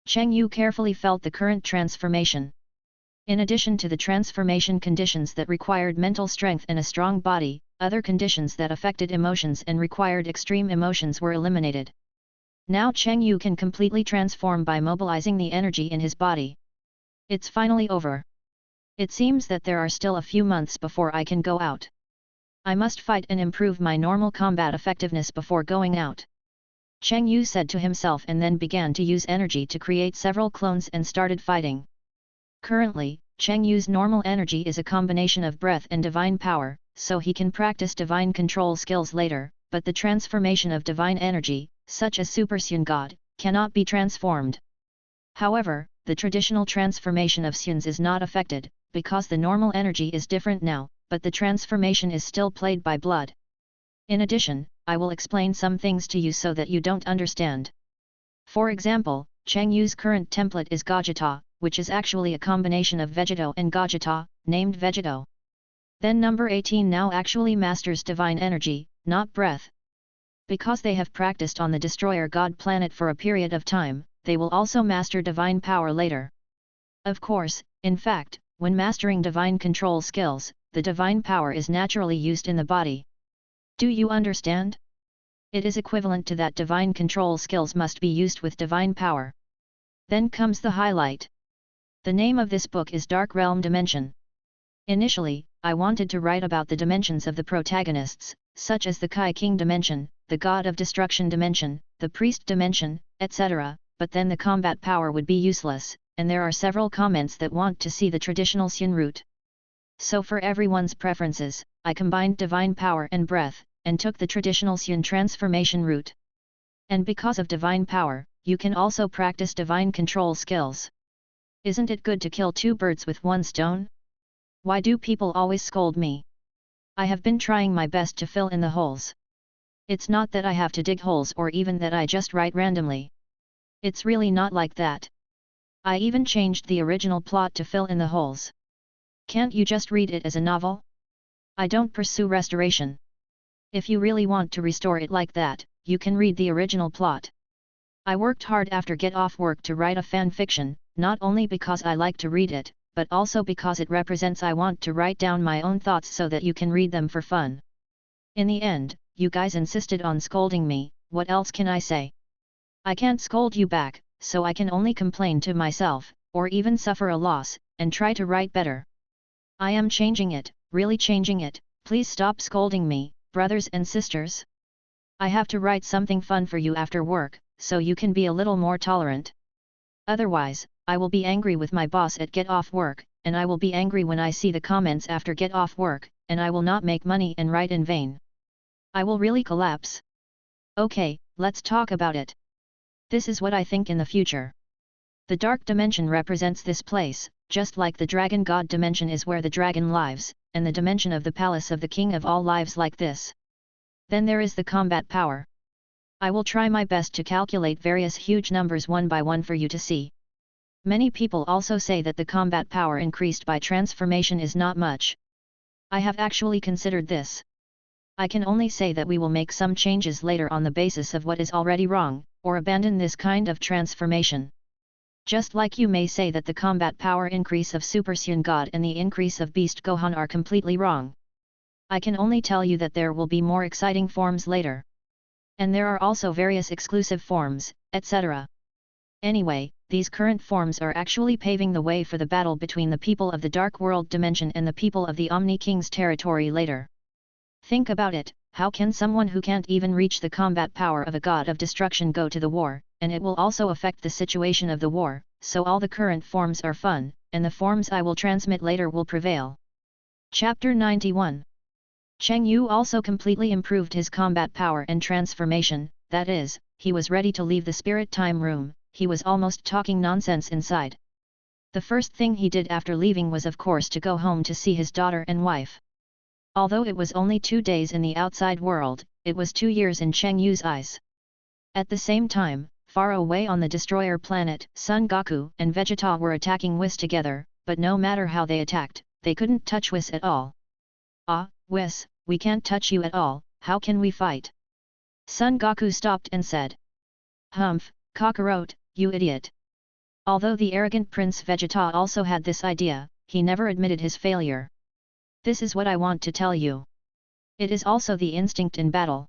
[SPEAKER 1] Cheng Yu carefully felt the current transformation. In addition to the transformation conditions that required mental strength and a strong body, other conditions that affected emotions and required extreme emotions were eliminated. Now Cheng Yu can completely transform by mobilizing the energy in his body. It's finally over. It seems that there are still a few months before I can go out. I must fight and improve my normal combat effectiveness before going out. Cheng Yu said to himself and then began to use energy to create several clones and started fighting. Currently, Cheng Yu's normal energy is a combination of breath and divine power, so he can practice divine control skills later, but the transformation of divine energy, such as Super Saiyan God, cannot be transformed. However, the traditional transformation of Saiyans is not affected, because the normal energy is different now, but the transformation is still played by blood. In addition, I will explain some things to you so that you don't understand. For example, Cheng Yu's current template is Gogeta, which is actually a combination of Vegeto and Gogeta, named Vegeto. Then number 18 now actually masters divine energy, not breath. Because they have practiced on the Destroyer God planet for a period of time, they will also master divine power later. Of course, in fact, when mastering divine control skills, the divine power is naturally used in the body. Do you understand? It is equivalent to that divine control skills must be used with divine power. Then comes the highlight. The name of this book is Dark Realm Dimension. Initially, I wanted to write about the dimensions of the protagonists, such as the Kai King dimension, the God of Destruction dimension, the Priest dimension, etc., but then the combat power would be useless, and there are several comments that want to see the traditional Saiyan route. So for everyone's preferences, I combined divine power and breath, and took the traditional Saiyan transformation route. And because of divine power, you can also practice divine control skills. Isn't it good to kill two birds with one stone? Why do people always scold me? I have been trying my best to fill in the holes. It's not that I have to dig holes or even that I just write randomly. It's really not like that. I even changed the original plot to fill in the holes. Can't you just read it as a novel? I don't pursue restoration. If you really want to restore it like that, you can read the original plot. I worked hard after get off work to write a fan fiction, not only because I like to read it, but also because it represents I want to write down my own thoughts so that you can read them for fun. In the end, you guys insisted on scolding me, what else can I say? I can't scold you back, so I can only complain to myself, or even suffer a loss, and try to write better. I am changing it, really changing it, please stop scolding me, brothers and sisters. I have to write something fun for you after work, so you can be a little more tolerant. Otherwise, I will be angry with my boss at Get Off Work, and I will be angry when I see the comments after Get Off Work, and I will not make money and write in vain. I will really collapse. Okay, let's talk about it. This is what I think in the future. The dark dimension represents this place, just like the dragon god dimension is where the dragon lives, and the dimension of the palace of the king of all lives like this. Then there is the combat power. I will try my best to calculate various huge numbers one by one for you to see. Many people also say that the combat power increased by transformation is not much. I have actually considered this. I can only say that we will make some changes later on the basis of what is already wrong, or abandon this kind of transformation. Just like you may say that the combat power increase of Super Saiyan God and the increase of Beast Gohan are completely wrong. I can only tell you that there will be more exciting forms later. And there are also various exclusive forms, etc. Anyway, these current forms are actually paving the way for the battle between the people of the Dark World dimension and the people of the Omni King's territory later. Think about it, how can someone who can't even reach the combat power of a god of destruction go to the war, and it will also affect the situation of the war, so all the current forms are fun, and the forms I will transmit later will prevail. Chapter 91. Cheng Yu also completely improved his combat power and transformation, that is, he was ready to leave the spirit time room, he was almost talking nonsense inside. The first thing he did after leaving was of course to go home to see his daughter and wife. Although it was only 2 days in the outside world, it was 2 years in Cheng Yu's eyes. At the same time, far away on the destroyer planet, Son Goku and Vegeta were attacking Whis together, but no matter how they attacked, they couldn't touch Whis at all. Ah, Whis, we can't touch you at all, how can we fight? Son Goku stopped and said. Humph, Kakarot, you idiot. Although the arrogant Prince Vegeta also had this idea, he never admitted his failure. This is what I want to tell you. It is also the instinct in battle.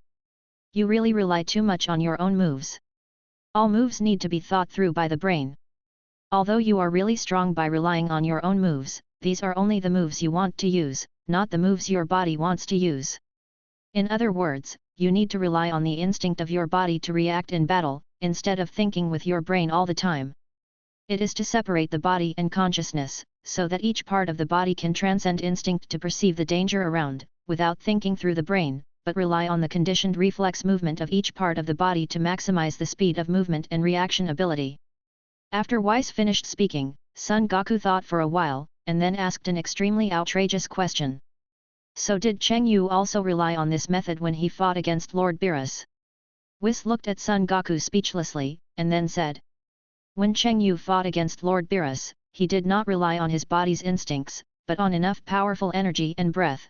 [SPEAKER 1] You really rely too much on your own moves. All moves need to be thought through by the brain. Although you are really strong by relying on your own moves, these are only the moves you want to use, not the moves your body wants to use. In other words, you need to rely on the instinct of your body to react in battle, instead of thinking with your brain all the time. It is to separate the body and consciousness, so that each part of the body can transcend instinct to perceive the danger around, without thinking through the brain, but rely on the conditioned reflex movement of each part of the body to maximize the speed of movement and reaction ability. After Whis finished speaking, Son Goku thought for a while, and then asked an extremely outrageous question. So did Cheng Yu also rely on this method when he fought against Lord Beerus? Whis looked at Son Goku speechlessly, and then said. When Cheng Yu fought against Lord Beerus, he did not rely on his body's instincts, but on enough powerful energy and breath.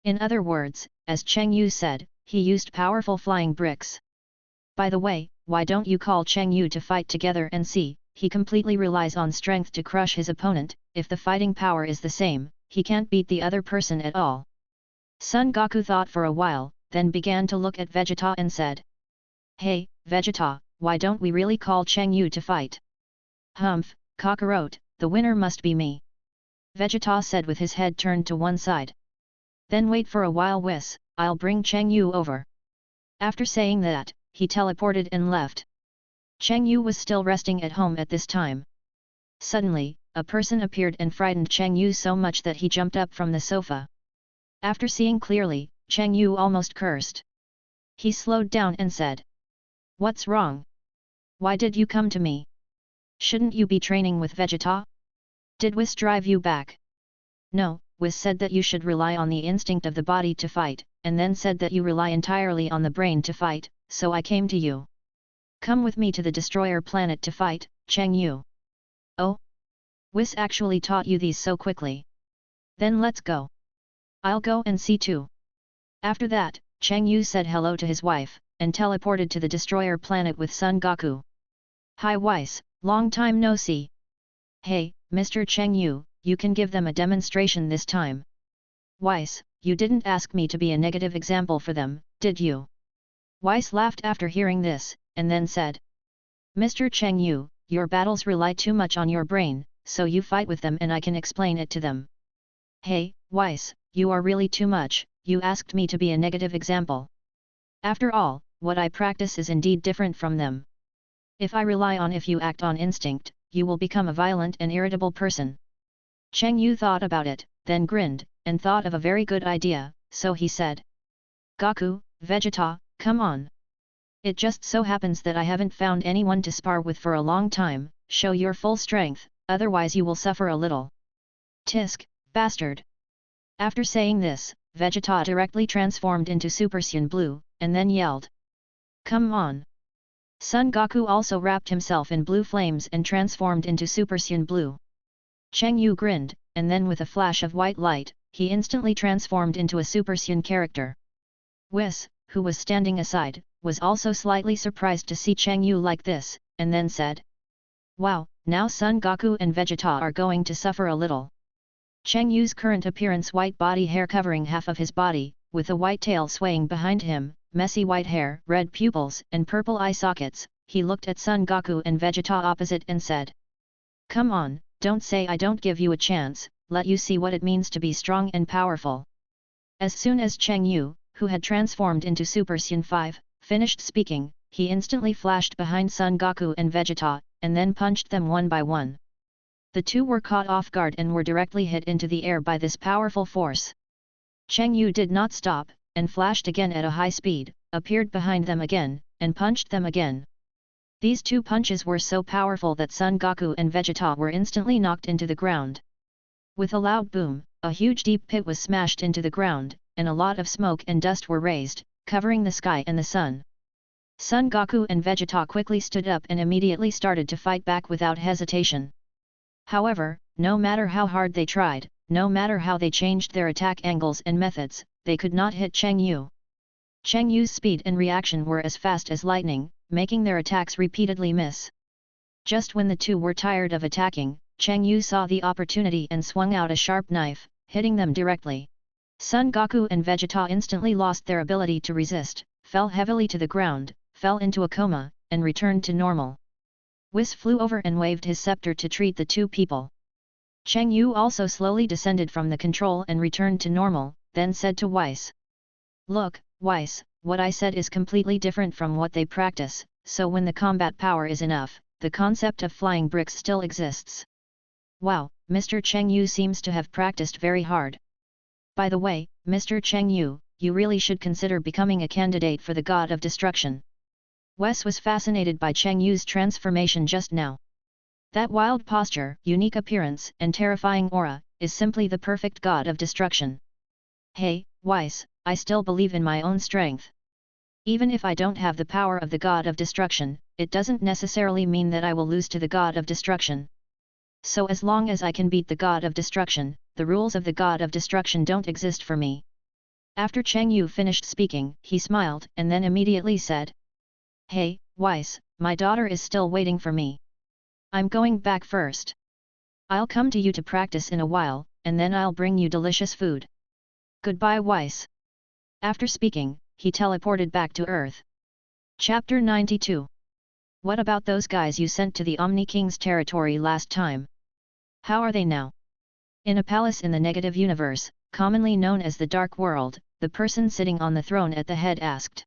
[SPEAKER 1] In other words, as Cheng Yu said, he used powerful flying bricks. By the way, why don't you call Cheng Yu to fight together and see, he completely relies on strength to crush his opponent, if the fighting power is the same, he can't beat the other person at all. Son Goku thought for a while, then began to look at Vegeta and said. Hey, Vegeta, why don't we really call Cheng Yu to fight? Humph, Kakarot, the winner must be me. Vegeta said with his head turned to one side. Then wait for a while Whis, I'll bring Cheng Yu over. After saying that, he teleported and left. Cheng Yu was still resting at home at this time. Suddenly, a person appeared and frightened Cheng Yu so much that he jumped up from the sofa. After seeing clearly, Cheng Yu almost cursed. He slowed down and said. What's wrong? Why did you come to me? Shouldn't you be training with Vegeta? Did Whis drive you back? No, Whis said that you should rely on the instinct of the body to fight, and then said that you rely entirely on the brain to fight, so I came to you. Come with me to the destroyer planet to fight, Cheng Yu. Oh? Whis actually taught you these so quickly. Then let's go. I'll go and see too. After that, Cheng Yu said hello to his wife, and teleported to the destroyer planet with Son Goku. Hi Whis, long time no see. Hey, Mr. Cheng Yu, you can give them a demonstration this time. Whis, you didn't ask me to be a negative example for them, did you? Whis laughed after hearing this, and then said. Mr. Cheng Yu, your battles rely too much on your brain, so you fight with them and I can explain it to them. Hey, Weiss, you are really too much, you asked me to be a negative example. After all, what I practice is indeed different from them. If you act on instinct, you will become a violent and irritable person. Cheng Yu thought about it, then grinned, and thought of a very good idea, so he said. Gaku, Vegeta, come on. It just so happens that I haven't found anyone to spar with for a long time, show your full strength, otherwise you will suffer a little. Tisk, bastard. After saying this, Vegeta directly transformed into Super Saiyan Blue, and then yelled. Come on. Son Goku also wrapped himself in blue flames and transformed into Super Saiyan Blue. Cheng Yu grinned, and then with a flash of white light, he instantly transformed into a Super Saiyan character. Whis, who was standing aside, was also slightly surprised to see Cheng Yu like this, and then said. Wow, now Son Goku and Vegeta are going to suffer a little. Cheng Yu's current appearance, white body hair covering half of his body, with a white tail swaying behind him, messy white hair, red pupils and purple eye sockets, he looked at Son Goku and Vegeta opposite and said. Come on, don't say I don't give you a chance, let you see what it means to be strong and powerful. As soon as Cheng Yu, who had transformed into Super Saiyan 5, finished speaking, he instantly flashed behind Son Goku and Vegeta, and then punched them one by one. The two were caught off guard and were directly hit into the air by this powerful force. Cheng Yu did not stop, and flashed again at a high speed, appeared behind them again, and punched them again. These two punches were so powerful that Son Goku and Vegeta were instantly knocked into the ground. With a loud boom, a huge deep pit was smashed into the ground, and a lot of smoke and dust were raised, covering the sky and the sun. Son Goku and Vegeta quickly stood up and immediately started to fight back without hesitation. However, no matter how hard they tried, no matter how they changed their attack angles and methods, they could not hit Cheng Yu. Cheng Yu's speed and reaction were as fast as lightning, making their attacks repeatedly miss. Just when the two were tired of attacking, Cheng Yu saw the opportunity and swung out a sharp knife, hitting them directly. Son Goku and Vegeta instantly lost their ability to resist, fell heavily to the ground, fell into a coma, and returned to normal. Whis flew over and waved his scepter to treat the two people. Cheng Yu also slowly descended from the control and returned to normal, then said to Weiss. Look, Weiss, what I said is completely different from what they practice, so when the combat power is enough, the concept of flying bricks still exists. Wow, Mr. Cheng Yu seems to have practiced very hard. By the way, Mr. Cheng Yu, you really should consider becoming a candidate for the God of Destruction. Wes was fascinated by Cheng Yu's transformation just now. That wild posture, unique appearance and terrifying aura, is simply the perfect God of Destruction. Hey, Weiss, I still believe in my own strength. Even if I don't have the power of the God of Destruction, it doesn't necessarily mean that I will lose to the God of Destruction. So as long as I can beat the God of Destruction, the rules of the God of Destruction don't exist for me. After Cheng Yu finished speaking, he smiled and then immediately said. Hey, Weiss, my daughter is still waiting for me. I'm going back first. I'll come to you to practice in a while, and then I'll bring you delicious food. Goodbye, Weiss. After speaking, he teleported back to Earth. Chapter 92. What about those guys you sent to the Omni King's territory last time? How are they now? In a palace in the negative universe, commonly known as the Dark World, the person sitting on the throne at the head asked.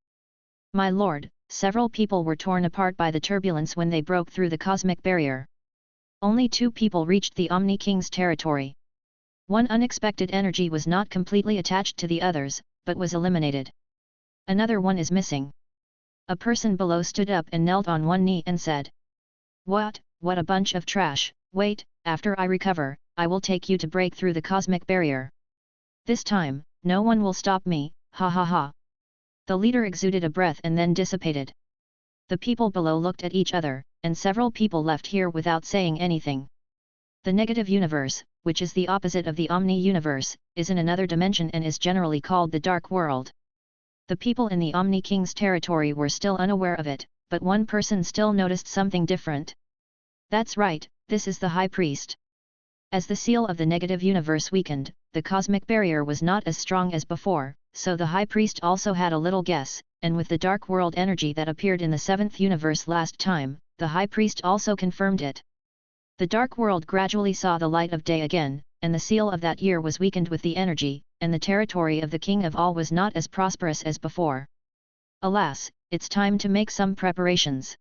[SPEAKER 1] My lord, several people were torn apart by the turbulence when they broke through the cosmic barrier. Only 2 people reached the Omni King's territory. One unexpected energy was not completely attached to the others, but was eliminated. Another one is missing. A person below stood up and knelt on one knee and said. What a bunch of trash, wait, after I recover, I will take you to break through the cosmic barrier. This time, no one will stop me, ha ha ha. The leader exuded a breath and then dissipated. The people below looked at each other, and several people left here without saying anything. The negative universe, which is the opposite of the Omni universe, is in another dimension and is generally called the Dark World. The people in the Omni King's territory were still unaware of it, but one person still noticed something different. That's right, this is the High Priest. As the seal of the negative universe weakened, the cosmic barrier was not as strong as before, so the High Priest also had a little guess, and with the Dark World energy that appeared in the 7th universe last time, the High Priest also confirmed it. The Dark World gradually saw the light of day again, and the seal of that year was weakened with the energy, and the territory of the king of all was not as prosperous as before. Alas, it's time to make some preparations.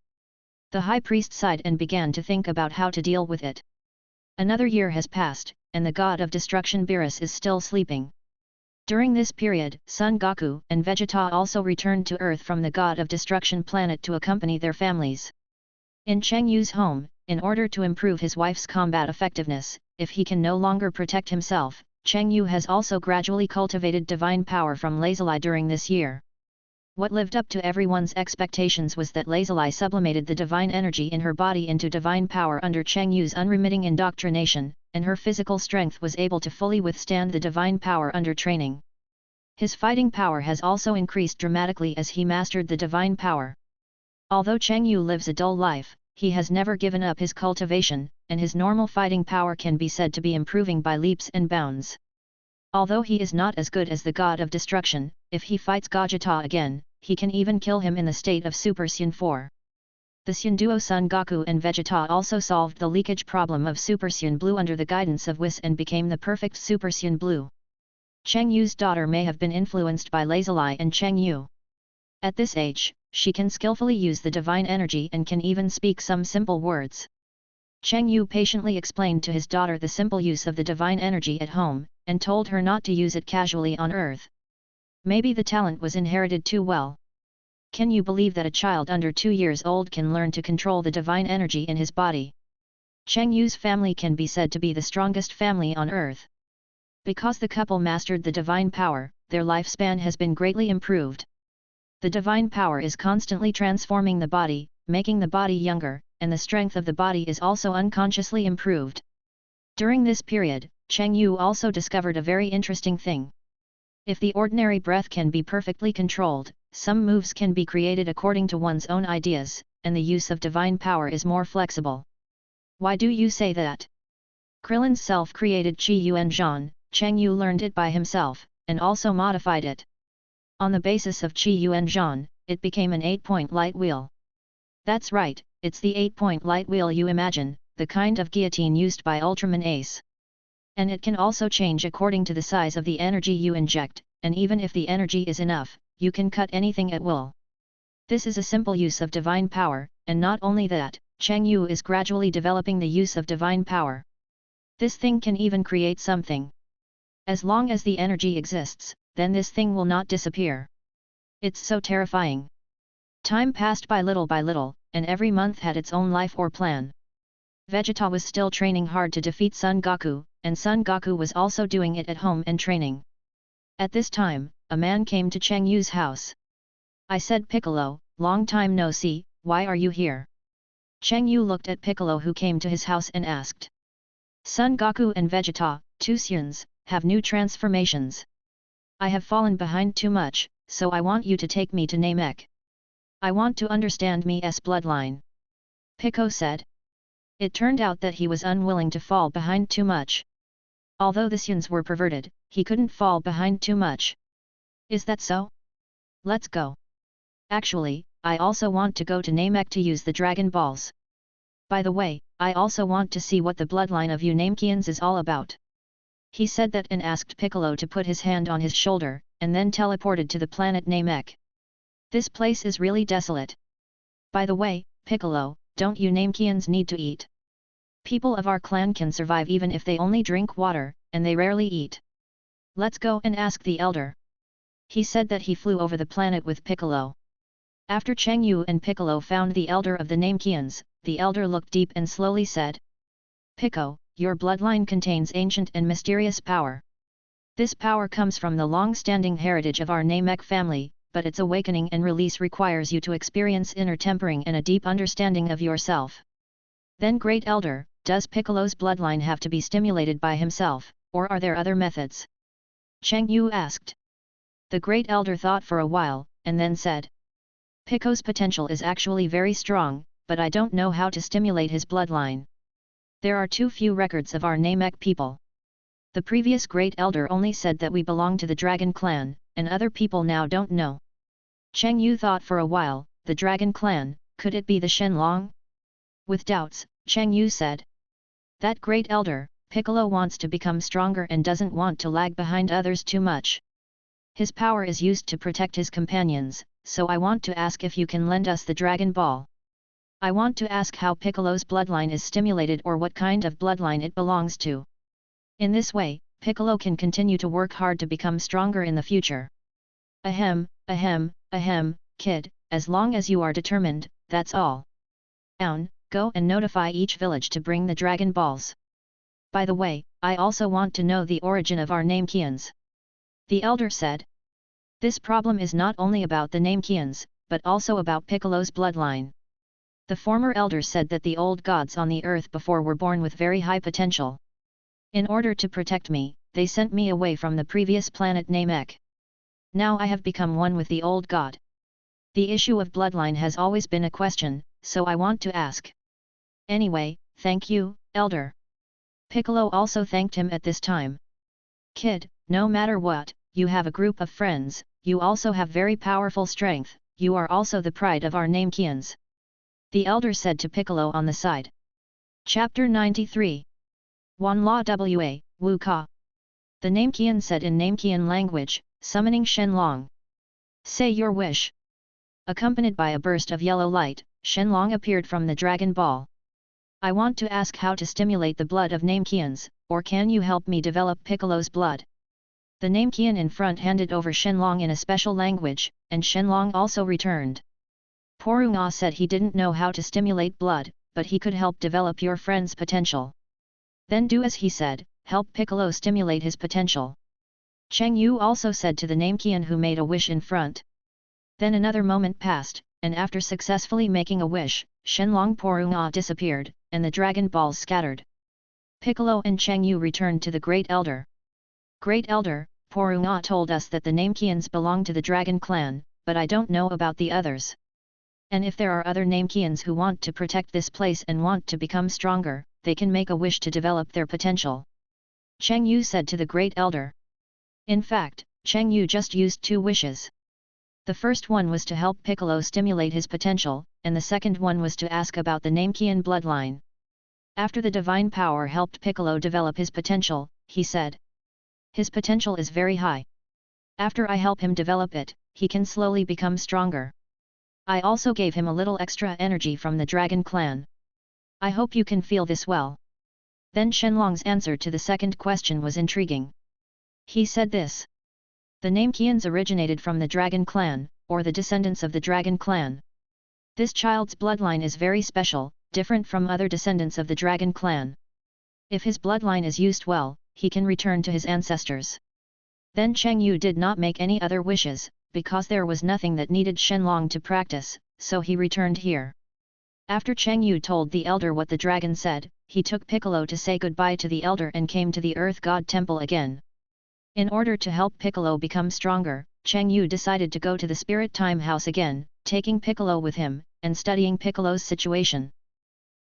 [SPEAKER 1] The high priest sighed and began to think about how to deal with it. Another year has passed, and the god of destruction Beerus is still sleeping. During this period, Son Goku and Vegeta also returned to Earth from the god of destruction planet to accompany their families. In Cheng Yu's home, in order to improve his wife's combat effectiveness, if he can no longer protect himself, Cheng Yu has also gradually cultivated divine power from Lazuli during this year. What lived up to everyone's expectations was that Lazuli sublimated the divine energy in her body into divine power under Cheng Yu's unremitting indoctrination, and her physical strength was able to fully withstand the divine power under training. His fighting power has also increased dramatically as he mastered the divine power. Although Cheng Yu lives a dull life, he has never given up his cultivation, and his normal fighting power can be said to be improving by leaps and bounds. Although he is not as good as the god of destruction, if he fights Gogeta again, he can even kill him in the state of Super Saiyan 4. The Saiyan duo Son Goku and Vegeta also solved the leakage problem of Super Saiyan Blue under the guidance of Whis and became the perfect Super Saiyan Blue. Cheng Yu's daughter may have been influenced by Lazuli and Cheng Yu. At this age, she can skillfully use the divine energy and can even speak some simple words. Cheng Yu patiently explained to his daughter the simple use of the divine energy at home, and told her not to use it casually on Earth. Maybe the talent was inherited too well. Can you believe that a child under 2 years old can learn to control the divine energy in his body? Cheng Yu's family can be said to be the strongest family on Earth. Because the couple mastered the divine power, their lifespan has been greatly improved. The divine power is constantly transforming the body, making the body younger, and the strength of the body is also unconsciously improved. During this period, Cheng Yu also discovered a very interesting thing. If the ordinary breath can be perfectly controlled, some moves can be created according to one's own ideas, and the use of divine power is more flexible. Why do you say that? Krillin's self-created Qi Yuan Zhan, Cheng Yu learned it by himself, and also modified it. On the basis of Qi Yuan Zhan, it became an 8-point light wheel. That's right, it's the 8-point light wheel you imagine, the kind of guillotine used by Ultraman Ace. And it can also change according to the size of the energy you inject, and even if the energy is enough, you can cut anything at will. This is a simple use of divine power, and not only that, Cheng Yu is gradually developing the use of divine power. This thing can even create something. As long as the energy exists, then this thing will not disappear. It's so terrifying. Time passed by little, and every month had its own life or plan. Vegeta was still training hard to defeat Son Goku, and Son Goku was also doing it at home and training. At this time, a man came to Cheng Yu's house. I said, Piccolo, long time no see, why are you here? Cheng Yu looked at Piccolo who came to his house and asked. Son Goku and Vegeta, 2 Saiyans, have new transformations. I have fallen behind too much, so I want you to take me to Namek. I want to understand me's bloodline. Pico said. It turned out that he was unwilling to fall behind too much. Although the Saiyans were perverted, he couldn't fall behind too much. Is that so? Let's go. Actually, I also want to go to Namek to use the Dragon Balls. By the way, I also want to see what the bloodline of you Namekians is all about. He said that and asked Piccolo to put his hand on his shoulder, and then teleported to the planet Namek. This place is really desolate. By the way, Piccolo, don't you Namekians need to eat? People of our clan can survive even if they only drink water, and they rarely eat. Let's go and ask the elder. He said that he flew over the planet with Piccolo. After Cheng Yu and Piccolo found the elder of the Namekians, the elder looked deep and slowly said. Pico, your bloodline contains ancient and mysterious power. This power comes from the long-standing heritage of our Namek family, but its awakening and release requires you to experience inner tempering and a deep understanding of yourself. Then Great Elder, does Piccolo's bloodline have to be stimulated by himself, or are there other methods? Cheng Yu asked. The Great Elder thought for a while, and then said. Pico's potential is actually very strong, but I don't know how to stimulate his bloodline. There are too few records of our Namek people. The previous Great Elder only said that we belong to the Dragon Clan, and other people now don't know. Cheng Yu thought for a while, the Dragon Clan, could it be the Shenlong? With doubts, Cheng Yu said. That Great Elder, Piccolo wants to become stronger and doesn't want to lag behind others too much. His power is used to protect his companions, so I want to ask if you can lend us the Dragon Ball. I want to ask how Piccolo's bloodline is stimulated or what kind of bloodline it belongs to. In this way, Piccolo can continue to work hard to become stronger in the future. Ahem, kid, as long as you are determined, that's all. Go and notify each village to bring the Dragon Balls. By the way, I also want to know the origin of our name Kians. The elder said. This problem is not only about the name Kians, but also about Piccolo's bloodline. The former elder said that the old gods on the earth before were born with very high potential. In order to protect me, they sent me away from the previous planet Namek. Now I have become one with the old god. The issue of bloodline has always been a question, so I want to ask. Anyway, thank you, elder. Piccolo also thanked him at this time. Kid, no matter what, you have a group of friends, you also have very powerful strength, you are also the pride of our name Kians. The elder said to Piccolo on the side. Chapter 93. Wan La Wa, Wu Ka. The Namekian said in Namekian language, summoning Shenlong. Say your wish. Accompanied by a burst of yellow light, Shenlong appeared from the Dragon Ball. I want to ask how to stimulate the blood of Namekians, or can you help me develop Piccolo's blood? The Namekian in front handed over Shenlong in a special language, and Shenlong also returned. Porunga said he didn't know how to stimulate blood, but he could help develop your friend's potential. Then do as he said, help Piccolo stimulate his potential. Cheng Yu also said to the Namekian who made a wish in front. Then another moment passed, and after successfully making a wish, Shenlong Porunga disappeared, and the Dragon Balls scattered. Piccolo and Cheng Yu returned to the Great Elder. Great Elder, Porunga told us that the Namekians belong to the Dragon Clan, but I don't know about the others. And if there are other Namekians who want to protect this place and want to become stronger, they can make a wish to develop their potential. Cheng Yu said to the Great Elder. In fact, Cheng Yu just used 2 wishes. The first one was to help Piccolo stimulate his potential, and the second one was to ask about the Namekian bloodline. After the divine power helped Piccolo develop his potential, he said. His potential is very high. After I help him develop it, he can slowly become stronger. I also gave him a little extra energy from the Dragon Clan. I hope you can feel this well. Then Shenlong's answer to the second question was intriguing. He said this. The Namekians originated from the Dragon Clan, or the descendants of the Dragon Clan. This child's bloodline is very special, different from other descendants of the Dragon Clan. If his bloodline is used well, he can return to his ancestors. Then Cheng Yu did not make any other wishes, because there was nothing that needed Shenlong to practice, so he returned here. After Cheng Yu told the elder what the dragon said, he took Piccolo to say goodbye to the elder and came to the Earth God Temple again. In order to help Piccolo become stronger, Cheng Yu decided to go to the Spirit Time House again, taking Piccolo with him, and studying Piccolo's situation.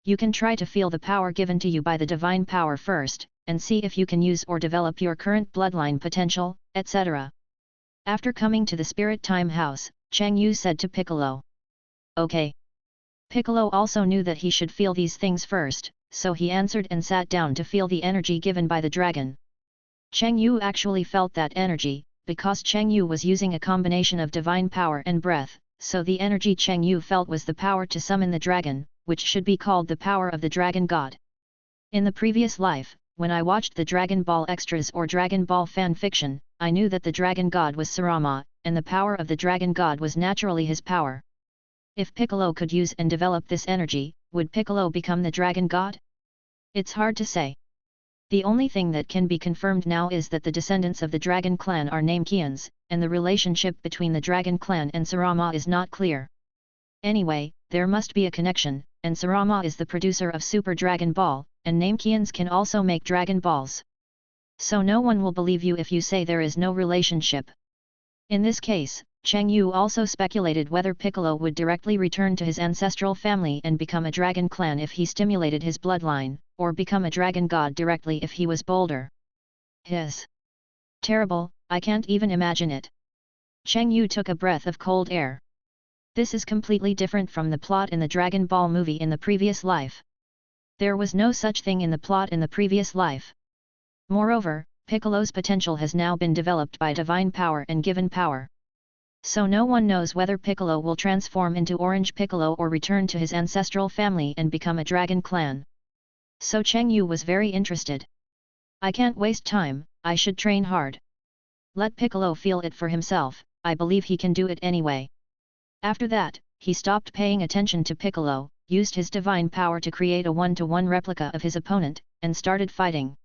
[SPEAKER 1] You can try to feel the power given to you by the divine power first, and see if you can use or develop your current bloodline potential, etc. After coming to the Spirit Time House, Cheng Yu said to Piccolo. Okay. Piccolo also knew that he should feel these things first, so he answered and sat down to feel the energy given by the dragon. Cheng Yu actually felt that energy, because Cheng Yu was using a combination of divine power and breath, so the energy Cheng Yu felt was the power to summon the dragon, which should be called the power of the Dragon God. In the previous life, when I watched the Dragon Ball extras or Dragon Ball fanfiction, I knew that the Dragon God was Sarama, and the power of the Dragon God was naturally his power. If Piccolo could use and develop this energy, would Piccolo become the Dragon God? It's hard to say. The only thing that can be confirmed now is that the descendants of the Dragon Clan are Namekians, and the relationship between the Dragon Clan and Sarama is not clear. Anyway, there must be a connection, and Sarama is the producer of Super Dragon Ball, and Namekians can also make Dragon Balls. So no one will believe you if you say there is no relationship. In this case, Cheng Yu also speculated whether Piccolo would directly return to his ancestral family and become a Dragon Clan if he stimulated his bloodline, or become a Dragon God directly if he was bolder. Terrible, I can't even imagine it. Cheng Yu took a breath of cold air. This is completely different from the plot in the Dragon Ball movie in the previous life. There was no such thing in the plot in the previous life, Moreover, Piccolo's potential has now been developed by divine power and given power. So no one knows whether Piccolo will transform into Orange Piccolo or return to his ancestral family and become a dragon clan. So Cheng Yu was very interested. I can't waste time, I should train hard. Let Piccolo feel it for himself, I believe he can do it anyway. After that, he stopped paying attention to Piccolo, used his divine power to create a one-to-one replica of his opponent, and started fighting.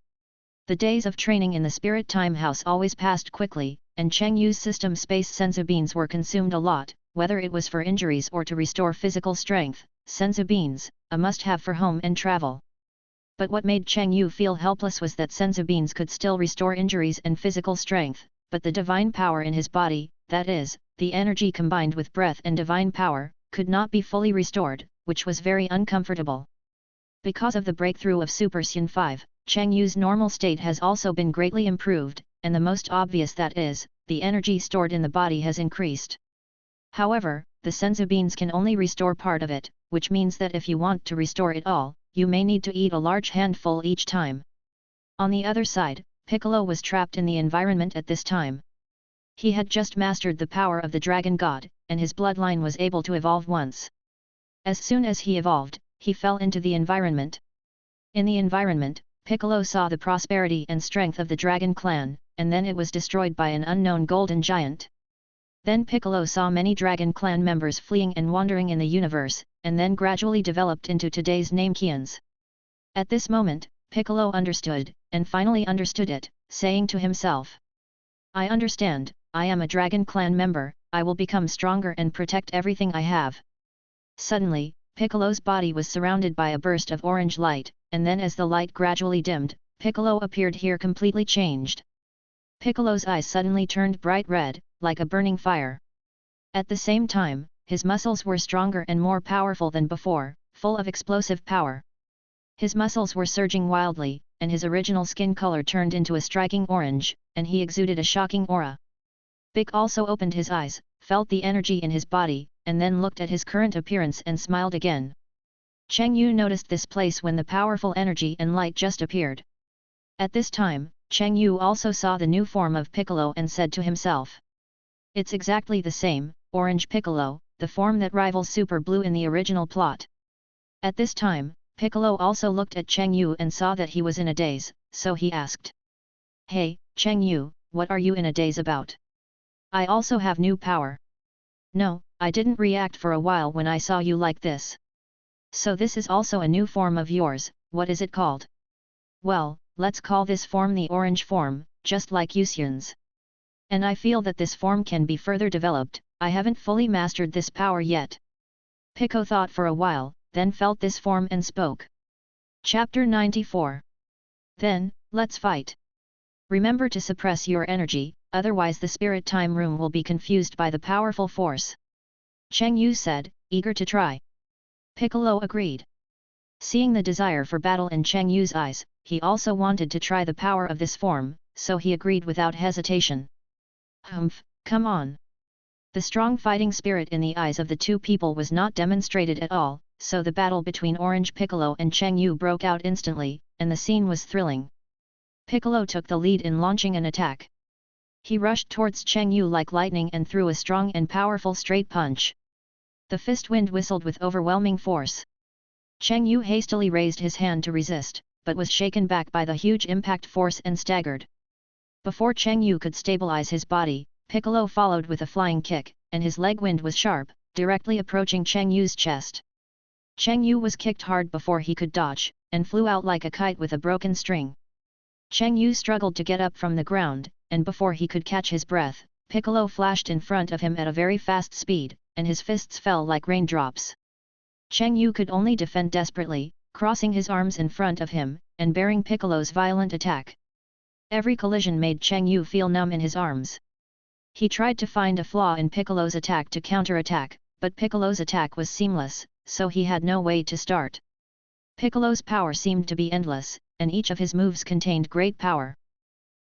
[SPEAKER 1] The days of training in the Spirit Time House always passed quickly, and Cheng Yu's system space senzu beans were consumed a lot, whether it was for injuries or to restore physical strength. Senzu beans, a must-have for home and travel. But what made Cheng Yu feel helpless was that senzu beans could still restore injuries and physical strength, but the divine power in his body, that is, the energy combined with breath and divine power, could not be fully restored, which was very uncomfortable. Because of the breakthrough of Super Saiyan 5, Cheng Yu's normal state has also been greatly improved, and the most obvious that is, the energy stored in the body has increased. However, the senzu beans can only restore part of it, which means that if you want to restore it all, you may need to eat a large handful each time. On the other side, Piccolo was trapped in the environment at this time. He had just mastered the power of the Dragon God, and his bloodline was able to evolve once. As soon as he evolved, he fell into the environment. In the environment, Piccolo saw the prosperity and strength of the Dragon Clan, and then it was destroyed by an unknown golden giant. Then Piccolo saw many Dragon Clan members fleeing and wandering in the universe, and then gradually developed into today's Namekians. At this moment, Piccolo understood, and finally understood it, saying to himself, I understand, I am a Dragon Clan member, I will become stronger and protect everything I have. Suddenly, Piccolo's body was surrounded by a burst of orange light, and then as the light gradually dimmed, Piccolo appeared here completely changed. Piccolo's eyes suddenly turned bright red, like a burning fire. At the same time, his muscles were stronger and more powerful than before, full of explosive power. His muscles were surging wildly, and his original skin color turned into a striking orange, and he exuded a shocking aura. Bic also opened his eyes, felt the energy in his body, and then looked at his current appearance and smiled again. Cheng Yu noticed this place when the powerful energy and light just appeared. At this time, Cheng Yu also saw the new form of Piccolo and said to himself, it's exactly the same, Orange Piccolo, the form that rivals Super Blue in the original plot. At this time, Piccolo also looked at Cheng Yu and saw that he was in a daze, so he asked, Hey, Cheng Yu, what are you in a daze about? I also have new power. No, I didn't react for a while when I saw you like this. So this is also a new form of yours, what is it called? Well, let's call this form the orange form, just like Yuxian's. And I feel that this form can be further developed, I haven't fully mastered this power yet. Pico thought for a while, then felt this form and spoke. Chapter 94. Then, let's fight. Remember to suppress your energy, otherwise the spirit time room will be confused by the powerful force. Cheng Yu said, eager to try. Piccolo agreed. Seeing the desire for battle in Cheng Yu's eyes, he also wanted to try the power of this form, so he agreed without hesitation. Humph, come on. The strong fighting spirit in the eyes of the two people was not demonstrated at all, so the battle between Orange Piccolo and Cheng Yu broke out instantly, and the scene was thrilling. Piccolo took the lead in launching an attack. He rushed towards Cheng Yu like lightning and threw a strong and powerful straight punch. The fist wind whistled with overwhelming force. Cheng Yu hastily raised his hand to resist, but was shaken back by the huge impact force and staggered. Before Cheng Yu could stabilize his body, Piccolo followed with a flying kick, and his leg wind was sharp, directly approaching Cheng Yu's chest. Cheng Yu was kicked hard before he could dodge, and flew out like a kite with a broken string. Cheng Yu struggled to get up from the ground, and before he could catch his breath, Piccolo flashed in front of him at a very fast speed, and his fists fell like raindrops. Cheng Yu could only defend desperately, crossing his arms in front of him, and bearing Piccolo's violent attack. Every collision made Cheng Yu feel numb in his arms. He tried to find a flaw in Piccolo's attack to counterattack, but Piccolo's attack was seamless, so he had no way to start. Piccolo's power seemed to be endless, and each of his moves contained great power.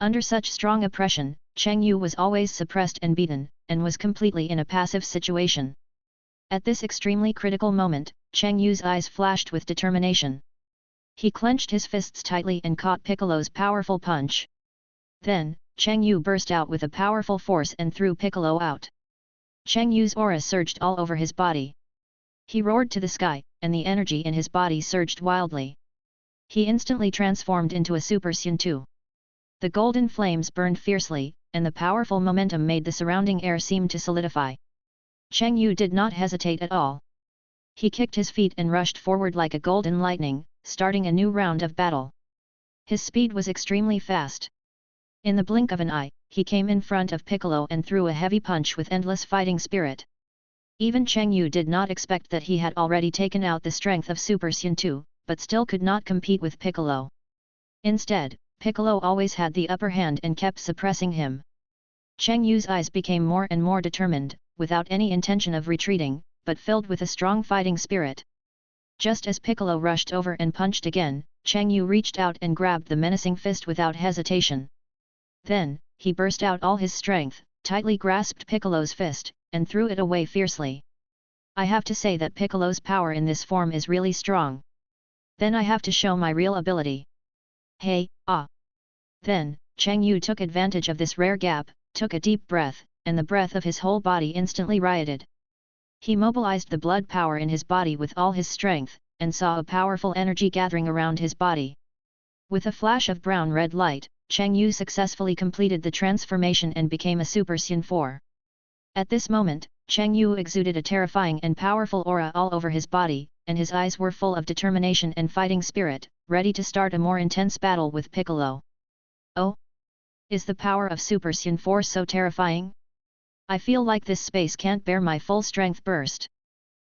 [SPEAKER 1] Under such strong oppression, Cheng Yu was always suppressed and beaten, and was completely in a passive situation. At this extremely critical moment, Cheng Yu's eyes flashed with determination. He clenched his fists tightly and caught Piccolo's powerful punch. Then, Cheng Yu burst out with a powerful force and threw Piccolo out. Cheng Yu's aura surged all over his body. He roared to the sky, and the energy in his body surged wildly. He instantly transformed into a Super Saiyan 2. The golden flames burned fiercely, and the powerful momentum made the surrounding air seem to solidify. Cheng Yu did not hesitate at all. He kicked his feet and rushed forward like a golden lightning, starting a new round of battle. His speed was extremely fast. In the blink of an eye, he came in front of Piccolo and threw a heavy punch with endless fighting spirit. Even Cheng Yu did not expect that he had already taken out the strength of Super Saiyan 2, but still could not compete with Piccolo. Instead, Piccolo always had the upper hand and kept suppressing him. Cheng Yu's eyes became more and more determined, without any intention of retreating, but filled with a strong fighting spirit. Just as Piccolo rushed over and punched again, Cheng Yu reached out and grabbed the menacing fist without hesitation. Then, he burst out all his strength, tightly grasped Piccolo's fist, and threw it away fiercely. I have to say that Piccolo's power in this form is really strong. Then I have to show my real ability. Hey, ah! Then, Cheng Yu took advantage of this rare gap, took a deep breath, and the breath of his whole body instantly rioted. He mobilized the blood power in his body with all his strength, and saw a powerful energy gathering around his body. With a flash of brown-red light, Cheng Yu successfully completed the transformation and became a Super Saiyan 4. At this moment, Cheng Yu exuded a terrifying and powerful aura all over his body, and his eyes were full of determination and fighting spirit, ready to start a more intense battle with Piccolo. Oh! Is the power of Super Saiyan 4 so terrifying? I feel like this space can't bear my full strength burst.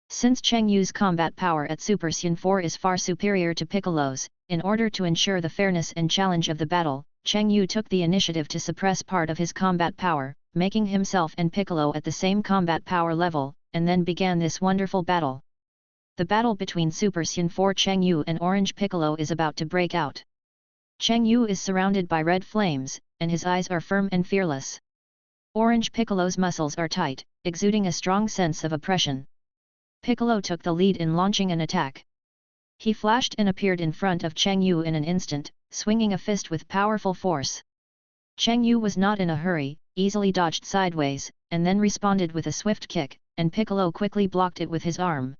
[SPEAKER 1] Since Cheng Yu's combat power at Super Saiyan 4 is far superior to Piccolo's, in order to ensure the fairness and challenge of the battle, Cheng Yu took the initiative to suppress part of his combat power, making himself and Piccolo at the same combat power level, and then began this wonderful battle. The battle between Super Saiyan 4 Cheng Yu and Orange Piccolo is about to break out. Cheng Yu is surrounded by red flames, and his eyes are firm and fearless. Orange Piccolo's muscles are tight, exuding a strong sense of oppression. Piccolo took the lead in launching an attack. He flashed and appeared in front of Cheng Yu in an instant, swinging a fist with powerful force. Cheng Yu was not in a hurry, easily dodged sideways, and then responded with a swift kick, and Piccolo quickly blocked it with his arm.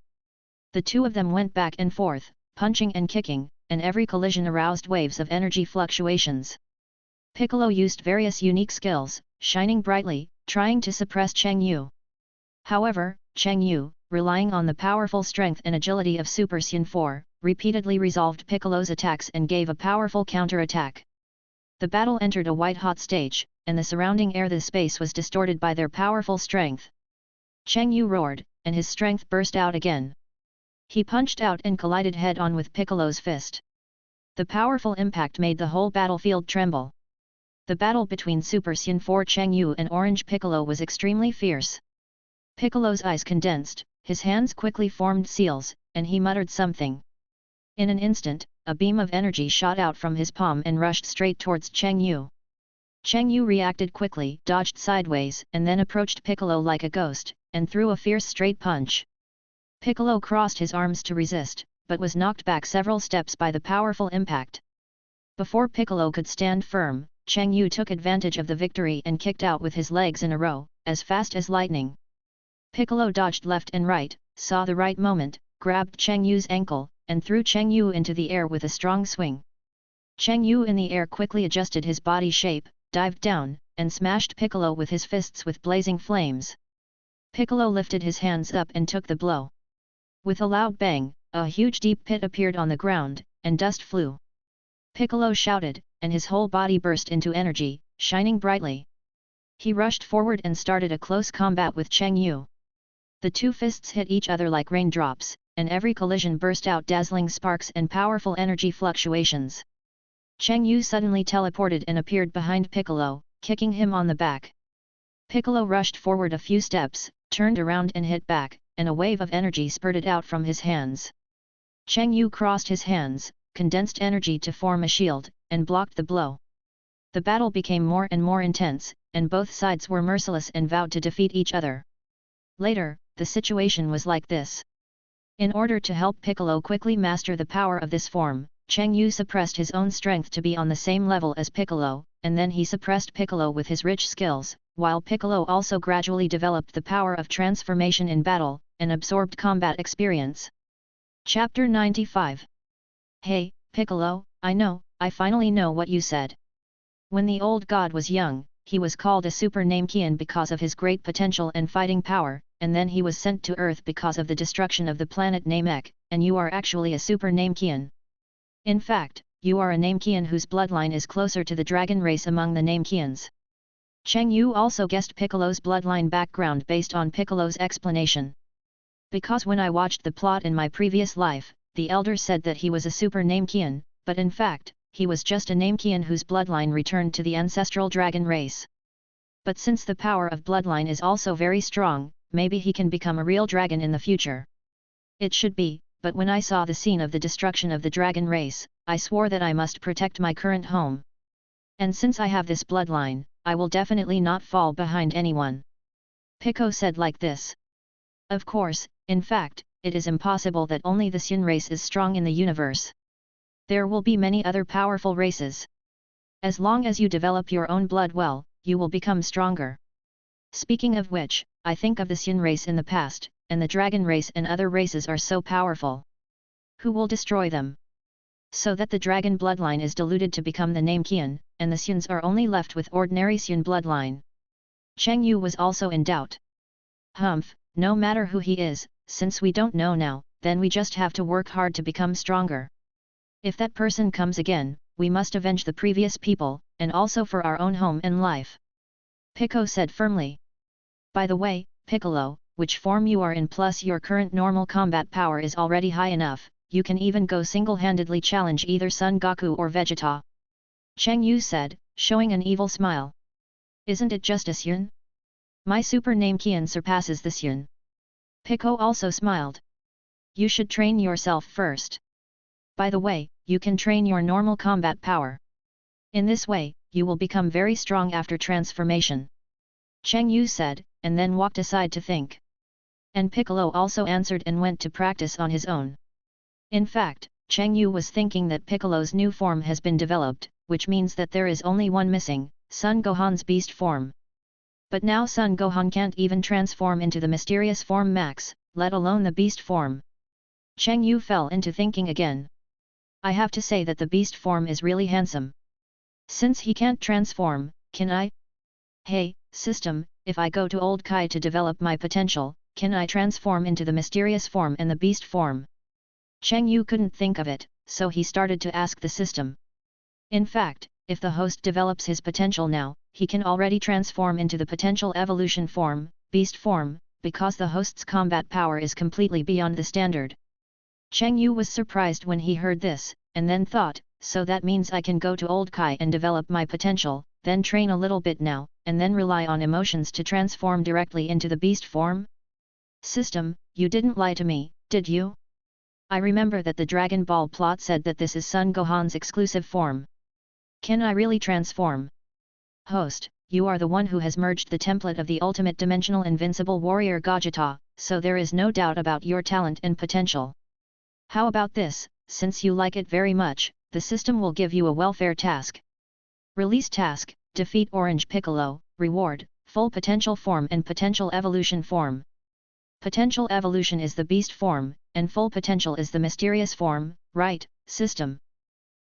[SPEAKER 1] The two of them went back and forth, punching and kicking, and every collision aroused waves of energy fluctuations. Piccolo used various unique skills, shining brightly, trying to suppress Cheng Yu. However, Cheng Yu, relying on the powerful strength and agility of Super Saiyan 4, repeatedly resolved Piccolo's attacks and gave a powerful counter-attack. The battle entered a white-hot stage, and the surrounding air the space was distorted by their powerful strength. Cheng Yu roared, and his strength burst out again. He punched out and collided head-on with Piccolo's fist. The powerful impact made the whole battlefield tremble. The battle between Super Saiyan 4 Cheng Yu and Orange Piccolo was extremely fierce. Piccolo's eyes condensed, his hands quickly formed seals, and he muttered something. In an instant, a beam of energy shot out from his palm and rushed straight towards Cheng Yu. Cheng Yu reacted quickly, dodged sideways, and then approached Piccolo like a ghost, and threw a fierce straight punch. Piccolo crossed his arms to resist, but was knocked back several steps by the powerful impact. Before Piccolo could stand firm, Cheng Yu took advantage of the victory and kicked out with his legs in a row, as fast as lightning. Piccolo dodged left and right, saw the right moment, grabbed Cheng Yu's ankle, and threw Cheng Yu into the air with a strong swing. Cheng Yu in the air quickly adjusted his body shape, dived down, and smashed Piccolo with his fists with blazing flames. Piccolo lifted his hands up and took the blow. With a loud bang, a huge deep pit appeared on the ground, and dust flew. Piccolo shouted, and his whole body burst into energy, shining brightly. He rushed forward and started a close combat with Cheng Yu. The two fists hit each other like raindrops, and every collision burst out dazzling sparks and powerful energy fluctuations. Cheng Yu suddenly teleported and appeared behind Piccolo, kicking him on the back. Piccolo rushed forward a few steps, turned around and hit back, and a wave of energy spurted out from his hands. Cheng Yu crossed his hands, condensed energy to form a shield, and blocked the blow. The battle became more and more intense, and both sides were merciless and vowed to defeat each other. Later, the situation was like this. In order to help Piccolo quickly master the power of this form, Cheng Yu suppressed his own strength to be on the same level as Piccolo, and then he suppressed Piccolo with his rich skills, while Piccolo also gradually developed the power of transformation in battle, and absorbed combat experience. Chapter 95. Hey, Piccolo, I finally know what you said. When the old god was young, he was called a super Namekian because of his great potential and fighting power, and then he was sent to Earth because of the destruction of the planet Namek, and you are actually a super Namekian. In fact, you are a Namekian whose bloodline is closer to the dragon race among the Namekians. Cheng Yu also guessed Piccolo's bloodline background based on Piccolo's explanation. Because when I watched the plot in my previous life, the elder said that he was a super Namekian, but in fact, he was just a Namekian whose bloodline returned to the ancestral dragon race. But since the power of bloodline is also very strong, maybe he can become a real dragon in the future. It should be, but when I saw the scene of the destruction of the dragon race, I swore that I must protect my current home. And since I have this bloodline, I will definitely not fall behind anyone. Pico said like this. Of course, in fact, it is impossible that only the Xun race is strong in the universe. There will be many other powerful races. As long as you develop your own blood well, you will become stronger. Speaking of which, I think of the Xun race in the past, and the dragon race and other races are so powerful. Who will destroy them? So that the dragon bloodline is diluted to become the Namekian, and the Xuns are only left with ordinary Xun bloodline. Cheng Yu was also in doubt. Humph, no matter who he is, since we don't know now, then we just have to work hard to become stronger. If that person comes again, we must avenge the previous people, and also for our own home and life. Pico said firmly. By the way, Piccolo, which form you are in plus your current normal combat power is already high enough, you can even go single-handedly challenge either Son Goku or Vegeta. Cheng Yu said, showing an evil smile. Isn't it just a Xun? My super Namekian surpasses the Xun. Pico also smiled. You should train yourself first. By the way, you can train your normal combat power. In this way, you will become very strong after transformation. Cheng Yu said, and then walked aside to think. And Piccolo also answered and went to practice on his own. In fact, Cheng Yu was thinking that Piccolo's new form has been developed, which means that there is only one missing, Son Gohan's beast form. But now Son Gohan can't even transform into the mysterious form Max, let alone the beast form. Cheng Yu fell into thinking again. I have to say that the beast form is really handsome. Since he can't transform, can I? Hey, system, if I go to Old Kai to develop my potential, can I transform into the mysterious form and the beast form? Cheng Yu couldn't think of it, so he started to ask the system. In fact, if the host develops his potential now, he can already transform into the potential evolution form, beast form, because the host's combat power is completely beyond the standard. Cheng Yu was surprised when he heard this, and then thought, so that means I can go to Old Kai and develop my potential, then train a little bit now, and then rely on emotions to transform directly into the beast form? System, you didn't lie to me, did you? I remember that the Dragon Ball plot said that this is Son Gohan's exclusive form. Can I really transform? Host, you are the one who has merged the template of the ultimate dimensional invincible warrior Gogeta, so there is no doubt about your talent and potential. How about this, since you like it very much, the system will give you a welfare task. Release task, defeat Orange Piccolo, reward, full potential form and potential evolution form. Potential evolution is the beast form, and full potential is the mysterious form, right, system?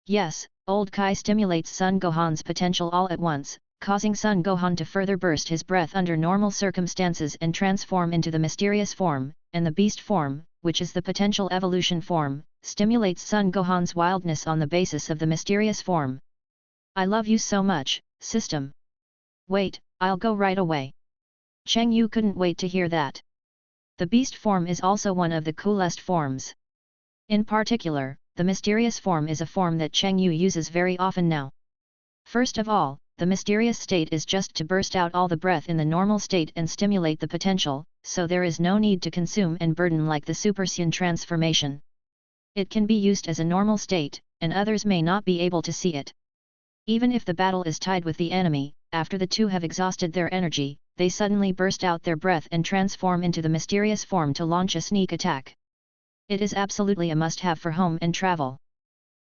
[SPEAKER 1] Yes, Old Kai stimulates Son Gohan's potential all at once, causing Son Gohan to further burst his breath under normal circumstances and transform into the mysterious form, and the beast form, which is the potential evolution form, stimulates Son Gohan's wildness on the basis of the mysterious form. I love you so much, system. Wait, I'll go right away. Cheng Yu couldn't wait to hear that. The beast form is also one of the coolest forms. In particular, the mysterious form is a form that Cheng Yu uses very often now. First of all, the mysterious state is just to burst out all the breath in the normal state and stimulate the potential, so there is no need to consume and burden like the Super Saiyan transformation. It can be used as a normal state, and others may not be able to see it. Even if the battle is tied with the enemy, after the two have exhausted their energy, they suddenly burst out their breath and transform into the mysterious form to launch a sneak attack. It is absolutely a must-have for home and travel.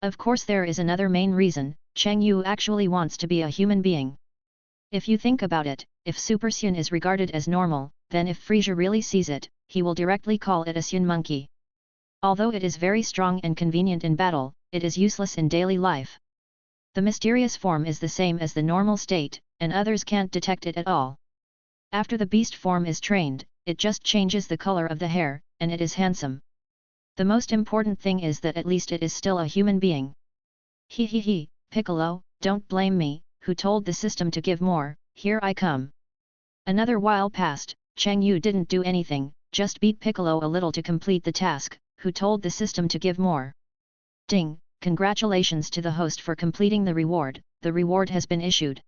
[SPEAKER 1] Of course there is another main reason, Cheng Yu actually wants to be a human being. If you think about it, if Super Sun is regarded as normal, then if Frisia really sees it, he will directly call it a Sun monkey. Although it is very strong and convenient in battle, it is useless in daily life. The mysterious form is the same as the normal state, and others can't detect it at all. After the beast form is trained, it just changes the color of the hair, and it is handsome. The most important thing is that at least it is still a human being. He, Piccolo, don't blame me, who told the system to give more, here I come. Another while passed, Cheng Yu didn't do anything, just beat Piccolo a little to complete the task, who told the system to give more. Ding, congratulations to the host for completing the reward has been issued.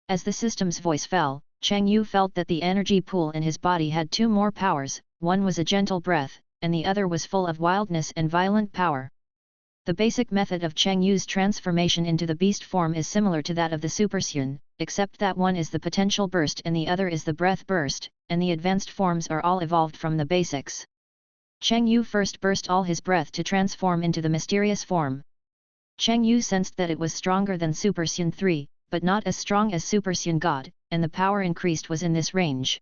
[SPEAKER 1] As the system's voice fell, Cheng Yu felt that the energy pool in his body had two more powers, one was a gentle breath, and the other was full of wildness and violent power. The basic method of Cheng Yu's transformation into the beast form is similar to that of the Super Sun, except that one is the potential burst and the other is the breath burst, and the advanced forms are all evolved from the basics. Cheng Yu first burst all his breath to transform into the mysterious form. Cheng Yu sensed that it was stronger than Super Sun 3, but not as strong as Super Sun God, and the power increased was in this range.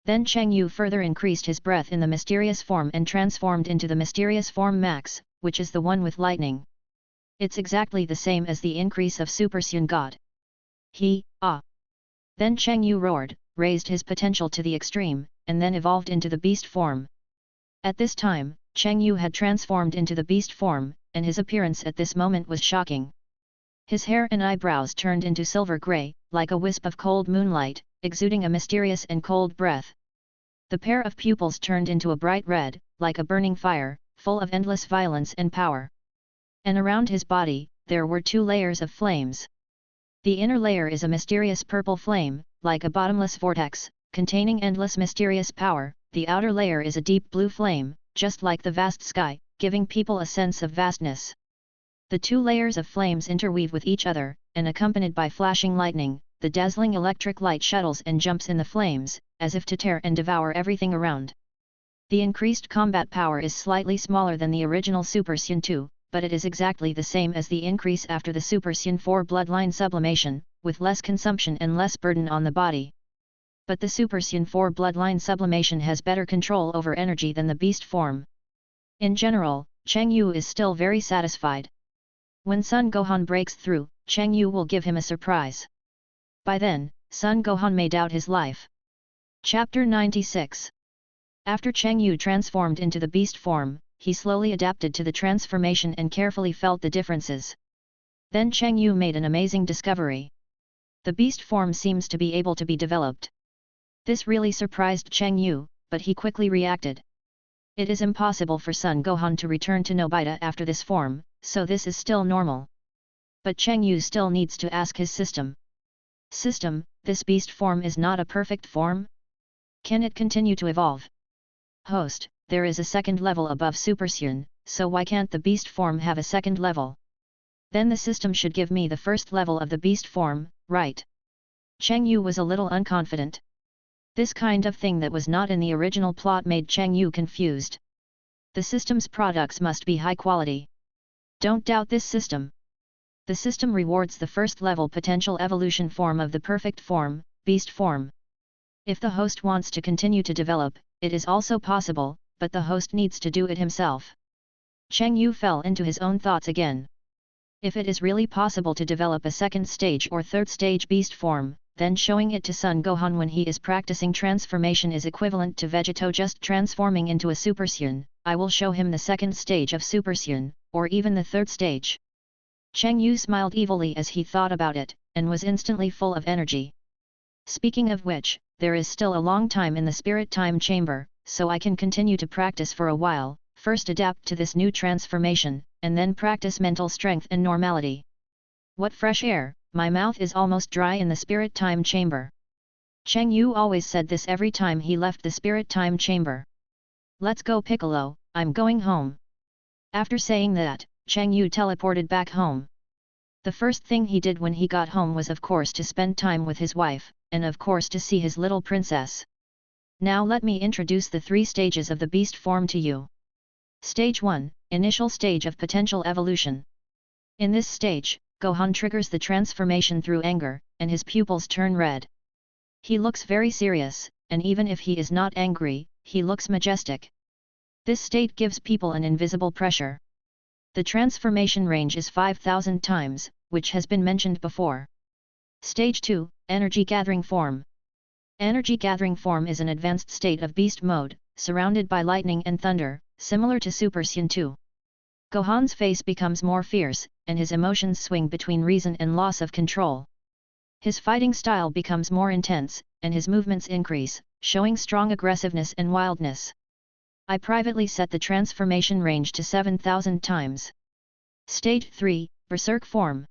[SPEAKER 1] Then Cheng Yu further increased his breath in the mysterious form and transformed into the mysterious form Max, which is the one with lightning. It's exactly the same as the increase of Super Sun God. Then Cheng Yu roared, raised his potential to the extreme, and then evolved into the beast form. At this time, Cheng Yu had transformed into the beast form, and his appearance at this moment was shocking. His hair and eyebrows turned into silver grey, like a wisp of cold moonlight, exuding a mysterious and cold breath. The pair of pupils turned into a bright red, like a burning fire, full of endless violence and power. And around his body, there were two layers of flames. The inner layer is a mysterious purple flame, like a bottomless vortex, containing endless mysterious power. The outer layer is a deep blue flame, just like the vast sky, giving people a sense of vastness. The two layers of flames interweave with each other, and accompanied by flashing lightning, the dazzling electric light shuttles and jumps in the flames, as if to tear and devour everything around. The increased combat power is slightly smaller than the original Super Sun 2, but it is exactly the same as the increase after the Super Sun 4 bloodline sublimation, with less consumption and less burden on the body. But the Super Sun 4 bloodline sublimation has better control over energy than the beast form. In general, Cheng Yu is still very satisfied. When Sun Gohan breaks through, Cheng Yu will give him a surprise. By then, Sun Gohan may doubt his life. Chapter 96. After Cheng Yu transformed into the beast form, he slowly adapted to the transformation and carefully felt the differences. Then Cheng Yu made an amazing discovery. The beast form seems to be able to be developed. This really surprised Cheng Yu, but he quickly reacted. It is impossible for Sun Gohan to return to Nobita after this form, so this is still normal. But Cheng Yu still needs to ask his system. System, this beast form is not a perfect form? Can it continue to evolve? Host, there is a second level above Super Sun, so why can't the beast form have a second level? Then the system should give me the first level of the beast form, right? Cheng Yu was a little unconfident. This kind of thing that was not in the original plot made Cheng Yu confused. The system's products must be high quality. Don't doubt this system. The system rewards the first level potential evolution form of the perfect form, beast form. If the host wants to continue to develop, it is also possible, but the host needs to do it himself. Cheng Yu fell into his own thoughts again. If it is really possible to develop a second stage or third stage beast form, then showing it to Sun Gohan when he is practicing transformation is equivalent to Vegito just transforming into a Super Sun. I will show him the second stage of Super Sun, or even the third stage. Cheng Yu smiled evilly as he thought about it, and was instantly full of energy. Speaking of which, there is still a long time in the spirit time chamber, so I can continue to practice for a while, first adapt to this new transformation, and then practice mental strength and normality. What fresh air, my mouth is almost dry in the spirit time chamber. Cheng Yu always said this every time he left the spirit time chamber. Let's go Piccolo, I'm going home. After saying that, Cheng Yu teleported back home. The first thing he did when he got home was of course to spend time with his wife, and of course to see his little princess. Now let me introduce the 3 stages of the beast form to you. Stage 1, Initial stage of potential evolution. In this stage, Gohan triggers the transformation through anger, and his pupils turn red. He looks very serious, and even if he is not angry, he looks majestic. This state gives people an invisible pressure. The transformation range is 5,000 times, which has been mentioned before. Stage 2, Energy Gathering Form. Energy Gathering Form is an advanced state of beast mode, surrounded by lightning and thunder, similar to Super Saiyan 2. Gohan's face becomes more fierce, and his emotions swing between reason and loss of control. His fighting style becomes more intense, and his movements increase, showing strong aggressiveness and wildness. I privately set the transformation range to 7,000 times. Stage 3, Berserk Form.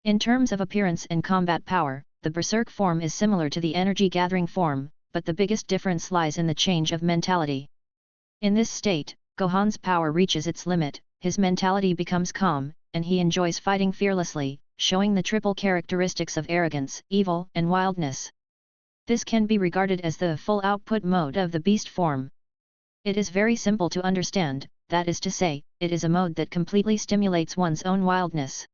[SPEAKER 1] In terms of appearance and combat power, the Berserk form is similar to the Energy Gathering form, but the biggest difference lies in the change of mentality. In this state, Gohan's power reaches its limit, his mentality becomes calm, and he enjoys fighting fearlessly, showing the triple characteristics of arrogance, evil, and wildness. This can be regarded as the full output mode of the beast form. It is very simple to understand, that is to say, it is a mode that completely stimulates one's own wildness.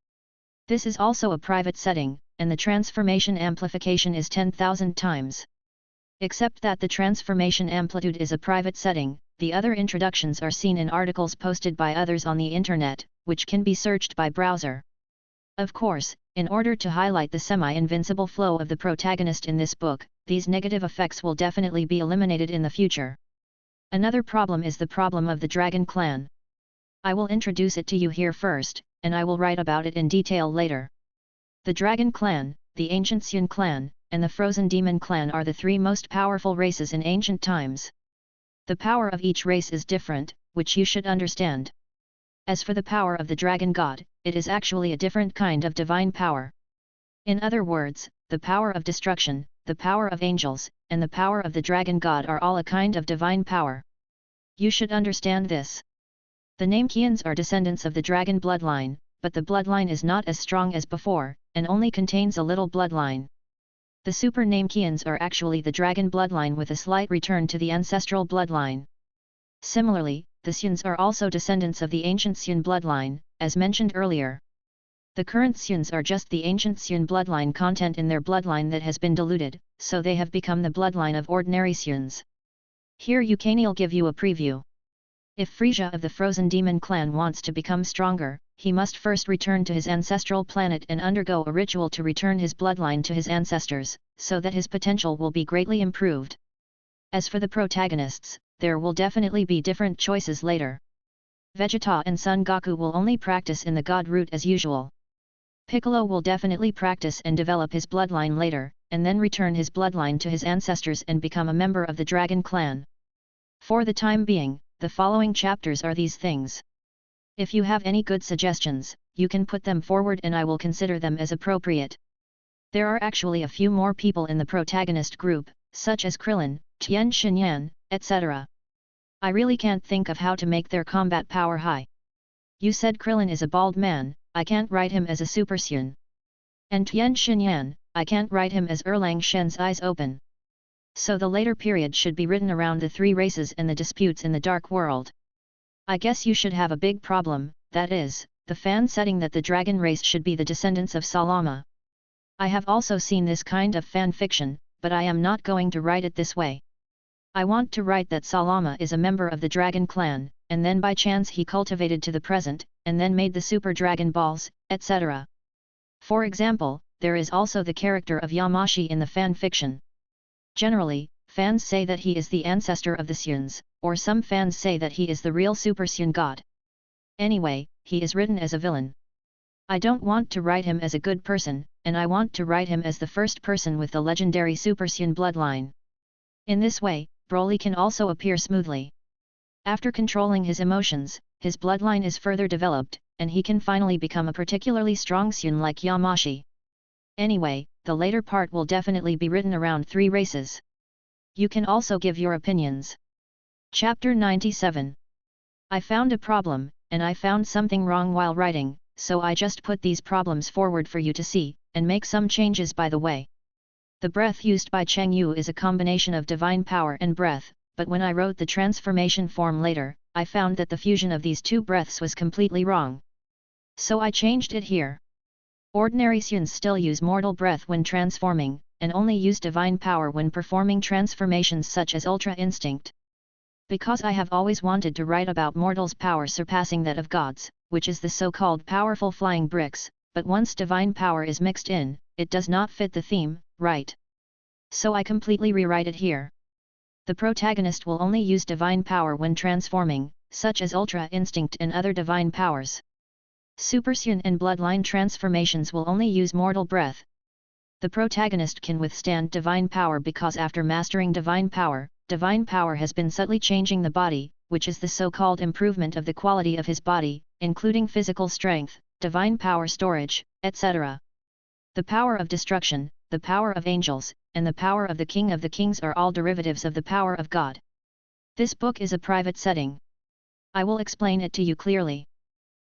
[SPEAKER 1] This is also a private setting, and the transformation amplification is 10,000 times. Except that the transformation amplitude is a private setting, the other introductions are seen in articles posted by others on the internet, which can be searched by browser. Of course, in order to highlight the semi-invincible flow of the protagonist in this book, these negative effects will definitely be eliminated in the future. Another problem is the problem of the Dragon Clan. I will introduce it to you here first, and I will write about it in detail later. The Dragon Clan, the Ancient Saiyan Clan, and the Frozen Demon Clan are the three most powerful races in ancient times. The power of each race is different, which you should understand. As for the power of the Dragon God, it is actually a different kind of divine power. In other words, the power of destruction, the power of angels, and the power of the Dragon God are all a kind of divine power. You should understand this. The Namekians are descendants of the dragon bloodline, but the bloodline is not as strong as before, and only contains a little bloodline. The Super Namekians are actually the dragon bloodline with a slight return to the ancestral bloodline. Similarly, the Saiyans are also descendants of the ancient Saiyan bloodline, as mentioned earlier. The current Saiyans are just the ancient Saiyan bloodline content in their bloodline that has been diluted, so they have become the bloodline of ordinary Saiyans. Here I'll give you a preview. If Frieza of the Frozen Demon Clan wants to become stronger, he must first return to his ancestral planet and undergo a ritual to return his bloodline to his ancestors, so that his potential will be greatly improved. As for the protagonists, there will definitely be different choices later. Vegeta and Son Goku will only practice in the God route as usual. Piccolo will definitely practice and develop his bloodline later, and then return his bloodline to his ancestors and become a member of the Dragon Clan. For the time being, the following chapters are these things. If you have any good suggestions, you can put them forward and I will consider them as appropriate. There are actually a few more people in the protagonist group, such as Krillin, Tien Shinyan, etc. I really can't think of how to make their combat power high. You said Krillin is a bald man, I can't write him as a Super Saiyan. And Tien Shinyan, I can't write him as Erlang Shen's eyes open. So the later period should be written around the three races and the disputes in the Dark World. I guess you should have a big problem, that is, the fan setting that the dragon race should be the descendants of Salama. I have also seen this kind of fan fiction, but I am not going to write it this way. I want to write that Salama is a member of the Dragon Clan, and then by chance he cultivated to the present, and then made the Super Dragon Balls, etc. For example, there is also the character of Yamashi in the fan fiction. Generally, fans say that he is the ancestor of the Saiyans, or some fans say that he is the real Super Saiyan God. Anyway, he is written as a villain. I don't want to write him as a good person, and I want to write him as the first person with the legendary Super Saiyan bloodline. In this way, Broly can also appear smoothly. After controlling his emotions, his bloodline is further developed, and he can finally become a particularly strong Saiyan like Yamashi. Anyway, the later part will definitely be written around three races. You can also give your opinions. Chapter 97. I found a problem, and I found something wrong while writing, so I just put these problems forward for you to see, and make some changes by the way. The breath used by Cheng Yu is a combination of divine power and breath, but when I wrote the transformation form later, I found that the fusion of these two breaths was completely wrong. So I changed it here. Ordinary Suns still use mortal breath when transforming, and only use divine power when performing transformations such as Ultra Instinct. Because I have always wanted to write about mortals' power surpassing that of gods, which is the so-called powerful flying bricks, but once divine power is mixed in, it does not fit the theme, right? So I completely rewrite it here. The protagonist will only use divine power when transforming, such as Ultra Instinct and other divine powers. Super Sun and Bloodline transformations will only use mortal breath. The protagonist can withstand divine power because after mastering divine power has been subtly changing the body, which is the so-called improvement of the quality of his body, including physical strength, divine power storage, etc. The power of destruction, the power of angels, and the power of the King of the Kings are all derivatives of the power of God. This book is a private setting. I will explain it to you clearly.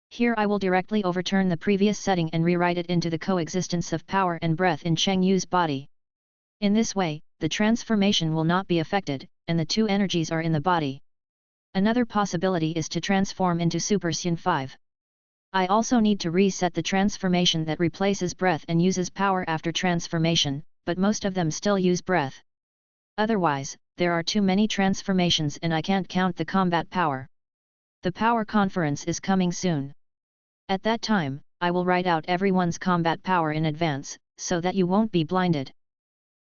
[SPEAKER 1] Here I will directly overturn the previous setting and rewrite it into the coexistence of power and breath in Cheng Yu's body. In this way, the transformation will not be affected, and the two energies are in the body. Another possibility is to transform into Super Sun 5. I also need to reset the transformation that replaces breath and uses power after transformation, but most of them still use breath. Otherwise, there are too many transformations and I can't count the combat power. The power conference is coming soon. At that time, I will write out everyone's combat power in advance, so that you won't be blinded.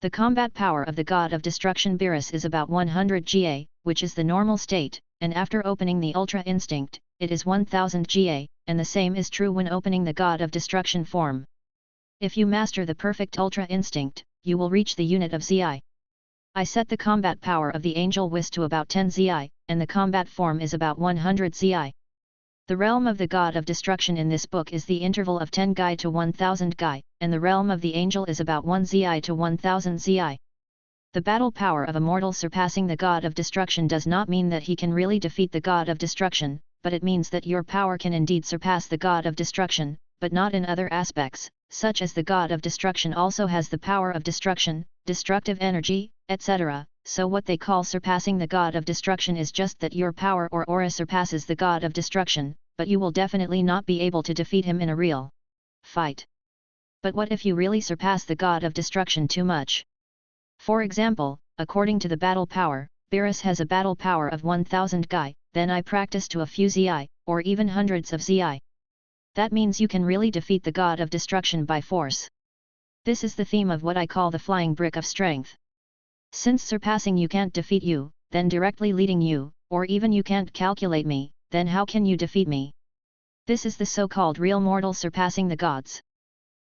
[SPEAKER 1] The combat power of the god of destruction Beerus is about 100 GA, which is the normal state, and after opening the Ultra Instinct, it is 1000 GA, and the same is true when opening the god of destruction form. If you master the perfect Ultra Instinct, you will reach the unit of ZI. I set the combat power of the Angel Whis to about 10 ZI, and the combat form is about 100 ZI. The realm of the god of destruction in this book is the interval of 10 Gai to 1000 Gai, and the realm of the angel is about 1 ZI to 1000 ZI. The battle power of a mortal surpassing the god of destruction does not mean that he can really defeat the god of destruction, but it means that your power can indeed surpass the god of destruction, but not in other aspects, such as the god of destruction also has the power of destruction, destructive energy, etc. So what they call surpassing the god of destruction is just that your power or aura surpasses the god of destruction, but you will definitely not be able to defeat him in a real fight. But what if you really surpass the god of destruction too much? For example, according to the battle power, Beerus has a battle power of 1000 Gai, then I practice to a few ZI, or even hundreds of ZI. That means you can really defeat the god of destruction by force. This is the theme of what I call the flying brick of strength. Since surpassing you can't defeat you, then directly leading you, or even you can't calculate me, then how can you defeat me? This is the so-called real mortal surpassing the gods.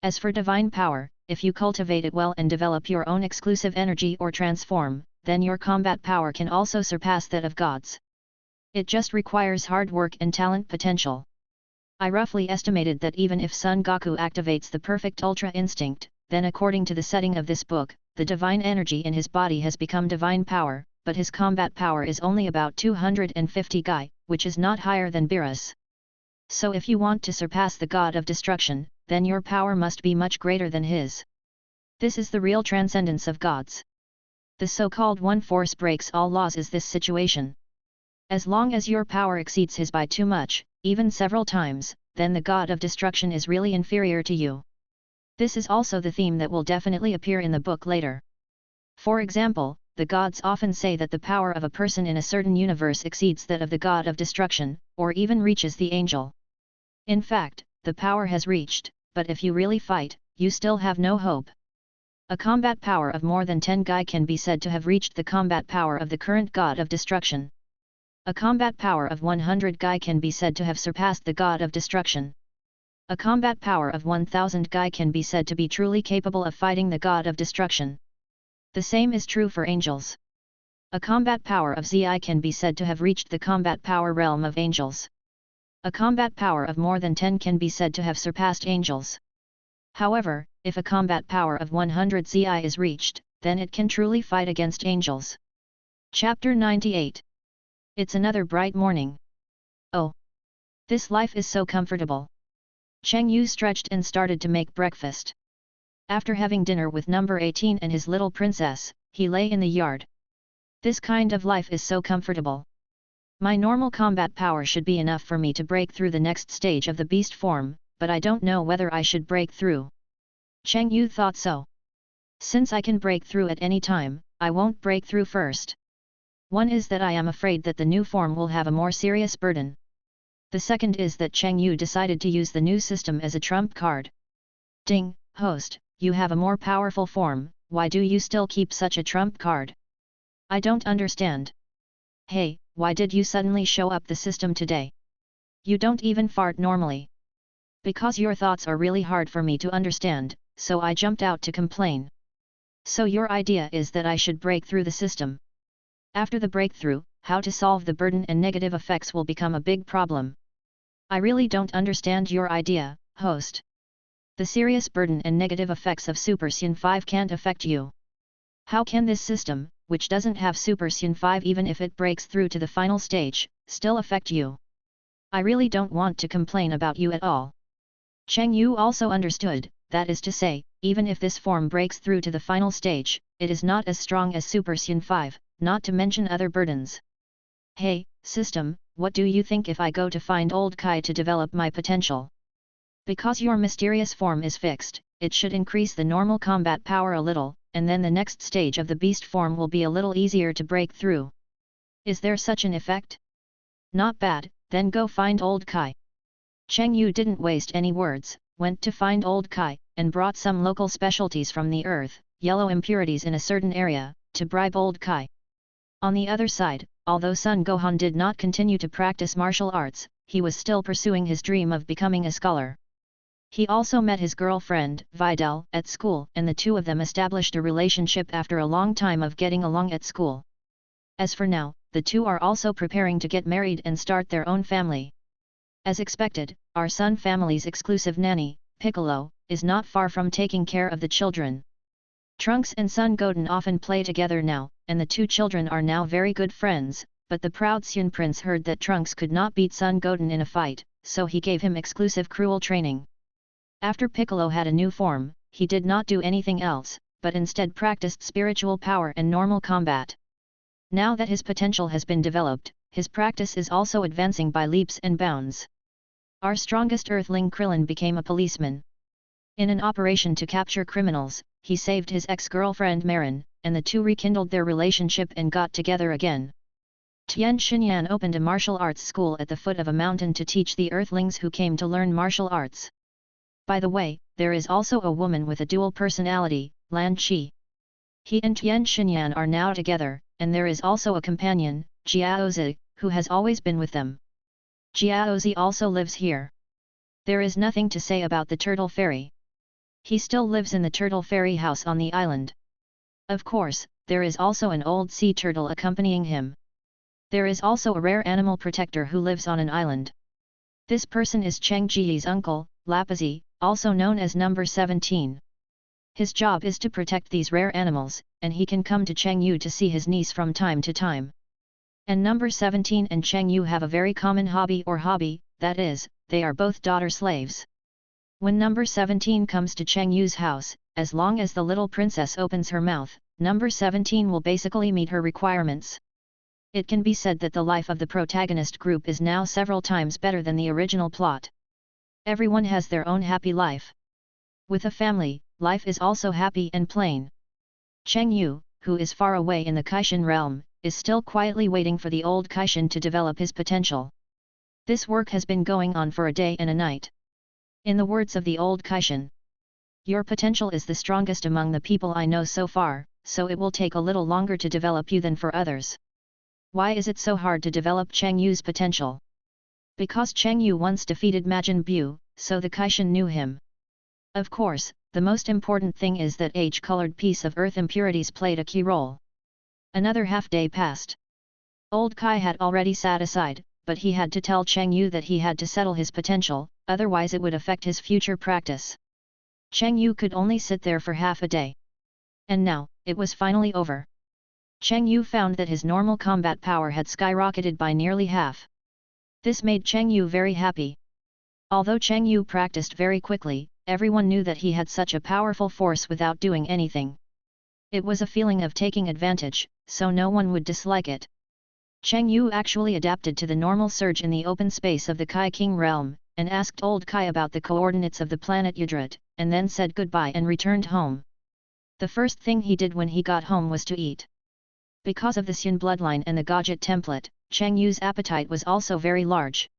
[SPEAKER 1] As for divine power, if you cultivate it well and develop your own exclusive energy or transform, then your combat power can also surpass that of gods. It just requires hard work and talent potential. I roughly estimated that even if Son Goku activates the perfect Ultra Instinct, then according to the setting of this book, the divine energy in his body has become divine power, but his combat power is only about 250 Gai, which is not higher than Beerus. So if you want to surpass the god of destruction, then your power must be much greater than his. This is the real transcendence of gods. The so-called one force breaks all laws is this situation. As long as your power exceeds his by too much, even several times, then the god of destruction is really inferior to you. This is also the theme that will definitely appear in the book later. For example, the gods often say that the power of a person in a certain universe exceeds that of the god of destruction, or even reaches the angel. In fact, the power has reached, but if you really fight, you still have no hope. A combat power of more than 10 Gai can be said to have reached the combat power of the current god of destruction. A combat power of 100 Gai can be said to have surpassed the god of destruction. A combat power of 1000 Gai can be said to be truly capable of fighting the god of destruction. The same is true for angels. A combat power of ZI can be said to have reached the combat power realm of angels. A combat power of more than 10 can be said to have surpassed angels. However, if a combat power of 100 ZI is reached, then it can truly fight against angels. Chapter 98. It's another bright morning. Oh! This life is so comfortable. Cheng Yu stretched and started to make breakfast. After having dinner with number 18 and his little princess, he lay in the yard. This kind of life is so comfortable. My normal combat power should be enough for me to break through the next stage of the beast form, but I don't know whether I should break through. Cheng Yu thought so. Since I can break through at any time, I won't break through first. One is that I am afraid that the new form will have a more serious burden. The second is that Cheng Yu decided to use the new system as a trump card. Ding, host, you have a more powerful form, why do you still keep such a trump card? I don't understand. Hey, why did you suddenly show up the system today? You don't even fart normally. Because your thoughts are really hard for me to understand, so I jumped out to complain. So your idea is that I should break through the system. After the breakthrough, how to solve the burden and negative effects will become a big problem. I really don't understand your idea, host. The serious burden and negative effects of Super Saiyan 5 can't affect you. How can this system, which doesn't have Super Saiyan 5 even if it breaks through to the final stage, still affect you? I really don't want to complain about you at all. Cheng Yu also understood, that is to say, even if this form breaks through to the final stage, it is not as strong as Super Saiyan 5, not to mention other burdens. Hey, system, what do you think if I go to find old Kai to develop my potential? Because your mysterious form is fixed, it should increase the normal combat power a little, and then the next stage of the beast form will be a little easier to break through. Is there such an effect? Not bad, then go find old Kai. Cheng Yu didn't waste any words, went to find old Kai, and brought some local specialties from the earth, yellow impurities in a certain area, to bribe old Kai. On the other side, although Sun Gohan did not continue to practice martial arts, he was still pursuing his dream of becoming a scholar. He also met his girlfriend, Videl, at school, and the two of them established a relationship after a long time of getting along at school. As for now, the two are also preparing to get married and start their own family. As expected, our Sun family's exclusive nanny, Piccolo, is not far from taking care of the children. Trunks and Son Goten often play together now, and the two children are now very good friends, but the proud Sun Prince heard that Trunks could not beat Son Goten in a fight, so he gave him exclusive cruel training. After Piccolo had a new form, he did not do anything else, but instead practiced spiritual power and normal combat. Now that his potential has been developed, his practice is also advancing by leaps and bounds. Our strongest Earthling Krillin became a policeman. In an operation to capture criminals, he saved his ex-girlfriend Marin, and the two rekindled their relationship and got together again. Tian Xinyan opened a martial arts school at the foot of a mountain to teach the Earthlings who came to learn martial arts. By the way, there is also a woman with a dual personality, Lan Qi. He and Tian Xinyan are now together, and there is also a companion, Jiaozi, who has always been with them. Jiaozi also lives here. There is nothing to say about the Turtle Fairy. He still lives in the Turtle Fairy house on the island. Of course, there is also an old sea turtle accompanying him. There is also a rare animal protector who lives on an island. This person is Cheng Ji's uncle, Lapizi, also known as Number 17. His job is to protect these rare animals, and he can come to Cheng Yu to see his niece from time to time. And Number 17 and Cheng Yu have a very common hobby, that is, they are both daughter slaves. When Number 17 comes to Cheng Yu's house, as long as the little princess opens her mouth, Number 17 will basically meet her requirements. It can be said that the life of the protagonist group is now several times better than the original plot. Everyone has their own happy life. With a family, life is also happy and plain. Cheng Yu, who is far away in the Kaishin realm, is still quietly waiting for the old Kaishin to develop his potential. This work has been going on for a day and a night. In the words of the old Kaishin, your potential is the strongest among the people I know so far, so it will take a little longer to develop you than for others. Why is it so hard to develop Cheng Yu's potential? Because Cheng Yu once defeated Majin Buu, so the Kaishin knew him. Of course, the most important thing is that age-colored piece of earth impurities played a key role. Another half-day passed. Old Kai had already sat aside, but he had to tell Cheng Yu that he had to settle his potential, otherwise it would affect his future practice. Cheng Yu could only sit there for half a day. And now, it was finally over. Cheng Yu found that his normal combat power had skyrocketed by nearly half. This made Cheng Yu very happy. Although Cheng Yu practiced very quickly, everyone knew that he had such a powerful force without doing anything. It was a feeling of taking advantage, so no one would dislike it. Cheng Yu actually adapted to the normal surge in the open space of the Kai King realm, and asked old Kai about the coordinates of the planet Udrit, and then said goodbye and returned home. The first thing he did when he got home was to eat. Because of the Xun bloodline and the Gajit template, Cheng Yu's appetite was also very large.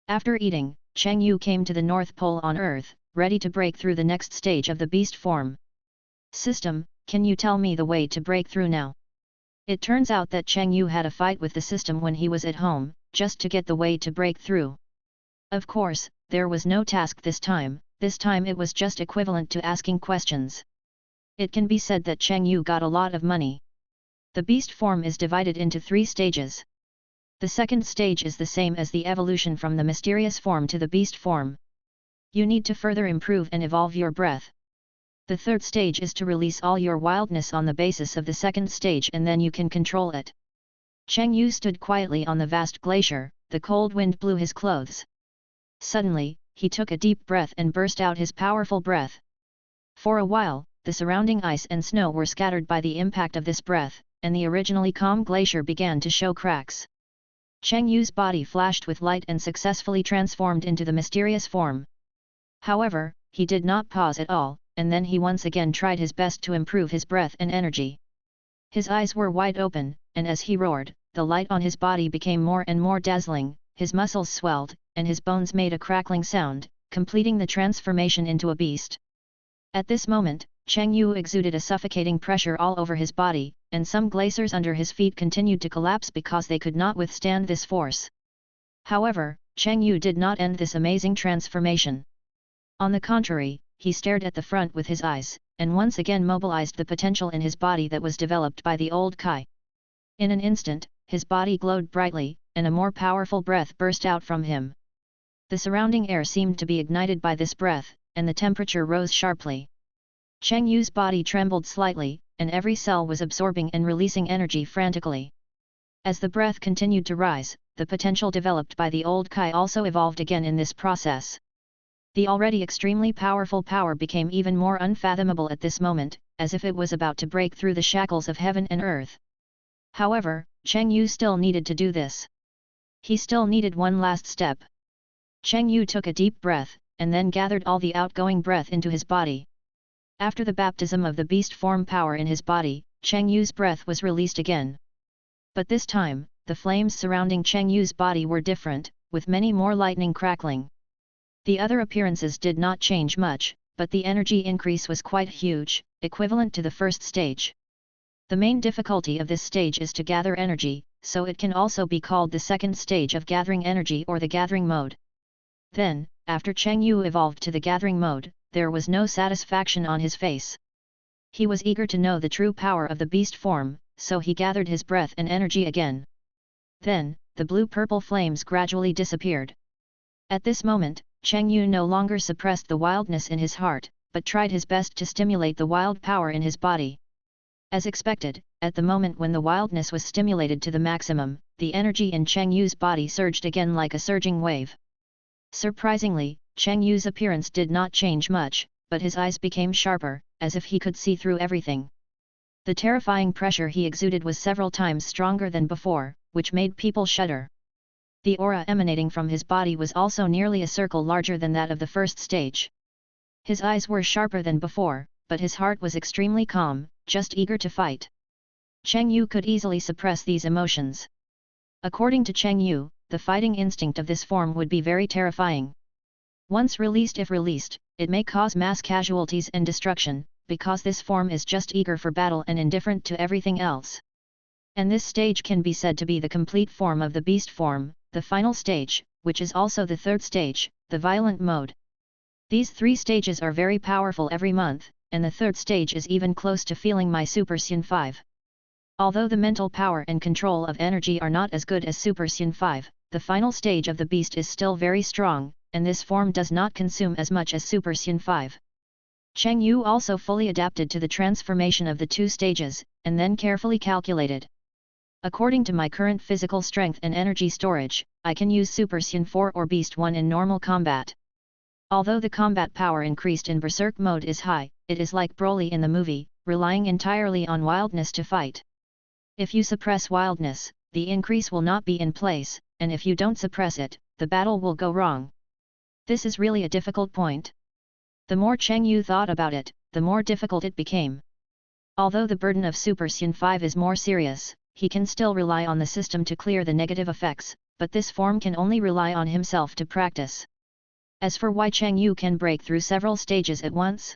[SPEAKER 1] After eating, Cheng Yu came to the North Pole on Earth, ready to break through the next stage of the beast form. System, can you tell me the way to break through now? It turns out that Cheng Yu had a fight with the system when he was at home, just to get the way to break through. Of course, there was no task this time it was just equivalent to asking questions. It can be said that Cheng Yu got a lot of money. The beast form is divided into 3 stages. The second stage is the same as the evolution from the mysterious form to the beast form. You need to further improve and evolve your breath. The third stage is to release all your wildness on the basis of the second stage, and then you can control it. Cheng Yu stood quietly on the vast glacier, the cold wind blew his clothes. Suddenly, he took a deep breath and burst out his powerful breath. For a while, the surrounding ice and snow were scattered by the impact of this breath, and the originally calm glacier began to show cracks. Cheng Yu's body flashed with light and successfully transformed into the mysterious form. However, he did not pause at all, and then he once again tried his best to improve his breath and energy. His eyes were wide open, and as he roared, the light on his body became more and more dazzling, his muscles swelled, and his bones made a crackling sound, completing the transformation into a beast. At this moment, Cheng Yu exuded a suffocating pressure all over his body, and some glaciers under his feet continued to collapse because they could not withstand this force. However, Cheng Yu did not end this amazing transformation. On the contrary, he stared at the front with his eyes, and once again mobilized the potential in his body that was developed by the old Kai. In an instant, his body glowed brightly, and a more powerful breath burst out from him. The surrounding air seemed to be ignited by this breath, and the temperature rose sharply. Cheng Yu's body trembled slightly, and every cell was absorbing and releasing energy frantically. As the breath continued to rise, the potential developed by the old Kai also evolved again in this process. The already extremely powerful power became even more unfathomable at this moment, as if it was about to break through the shackles of heaven and earth. However, Cheng Yu still needed to do this. He still needed one last step. Cheng Yu took a deep breath, and then gathered all the outgoing breath into his body. After the baptism of the beast form power in his body, Cheng Yu's breath was released again. But this time, the flames surrounding Cheng Yu's body were different, with many more lightning crackling. The other appearances did not change much, but the energy increase was quite huge, equivalent to the first stage. The main difficulty of this stage is to gather energy, so it can also be called the second stage of gathering energy or the gathering mode. Then, after Cheng Yu evolved to the gathering mode, there was no satisfaction on his face. He was eager to know the true power of the beast form, so he gathered his breath and energy again. Then, the blue-purple flames gradually disappeared. At this moment, Cheng Yu no longer suppressed the wildness in his heart, but tried his best to stimulate the wild power in his body. As expected, at the moment when the wildness was stimulated to the maximum, the energy in Cheng Yu's body surged again like a surging wave. Surprisingly, Cheng Yu's appearance did not change much, but his eyes became sharper, as if he could see through everything. The terrifying pressure he exuded was several times stronger than before, which made people shudder. The aura emanating from his body was also nearly a circle larger than that of the first stage. His eyes were sharper than before, but his heart was extremely calm, just eager to fight. Cheng Yu could easily suppress these emotions. According to Cheng Yu, the fighting instinct of this form would be very terrifying. Once released, if released, it may cause mass casualties and destruction, because this form is just eager for battle and indifferent to everything else. And this stage can be said to be the complete form of the beast form, the final stage, which is also the third stage, the violent mode. These 3 stages are very powerful every month, and the third stage is even close to feeling my Super Xun 5. Although the mental power and control of energy are not as good as Super Xun 5, the final stage of the beast is still very strong, and this form does not consume as much as Super Xun 5. Cheng Yu also fully adapted to the transformation of the 2 stages, and then carefully calculated. According to my current physical strength and energy storage, I can use Super Xun 4 or Beast 1 in normal combat. Although the combat power increased in Berserk mode is high, it is like Broly in the movie, relying entirely on wildness to fight. If you suppress wildness, the increase will not be in place, and if you don't suppress it, the battle will go wrong. This is really a difficult point. The more Cheng Yu thought about it, the more difficult it became. Although the burden of Super Sun 5 is more serious, he can still rely on the system to clear the negative effects, but this form can only rely on himself to practice. As for why Cheng Yu can break through several stages at once,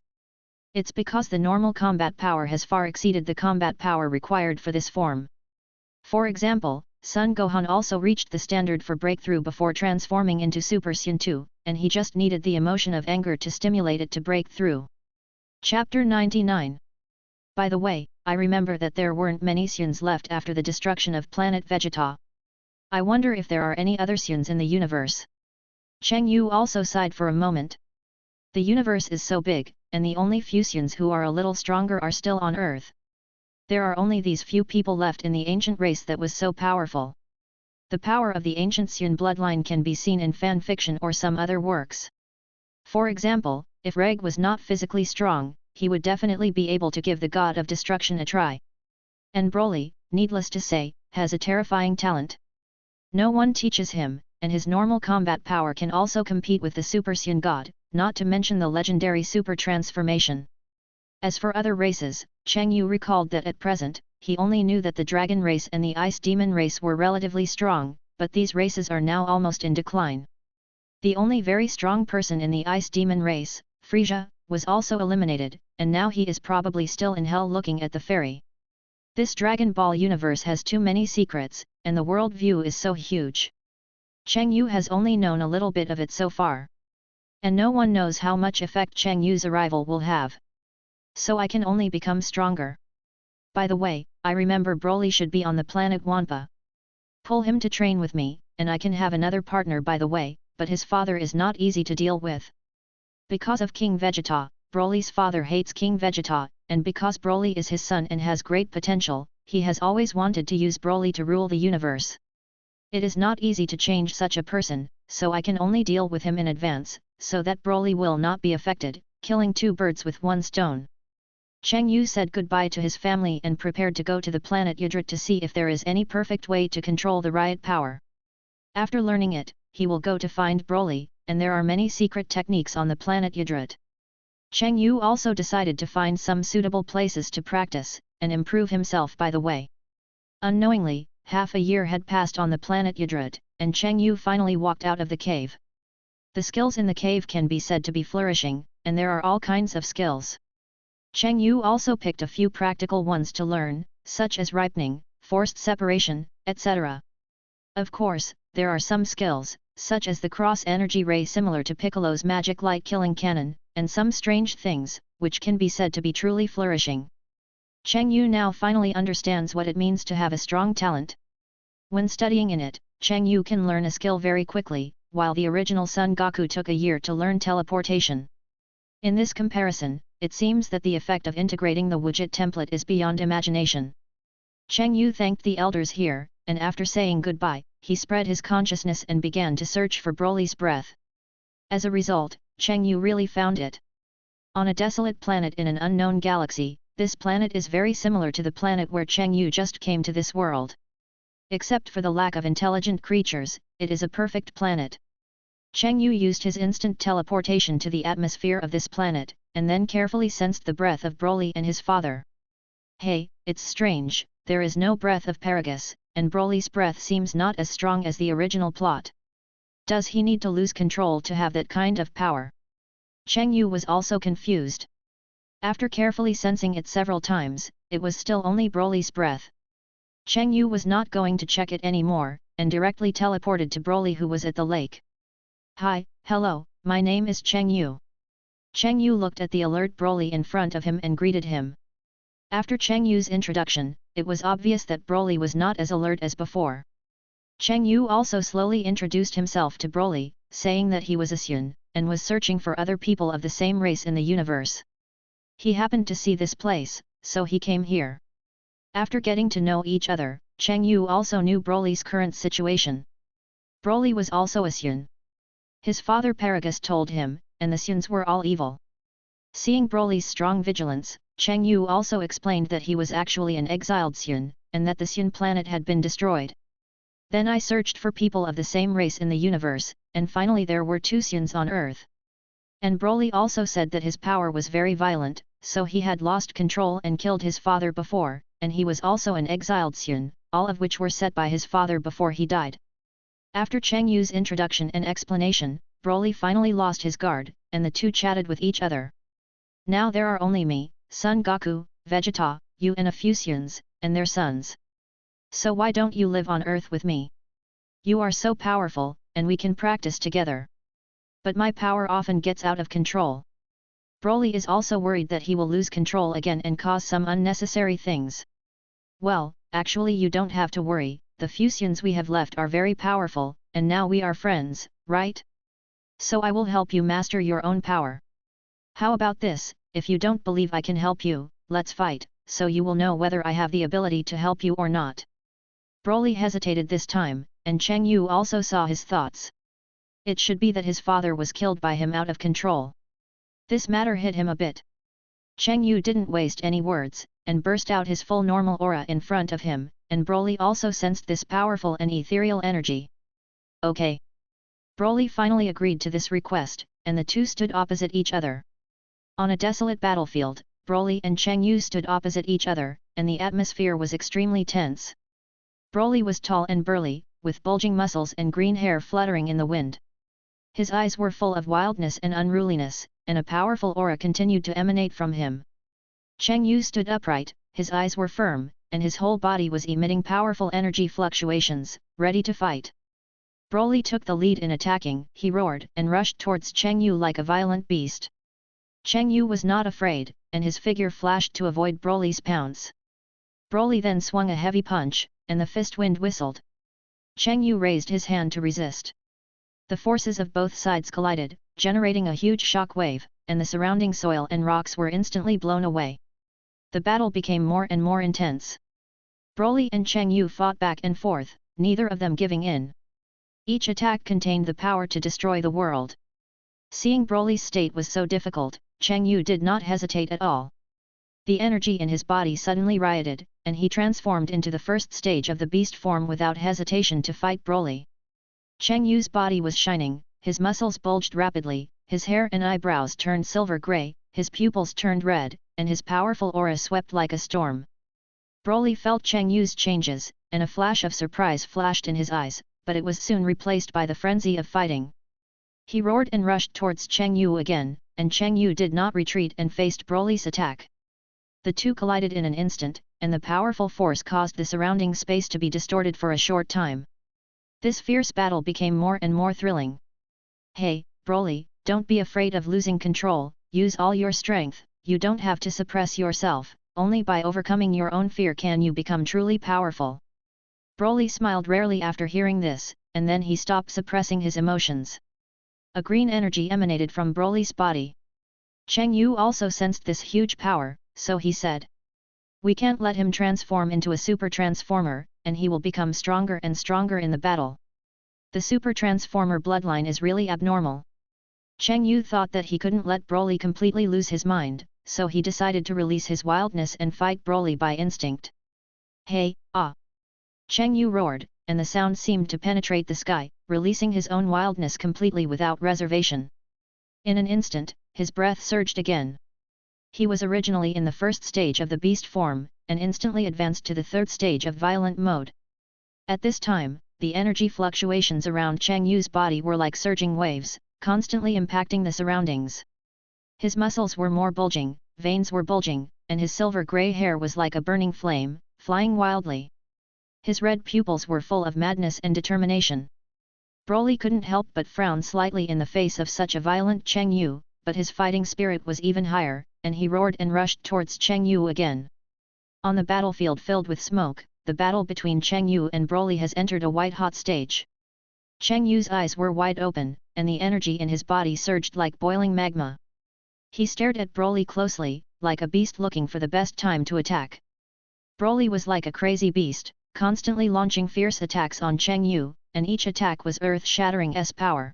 [SPEAKER 1] it's because the normal combat power has far exceeded the combat power required for this form. For example, Sun Gohan also reached the standard for breakthrough before transforming into Super Sun 2, and he just needed the emotion of anger to stimulate it to break through. Chapter 99. By the way, I remember that there weren't many Suns left after the destruction of planet Vegeta. I wonder if there are any other Suns in the universe. Cheng Yu also sighed for a moment. The universe is so big, and the only few Suns who are a little stronger are still on Earth. There are only these few people left in the ancient race that was so powerful. The power of the ancient Sun bloodline can be seen in fanfiction or some other works. For example, if Reg was not physically strong, he would definitely be able to give the god of destruction a try. And Broly, needless to say, has a terrifying talent. No one teaches him, and his normal combat power can also compete with the Super Sun god, not to mention the legendary super transformation. As for other races, Cheng Yu recalled that at present, he only knew that the dragon race and the ice demon race were relatively strong, but these races are now almost in decline. The only very strong person in the ice demon race, Frieza, was also eliminated, and now he is probably still in hell looking at the fairy. This Dragon Ball universe has too many secrets, and the world view is so huge. Cheng Yu has only known a little bit of it so far. And no one knows how much effect Cheng Yu's arrival will have. So I can only become stronger. By the way, I remember Broly should be on the planet Wampa. Pull him to train with me, and I can have another partner by the way, but his father is not easy to deal with. Because of King Vegeta, Broly's father hates King Vegeta, and because Broly is his son and has great potential, he has always wanted to use Broly to rule the universe. It is not easy to change such a person, so I can only deal with him in advance, so that Broly will not be affected, killing two birds with one stone. Cheng Yu said goodbye to his family and prepared to go to the planet Udrit to see if there is any perfect way to control the riot power. After learning it, he will go to find Broly, and there are many secret techniques on the planet Udrit. Cheng Yu also decided to find some suitable places to practice, and improve himself by the way. Unknowingly, half a year had passed on the planet Udrit, and Cheng Yu finally walked out of the cave. The skills in the cave can be said to be flourishing, and there are all kinds of skills. Cheng Yu also picked a few practical ones to learn, such as ripening, forced separation, etc. Of course, there are some skills, such as the cross-energy ray similar to Piccolo's magic light-killing cannon, and some strange things, which can be said to be truly flourishing. Cheng Yu now finally understands what it means to have a strong talent. When studying in it, Cheng Yu can learn a skill very quickly, while the original Son Goku took a year to learn teleportation. In this comparison, it seems that the effect of integrating the widget template is beyond imagination. Cheng Yu thanked the elders here, and after saying goodbye, he spread his consciousness and began to search for Broly's breath. As a result, Cheng Yu really found it. On a desolate planet in an unknown galaxy, this planet is very similar to the planet where Cheng Yu just came to this world. Except for the lack of intelligent creatures, it is a perfect planet. Cheng Yu used his instant teleportation to the atmosphere of this planet, and then carefully sensed the breath of Broly and his father. Hey, it's strange, there is no breath of Paragus, and Broly's breath seems not as strong as the original plot. Does he need to lose control to have that kind of power? Cheng Yu was also confused. After carefully sensing it several times, it was still only Broly's breath. Cheng Yu was not going to check it anymore, and directly teleported to Broly who was at the lake. Hi, hello, my name is Cheng Yu. Cheng Yu looked at the alert Broly in front of him and greeted him. After Cheng Yu's introduction, it was obvious that Broly was not as alert as before. Cheng Yu also slowly introduced himself to Broly, saying that he was a Sun, and was searching for other people of the same race in the universe. He happened to see this place, so he came here. After getting to know each other, Cheng Yu also knew Broly's current situation. Broly was also a Sun. His father Paragus told him, and the Suns were all evil. Seeing Broly's strong vigilance, Cheng Yu also explained that he was actually an exiled Sun, and that the Sun planet had been destroyed. Then I searched for people of the same race in the universe, and finally there were two Xians on Earth. And Broly also said that his power was very violent, so he had lost control and killed his father before, and he was also an exiled Xian, all of which were set by his father before he died. After Cheng Yu's introduction and explanation, Broly finally lost his guard, and the two chatted with each other. Now there are only me, Son Goku, Vegeta, you and a few Xians, and their sons. So why don't you live on Earth with me? You are so powerful, and we can practice together. But my power often gets out of control. Broly is also worried that he will lose control again and cause some unnecessary things. Well, actually you don't have to worry, the few Xians we have left are very powerful, and now we are friends, right? So I will help you master your own power. How about this, if you don't believe I can help you, let's fight, so you will know whether I have the ability to help you or not. Broly hesitated this time, and Cheng Yu also saw his thoughts. It should be that his father was killed by him out of control. This matter hit him a bit. Cheng Yu didn't waste any words, and burst out his full normal aura in front of him, and Broly also sensed this powerful and ethereal energy. Okay. Broly finally agreed to this request, and the two stood opposite each other. On a desolate battlefield, Broly and Cheng Yu stood opposite each other, and the atmosphere was extremely tense. Broly was tall and burly, with bulging muscles and green hair fluttering in the wind. His eyes were full of wildness and unruliness, and a powerful aura continued to emanate from him. Cheng Yu stood upright, his eyes were firm, and his whole body was emitting powerful energy fluctuations, ready to fight. Broly took the lead in attacking, he roared and rushed towards Cheng Yu like a violent beast. Cheng Yu was not afraid, and his figure flashed to avoid Broly's pounce. Broly then swung a heavy punch, and the fist wind whistled. Cheng Yu raised his hand to resist. The forces of both sides collided, generating a huge shock wave, and the surrounding soil and rocks were instantly blown away. The battle became more and more intense. Broly and Cheng Yu fought back and forth, neither of them giving in. Each attack contained the power to destroy the world. Seeing Broly's state was so difficult, Cheng Yu did not hesitate at all. The energy in his body suddenly rioted, and he transformed into the first stage of the beast form without hesitation to fight Broly. Cheng Yu's body was shining, his muscles bulged rapidly, his hair and eyebrows turned silver grey, his pupils turned red, and his powerful aura swept like a storm. Broly felt Cheng Yu's changes, and a flash of surprise flashed in his eyes, but it was soon replaced by the frenzy of fighting. He roared and rushed towards Cheng Yu again, and Cheng Yu did not retreat and faced Broly's attack. The two collided in an instant, and the powerful force caused the surrounding space to be distorted for a short time. This fierce battle became more and more thrilling. Hey, Broly, don't be afraid of losing control, use all your strength, you don't have to suppress yourself, only by overcoming your own fear can you become truly powerful. Broly smiled rarely after hearing this, and then he stopped suppressing his emotions. A green energy emanated from Broly's body. Cheng Yu also sensed this huge power, so he said, "We can't let him transform into a super transformer, and he will become stronger and stronger in the battle. The super transformer bloodline is really abnormal." Cheng Yu thought that he couldn't let Broly completely lose his mind, so he decided to release his wildness and fight Broly by instinct. Hey, ah! Cheng Yu roared, and the sound seemed to penetrate the sky, releasing his own wildness completely without reservation. In an instant, his breath surged again. He was originally in the first stage of the beast form, and instantly advanced to the third stage of violent mode. At this time, the energy fluctuations around Cheng Yu's body were like surging waves, constantly impacting the surroundings. His muscles were more bulging, veins were bulging, and his silver grey hair was like a burning flame, flying wildly. His red pupils were full of madness and determination. Broly couldn't help but frown slightly in the face of such a violent Cheng Yu, but his fighting spirit was even higher, and he roared and rushed towards Cheng Yu again. On the battlefield filled with smoke, the battle between Cheng Yu and Broly has entered a white-hot stage. Cheng Yu's eyes were wide open, and the energy in his body surged like boiling magma. He stared at Broly closely, like a beast looking for the best time to attack. Broly was like a crazy beast, constantly launching fierce attacks on Cheng Yu, and each attack was earth-shattering power.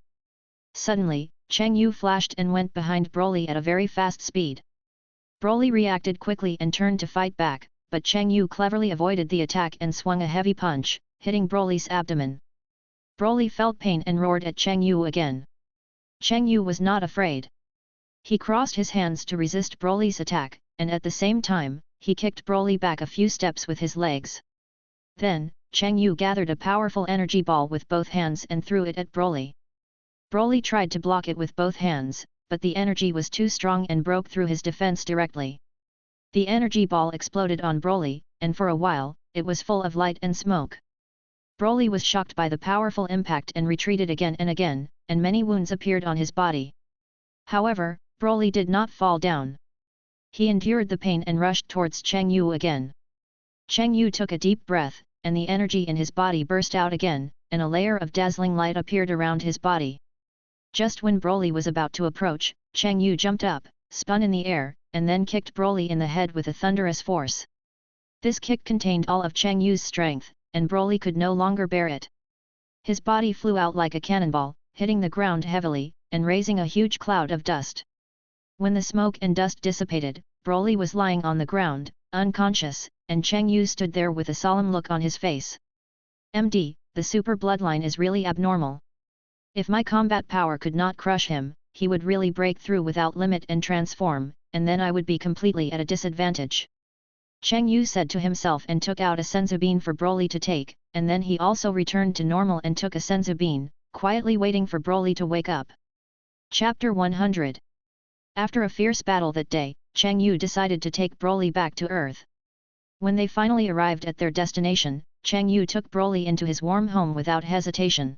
[SPEAKER 1] Suddenly, Cheng Yu flashed and went behind Broly at a very fast speed. Broly reacted quickly and turned to fight back, but Cheng Yu cleverly avoided the attack and swung a heavy punch, hitting Broly's abdomen. Broly felt pain and roared at Cheng Yu again. Cheng Yu was not afraid. He crossed his hands to resist Broly's attack, and at the same time, he kicked Broly back a few steps with his legs. Then, Cheng Yu gathered a powerful energy ball with both hands and threw it at Broly. Broly tried to block it with both hands, but the energy was too strong and broke through his defense directly. The energy ball exploded on Broly, and for a while, it was full of light and smoke. Broly was shocked by the powerful impact and retreated again, and many wounds appeared on his body. However, Broly did not fall down. He endured the pain and rushed towards Cheng Yu again. Cheng Yu took a deep breath, and the energy in his body burst out again, and a layer of dazzling light appeared around his body. Just when Broly was about to approach, Cheng Yu jumped up, spun in the air, and then kicked Broly in the head with a thunderous force. This kick contained all of Cheng Yu's strength, and Broly could no longer bear it. His body flew out like a cannonball, hitting the ground heavily, and raising a huge cloud of dust. When the smoke and dust dissipated, Broly was lying on the ground, unconscious, and Cheng Yu stood there with a solemn look on his face. MD, the super bloodline is really abnormal. If my combat power could not crush him, he would really break through without limit and transform, and then I would be completely at a disadvantage. Cheng Yu said to himself and took out a senzu bean for Broly to take, and then he also returned to normal and took a senzu bean, quietly waiting for Broly to wake up. Chapter 100. After a fierce battle that day, Cheng Yu decided to take Broly back to Earth. When they finally arrived at their destination, Cheng Yu took Broly into his warm home without hesitation.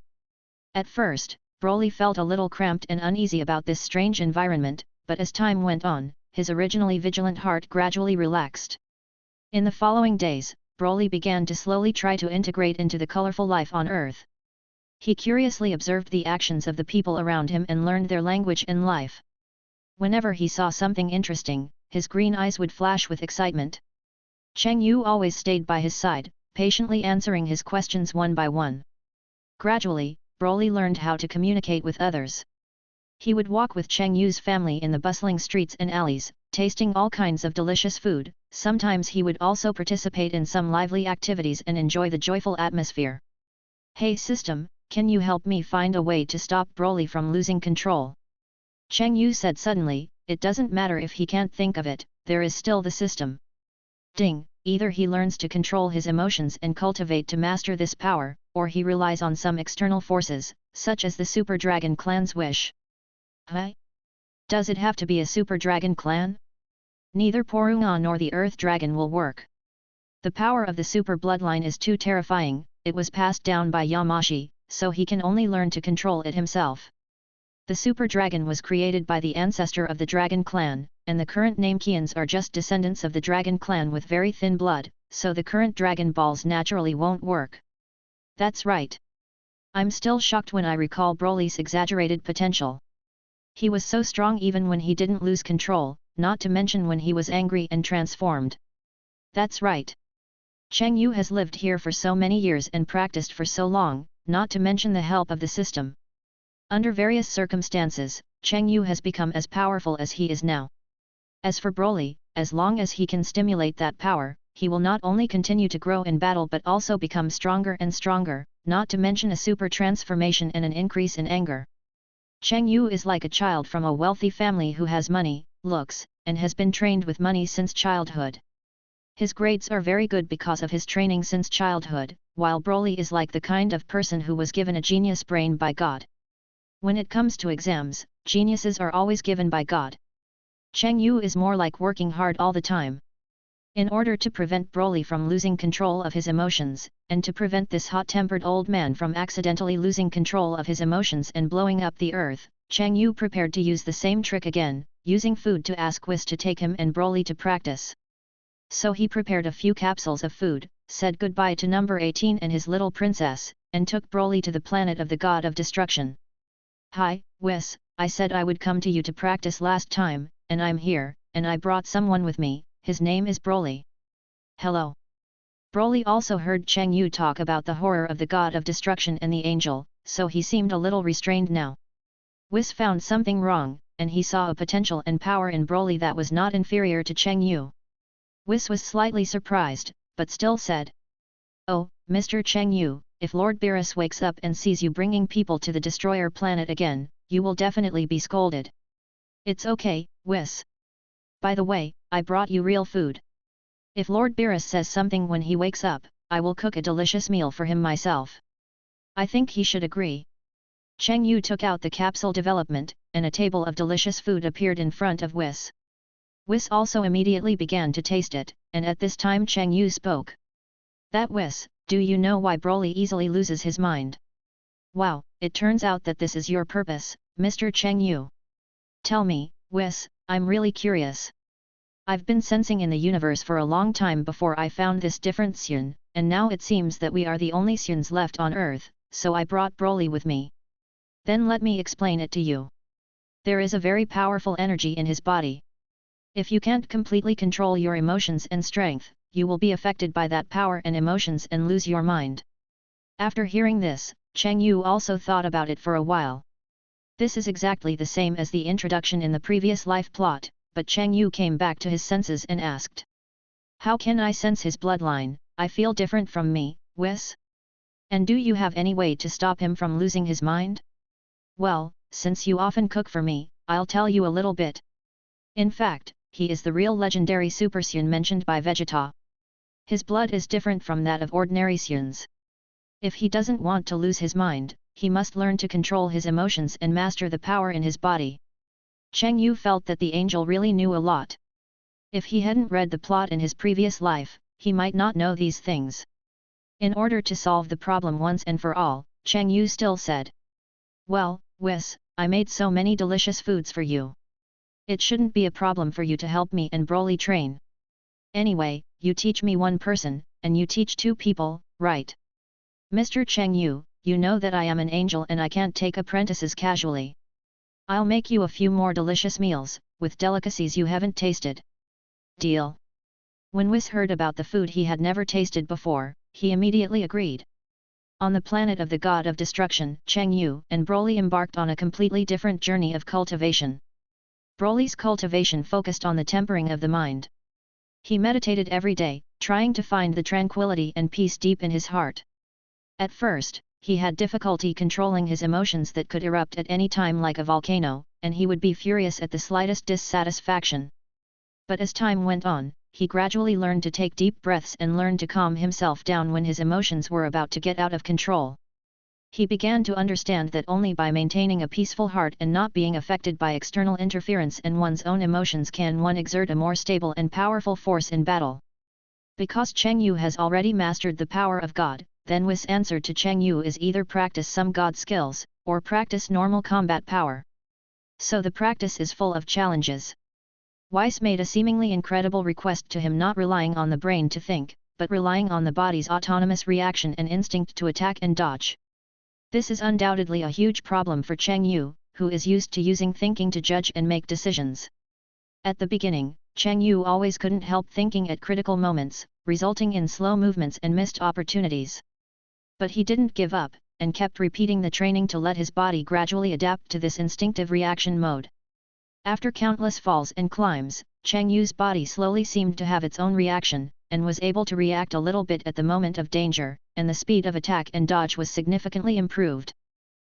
[SPEAKER 1] At first, Broly felt a little cramped and uneasy about this strange environment, but as time went on, his originally vigilant heart gradually relaxed. In the following days, Broly began to slowly try to integrate into the colorful life on Earth. He curiously observed the actions of the people around him and learned their language and life. Whenever he saw something interesting, his green eyes would flash with excitement. Cheng Yu always stayed by his side, patiently answering his questions one by one. Gradually, Broly learned how to communicate with others. He would walk with Cheng Yu's family in the bustling streets and alleys, tasting all kinds of delicious food. Sometimes he would also participate in some lively activities and enjoy the joyful atmosphere. Hey system, can you help me find a way to stop Broly from losing control? Cheng Yu said suddenly. It doesn't matter if he can't think of it, there is still the system. Ding, either he learns to control his emotions and cultivate to master this power, or he relies on some external forces, such as the Super Dragon Clan's wish. Huh? Does it have to be a Super Dragon Clan? Neither Porunga nor the Earth Dragon will work. The power of the Super Bloodline is too terrifying. It was passed down by Yamashi, so he can only learn to control it himself. The Super Dragon was created by the ancestor of the Dragon Clan, and the current Namekians are just descendants of the Dragon Clan with very thin blood, so the current Dragon Balls naturally won't work. That's right. I'm still shocked when I recall Broly's exaggerated potential. He was so strong even when he didn't lose control, not to mention when he was angry and transformed. That's right. Cheng Yu has lived here for so many years and practiced for so long, not to mention the help of the system. Under various circumstances, Cheng Yu has become as powerful as he is now. As for Broly, as long as he can stimulate that power, he will not only continue to grow in battle but also become stronger and stronger, not to mention a super transformation and an increase in anger. Cheng Yu is like a child from a wealthy family who has money, looks, and has been trained with money since childhood. His grades are very good because of his training since childhood, while Broly is like the kind of person who was given a genius brain by God. When it comes to exams, geniuses are always given by God. Cheng Yu is more like working hard all the time. In order to prevent Broly from losing control of his emotions, and to prevent this hot-tempered old man from accidentally losing control of his emotions and blowing up the earth, Cheng Yu prepared to use the same trick again, using food to ask Whis to take him and Broly to practice. So he prepared a few capsules of food, said goodbye to number 18 and his little princess, and took Broly to the planet of the god of destruction. Hi, Whis, I said I would come to you to practice last time, and I'm here, and I brought someone with me, his name is Broly. Hello. Broly also heard Cheng Yu talk about the horror of the god of destruction and the angel, so he seemed a little restrained now. Whis found something wrong, and he saw a potential and power in Broly that was not inferior to Cheng Yu. Whis was slightly surprised, but still said, Oh, Mr. Cheng Yu, if Lord Beerus wakes up and sees you bringing people to the destroyer planet again, you will definitely be scolded. It's okay, Whis. By the way, I brought you real food. If Lord Beerus says something when he wakes up, I will cook a delicious meal for him myself. I think he should agree. Cheng Yu took out the capsule development, and a table of delicious food appeared in front of Whis. Whis also immediately began to taste it, and at this time Cheng Yu spoke. That Whis, do you know why Broly easily loses his mind? Wow, it turns out that this is your purpose, Mr. Cheng Yu. Tell me, Whis, I'm really curious. I've been sensing in the universe for a long time before I found this different Xun, and now it seems that we are the only Xuns left on Earth, so I brought Broly with me. Then let me explain it to you. There is a very powerful energy in his body. If you can't completely control your emotions and strength, you will be affected by that power and emotions and lose your mind. After hearing this, Cheng Yu also thought about it for a while. This is exactly the same as the introduction in the previous life plot, but Cheng Yu came back to his senses and asked. How can I sense his bloodline? I feel different from me, Whis? And do you have any way to stop him from losing his mind? Well, since you often cook for me, I'll tell you a little bit. In fact, he is the real legendary Super Xun mentioned by Vegeta. His blood is different from that of ordinary Xuns. If he doesn't want to lose his mind, he must learn to control his emotions and master the power in his body. Cheng Yu felt that the angel really knew a lot. If he hadn't read the plot in his previous life, he might not know these things. In order to solve the problem once and for all, Cheng Yu still said. Well, Whis, I made so many delicious foods for you. It shouldn't be a problem for you to help me and Broly train. Anyway, you teach me one person, and you teach two people, right? Mr. Cheng Yu, you know that I am an angel and I can't take apprentices casually. I'll make you a few more delicious meals, with delicacies you haven't tasted. Deal. When Whis heard about the food he had never tasted before, he immediately agreed. On the planet of the god of destruction, Cheng Yu and Broly embarked on a completely different journey of cultivation. Broly's cultivation focused on the tempering of the mind. He meditated every day, trying to find the tranquility and peace deep in his heart. At first, he had difficulty controlling his emotions that could erupt at any time like a volcano, and he would be furious at the slightest dissatisfaction. But as time went on, he gradually learned to take deep breaths and learned to calm himself down when his emotions were about to get out of control. He began to understand that only by maintaining a peaceful heart and not being affected by external interference and one's own emotions can one exert a more stable and powerful force in battle. Because Cheng Yu has already mastered the power of God, then Whis' answer to Cheng Yu is either practice some God skills, or practice normal combat power. So the practice is full of challenges. Whis made a seemingly incredible request to him, not relying on the brain to think, but relying on the body's autonomous reaction and instinct to attack and dodge. This is undoubtedly a huge problem for Cheng Yu, who is used to using thinking to judge and make decisions. At the beginning, Cheng Yu always couldn't help thinking at critical moments, resulting in slow movements and missed opportunities. But he didn't give up, and kept repeating the training to let his body gradually adapt to this instinctive reaction mode. After countless falls and climbs, Cheng Yu's body slowly seemed to have its own reaction, and was able to react a little bit at the moment of danger, and the speed of attack and dodge was significantly improved.